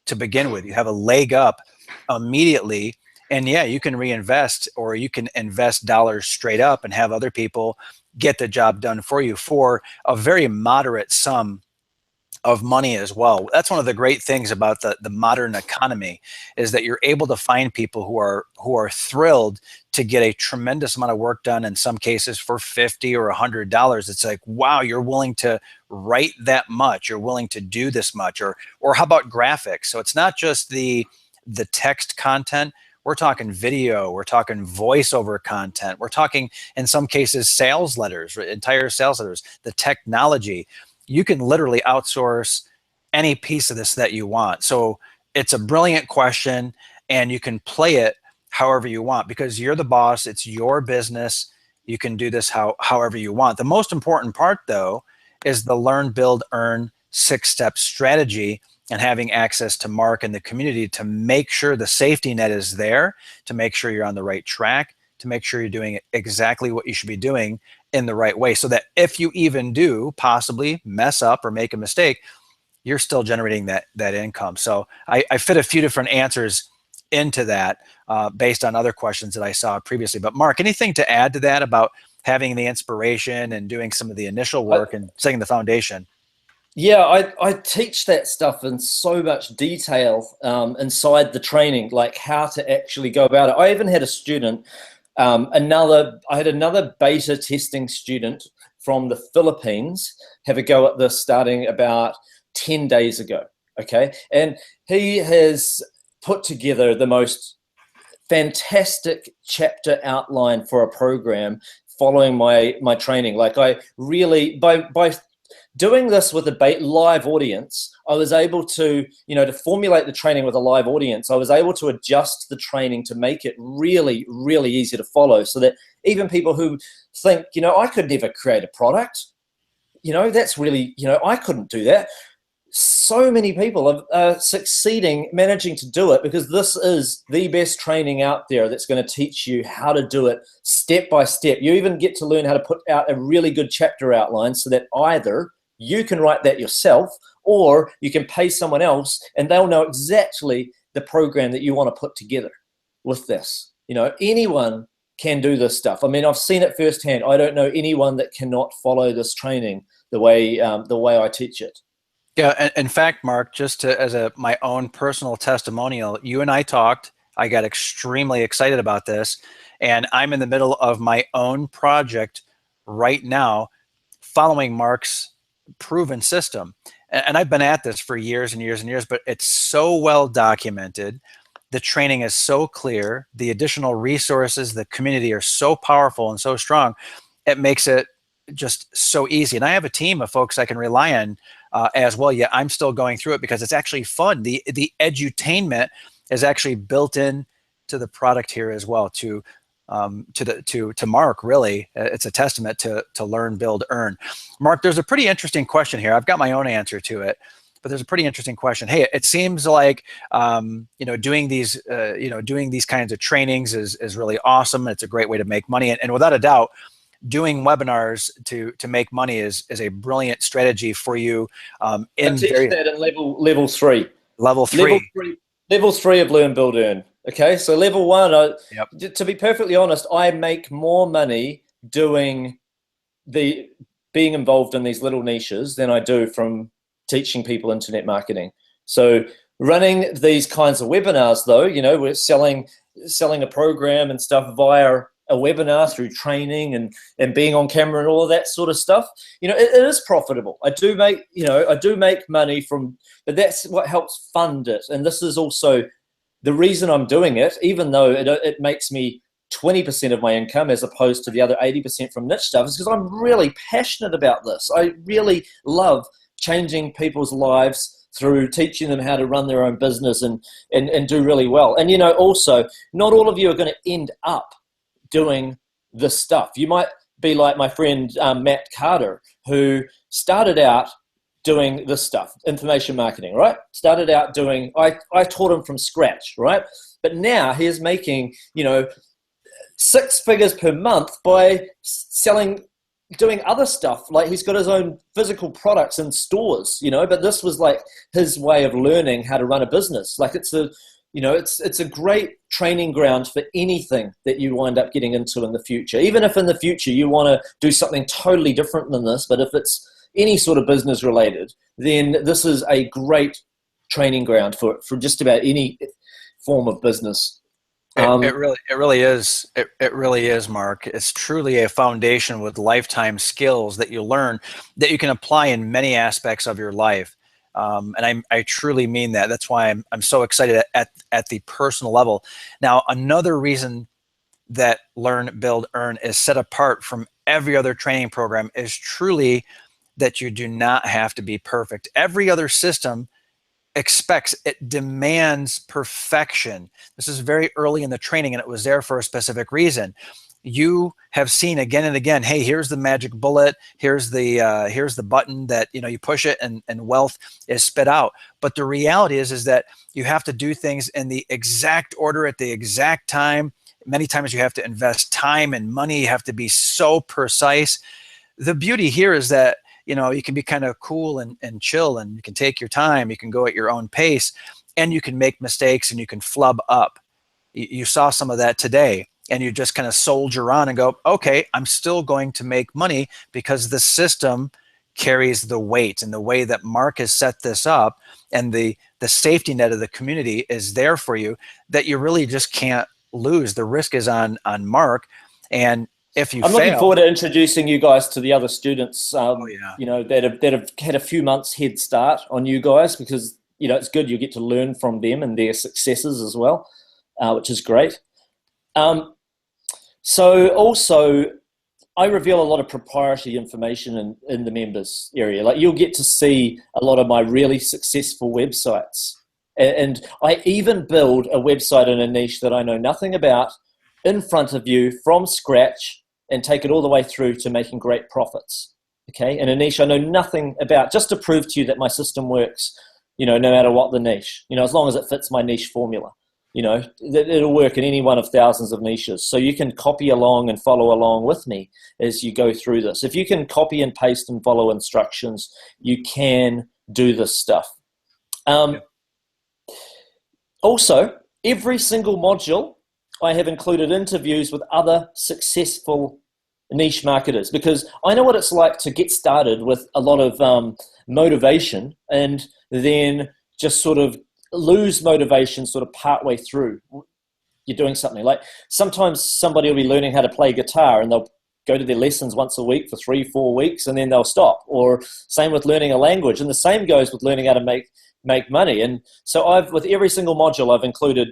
to begin with. You have a leg up immediately. And yeah, you can reinvest, or you can invest dollars straight up and have other people get the job done for you for a very moderate sum of money as well. That's one of the great things about the modern economy, is that you're able to find people who are thrilled to get a tremendous amount of work done, in some cases for $50 or $100. It's like, wow, you're willing to write that much, you're willing to do this much. Or how about graphics? So it's not just the text content. We're talking video, we're talking voiceover content, we're talking, in some cases, sales letters, entire sales letters, the technology. You can literally outsource any piece of this that you want. So it's a brilliant question, and you can play it however you want, because you're the boss. It's your business. You can do this however you want. The most important part, though, is the learn, build, earn 6-step strategy, and having access to Mark and the community to make sure the safety net is there, to make sure you're on the right track, to make sure you're doing exactly what you should be doing in the right way, so that if you even do possibly mess up or make a mistake, you're still generating that income. So I fit a few different answers into that based on other questions that I saw previously. But Mark, anything to add to that about having the inspiration and doing some of the initial work and setting the foundation? Yeah, I teach that stuff in so much detail inside the training, like how to actually go about it. I even had a student, I had another beta testing student from the Philippines have a go at this starting about 10 days ago, okay? And he has put together the most fantastic chapter outline for a program following my training. Like, I really, by doing this with a live audience, I was able to, to formulate the training with a live audience. I was able to adjust the training to make it really, really easy to follow, so that even people who think, I could never create a product, that's really, I couldn't do that. So many people are succeeding, managing to do it, because this is the best training out there that's going to teach you how to do it step by step. You even get to learn how to put out a really good chapter outline, so that either you can write that yourself, or you can pay someone else and they'll know exactly the program that you want to put together with this. Anyone can do this stuff. I mean, I've seen it firsthand. I don't know anyone that cannot follow this training the way I teach it. Yeah, in fact, Mark, just as my own personal testimonial, you and I talked. I got extremely excited about this, and I'm in the middle of my own project right now, following Mark's proven system. And I've been at this for years and years and years, but it's so well documented. The training is so clear. The additional resources, the community are so powerful and so strong. It makes it just so easy. And I have a team of folks I can rely on as well. Yeah, I'm still going through it because it's actually fun. The edutainment is actually built in to the product here as well. To Mark, really, it's a testament to learn, build, earn. Mark, there's a pretty interesting question here. I've got my own answer to it, but there's a pretty interesting question. Hey, it seems like doing these kinds of trainings is really awesome. It's a great way to make money, and without a doubt, doing webinars to make money is a brilliant strategy for you. I teach that in level 3. Level 3. Level 3 of learn, build, earn. Okay, so level 1, to be perfectly honest, I make more money being involved in these little niches than I do from teaching people internet marketing. So running these kinds of webinars, though, we're selling a program and stuff via a webinar through training and being on camera and all of that sort of stuff. It is profitable. I do make money but that's what helps fund it. And this is also the reason I'm doing it, even though it makes me 20% of my income as opposed to the other 80% from niche stuff, is because I'm really passionate about this. I really love changing people's lives through teaching them how to run their own business and do really well. And, also, not all of you are going to end up doing this stuff. You might be like my friend Matt Carter, who started out doing this stuff, information marketing, right? Started out doing, I taught him from scratch, right? But now he is making, 6 figures per month by selling doing other stuff. Like he's got his own physical products in stores, but this was like his way of learning how to run a business. Like it's a great training ground for anything that you wind up getting into in the future. Even if in the future you want to do something totally different than this, but if it's any sort of business related, then this is a great training ground for just about any form of business. It really is. It really is, Mark. It's truly a foundation with lifetime skills that you learn that you can apply in many aspects of your life. And I truly mean that. That's why I'm so excited at the personal level. Now, another reason that Learn, Build, Earn is set apart from every other training program is truly that you do not have to be perfect. Every other system it demands perfection. This is very early in the training, and it was there for a specific reason. You have seen again and again, hey, here's the magic bullet, here's the button that you push it and wealth is spit out. But the reality is that you have to do things in the exact order at the exact time. Many times you have to invest time and money. You have to be so precise. The beauty here is that you can be kind of cool and chill, and you can take your time, you can go at your own pace, and you can make mistakes and you can flub up. You saw some of that today, and you just kind of soldier on and go, okay, I'm still going to make money because the system carries the weight, and the way that Mark has set this up and the safety net of the community is there for you, that you really just can't lose. The risk is on Mark, and if you I'm looking forward to introducing you guys to the other students, that have had a few months head start on you guys, because, it's good. You get to learn from them and their successes as well, which is great. So also, I reveal a lot of proprietary information in the members area. Like you'll get to see a lot of my really successful websites. And I even build a website in a niche that I know nothing about in front of you from scratch, and take it all the way through to making great profits, okay? And a niche I know nothing about, just to prove to you that my system works, no matter what the niche, as long as it fits my niche formula, it'll work in any one of thousands of niches. So you can copy along and follow along with me as you go through this. If you can copy and paste and follow instructions, you can do this stuff. Also, every single module, I have included interviews with other successful niche marketers, because I know what it's like to get started with a lot of motivation and then just sort of lose motivation sort of partway through you're doing something. Like sometimes somebody will be learning how to play guitar and they'll go to their lessons once a week for 3-4 weeks and then they'll stop. Or same with learning a language, and the same goes with learning how to make money. And so with every single module, I've included,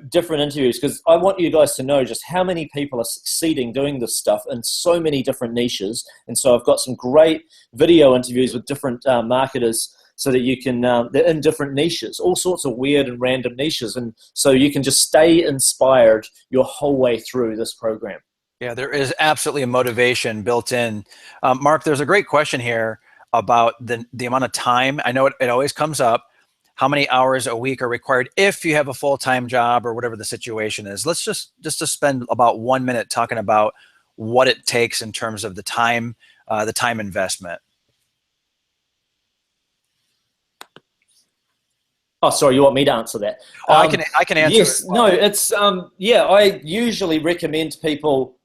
different interviews, because I want you guys to know just how many people are succeeding doing this stuff in so many different niches. And so I've got some great video interviews with different marketers, so that you can, they're in different niches, all sorts of weird and random niches. And so you can just stay inspired your whole way through this program. Yeah, there is absolutely a motivation built in. Mark, there's a great question here about the amount of time. I know it always comes up. How many hours a week are required if you have a full-time job or whatever the situation is? Let's just to spend about 1 minute talking about what it takes in terms of the time investment. Oh, sorry, you want me to answer that? Oh, I can answer. Yes, it. Well, no, it's I usually recommend people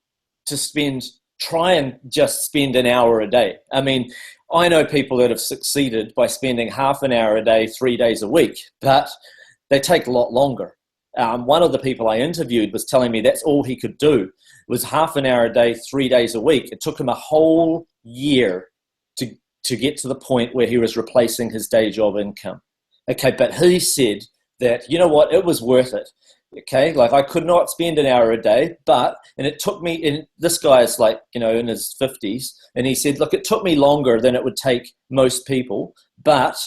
to try and just spend an hour a day. I mean, I know people that have succeeded by spending half an hour a day, 3 days a week, but they take a lot longer. One of the people I interviewed was telling me that's all he could do, was half an hour a day, 3 days a week. It took him a whole year to get to the point where he was replacing his day job income. Okay, but he said that, you know what, it was worth it. Okay, like I could not spend an hour a day, and it took me, and this guy is like, in his 50s, and he said, look, it took me longer than it would take most people, but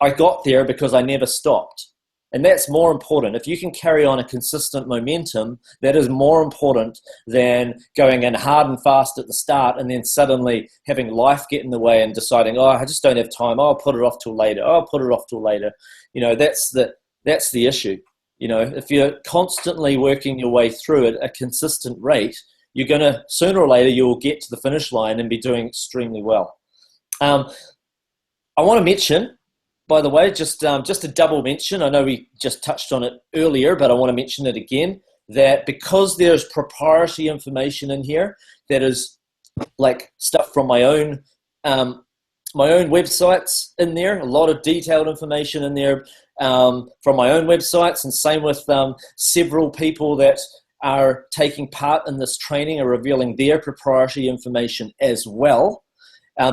I got there because I never stopped. And that's more important. If you can carry on a consistent momentum, that is more important than going in hard and fast at the start and then suddenly having life get in the way and deciding, oh, I just don't have time. Oh, I'll put it off till later. Oh, I'll put it off till later. That's the issue. If you're constantly working your way through at a consistent rate, you're going to, sooner or later, you'll get to the finish line and be doing extremely well. Um, I want to mention, by the way, just a double mention. I know we just touched on it earlier, but I want to mention it again, that because there's proprietary information in here that is like stuff from my own websites in there, a lot of detailed information in there from my own websites, and same with several people that are taking part in this training are revealing their proprietary information as well.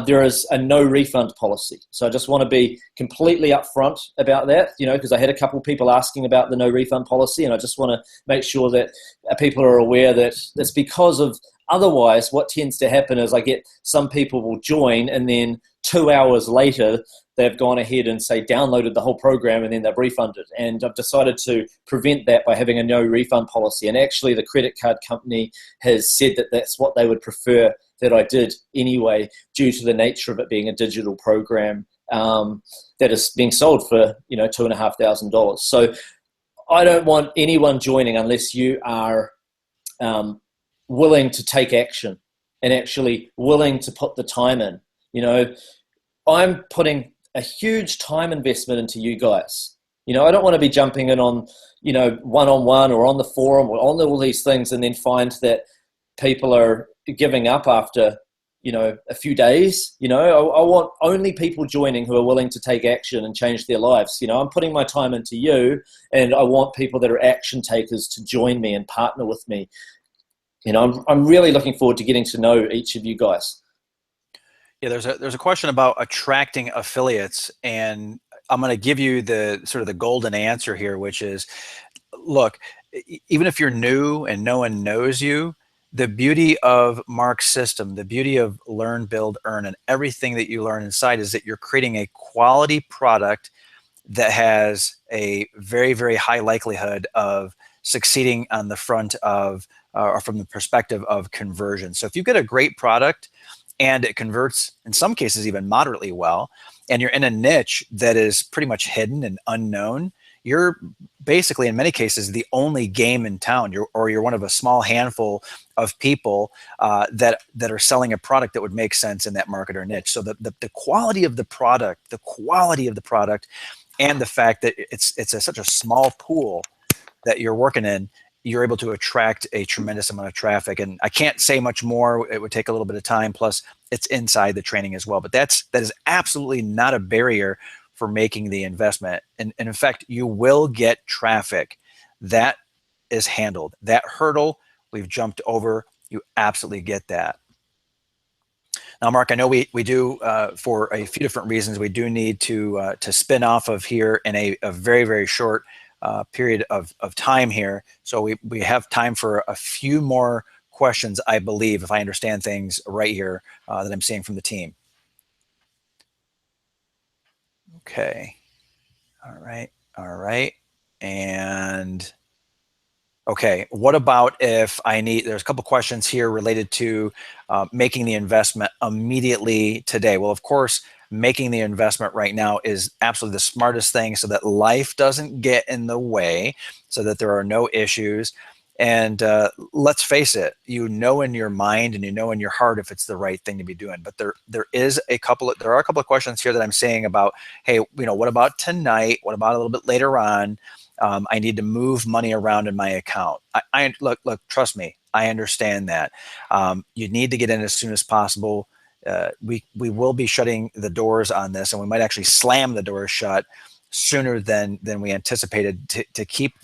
There is a no refund policy. So I just want to be completely upfront about that, because I had a couple of people asking about the no refund policy, and I just want to make sure that people are aware that it's because of, otherwise what tends to happen is I get some people will join, and then 2 hours later they've gone ahead and say downloaded the whole program, and then they've refunded. And I've decided to prevent that by having a no refund policy. And actually the credit card company has said that that's what they would prefer that I did anyway, due to the nature of it being a digital program that is being sold for $2,500. So I don't want anyone joining unless you are willing to take action and actually willing to put the time in. I'm putting a huge time investment into you guys. I don't want to be jumping in on, one-on-one or on the forum or on all these things and then find that people are giving up after, a few days. I want only people joining who are willing to take action and change their lives. I'm putting my time into you, and I want people that are action takers to join me and partner with me. I'm really looking forward to getting to know each of you guys. Yeah, there's a question about attracting affiliates, and I'm going to give you the sort of the golden answer here, which is, look, even if you're new and no one knows you, the beauty of Mark's system, the beauty of Learn, Build, Earn, and everything that you learn inside is that you're creating a quality product that has a very, very high likelihood of succeeding on the front of, or from the perspective of conversion. So if you get a great product and it converts, in some cases even moderately well, and you're in a niche that is pretty much hidden and unknown, you're basically, in many cases, the only game in town. You're one of a small handful of people that are selling a product that would make sense in that market or niche. So the quality of the product, and the fact that it's such a small pool that you're working in, you're able to attract a tremendous amount of traffic. And I can't say much more. It would take a little bit of time. Plus, it's inside the training as well. But that is absolutely not a barrier for making the investment. And in fact, you will get traffic. That is handled. That hurdle we've jumped over. You absolutely get that. Now, Mark, I know we do, for a few different reasons, we do need to spin off of here in a very, very short period of time here. So we have time for a few more questions, I believe, if I understand things right here, that I'm seeing from the team. Okay. All right. And okay, what about if there's a couple questions here related to making the investment immediately today. Well, of course, making the investment right now is absolutely the smartest thing, so that life doesn't get in the way, so that there are no issues. And let's face it, in your mind and in your heart if it's the right thing to be doing. But there are a couple of questions here that I'm saying about, hey, what about tonight? What about a little bit later on? I need to move money around in my account. Look, trust me, I understand that. You need to get in as soon as possible. We will be shutting the doors on this, and we might actually slam the doors shut sooner than we anticipated to keep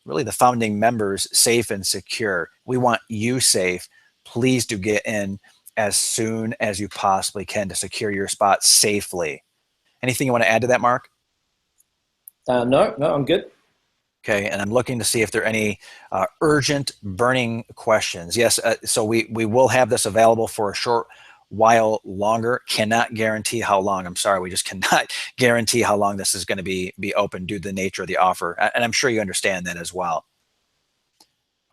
really the founding members safe and secure. We want you safe. Please do get in as soon as you possibly can to secure your spot safely. Anything you want to add to that, Mark? No, I'm good. Okay, and I'm looking to see if there are any urgent burning questions. Yes, so we will have this available for a short while longer. Cannot guarantee how long. I'm sorry, we just cannot guarantee how long this is going to be open due to the nature of the offer. And I'm sure you understand that as well.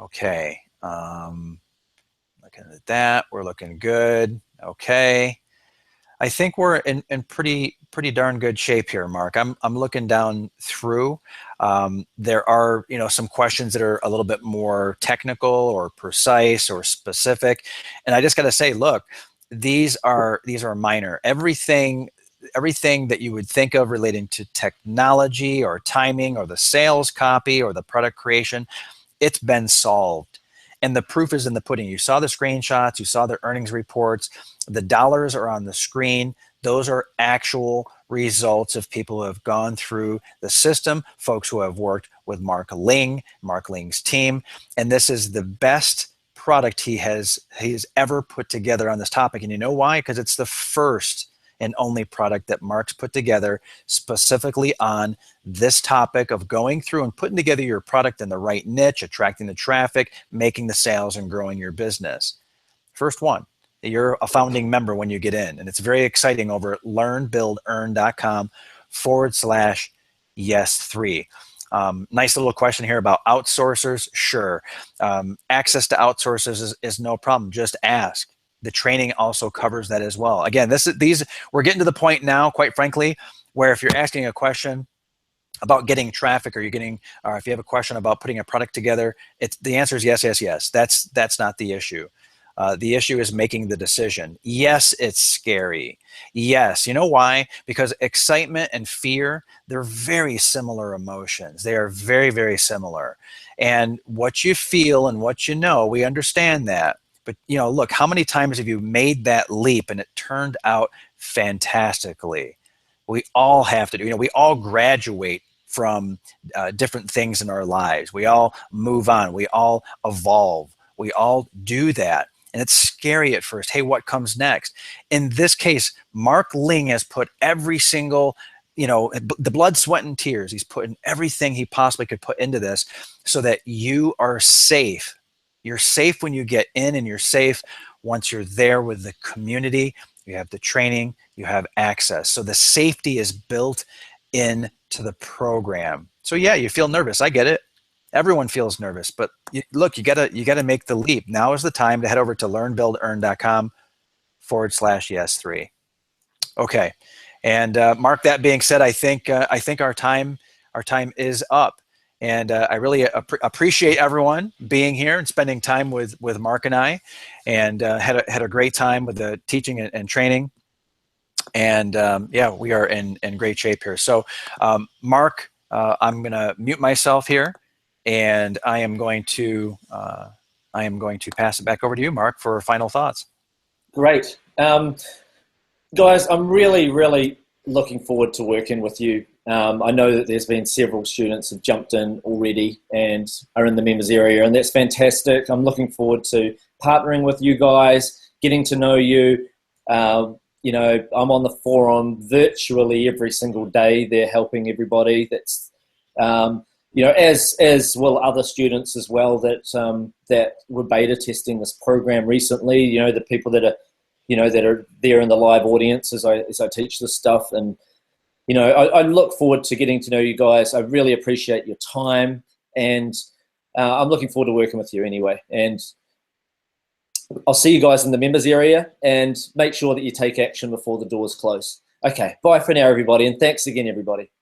Okay, looking at that, we're looking good. Okay. I think we're in pretty darn good shape here, Mark. I'm looking down through. There are, some questions that are a little bit more technical or precise or specific. And I just got to say, look, these are minor. Everything that you would think of relating to technology or timing or the sales copy or the product creation, it's been solved. And the proof is in the pudding. You saw the screenshots, you saw the earnings reports, the dollars are on the screen. Those are actual results of people who have gone through the system, folks who have worked with Mark Ling's team. And this is the best product he's ever put together on this topic. And you know why? Because it's the first and only product that Mark's put together specifically on this topic of going through and putting together your product in the right niche, attracting the traffic, making the sales, and growing your business. First one. You're a founding member when you get in, and it's very exciting over at learnbuildearn.com/yes3. Nice little question here about outsourcers. Sure. Access to outsourcers is no problem. Just ask. The training also covers that as well. Again, we're getting to the point now, quite frankly, where if you're asking a question about getting traffic, or if you have a question about putting a product together, the answer is yes, yes, yes. That's not the issue. The issue is making the decision. Yes, it's scary. Yes, you know why? Because excitement and fear, they're very similar emotions. They are very, very similar. And what you feel and what you know, we understand that. But, look, how many times have you made that leap and it turned out fantastically? We all have to do, we all graduate from different things in our lives. We all move on. We all evolve. We all do that. And it's scary at first. Hey, what comes next? In this case, Mark Ling has put every single, the blood, sweat, and tears. He's put in everything he possibly could put into this so that you are safe. You're safe when you get in, and you're safe once you're there with the community. You have the training, you have access. So the safety is built into the program. So yeah, you feel nervous. I get it. Everyone feels nervous, but look, you gotta make the leap. Now is the time to head over to learnbuildearn.com/yes3. Okay, and Mark, that being said, I think our time is up, and I really appreciate everyone being here and spending time with Mark and I, and had a great time with the teaching and training, and yeah, we are in great shape here. So, Mark, I'm gonna mute myself here. And I am going to pass it back over to you, Mark, for final thoughts. Great. Guys, I'm really, really looking forward to working with you. I know that there's been several students who've jumped in already and are in the members area, and that's fantastic. I'm looking forward to partnering with you guys, getting to know you. I'm on the forum virtually every single day. They're helping everybody. That's as will other students as well that were beta testing this program recently. The people that are there in the live audience as I teach this stuff, and I look forward to getting to know you guys. I really appreciate your time, and I'm looking forward to working with you anyway. And I'll see you guys in the members area, and make sure that you take action before the doors close. Okay, bye for now, everybody, and thanks again, everybody.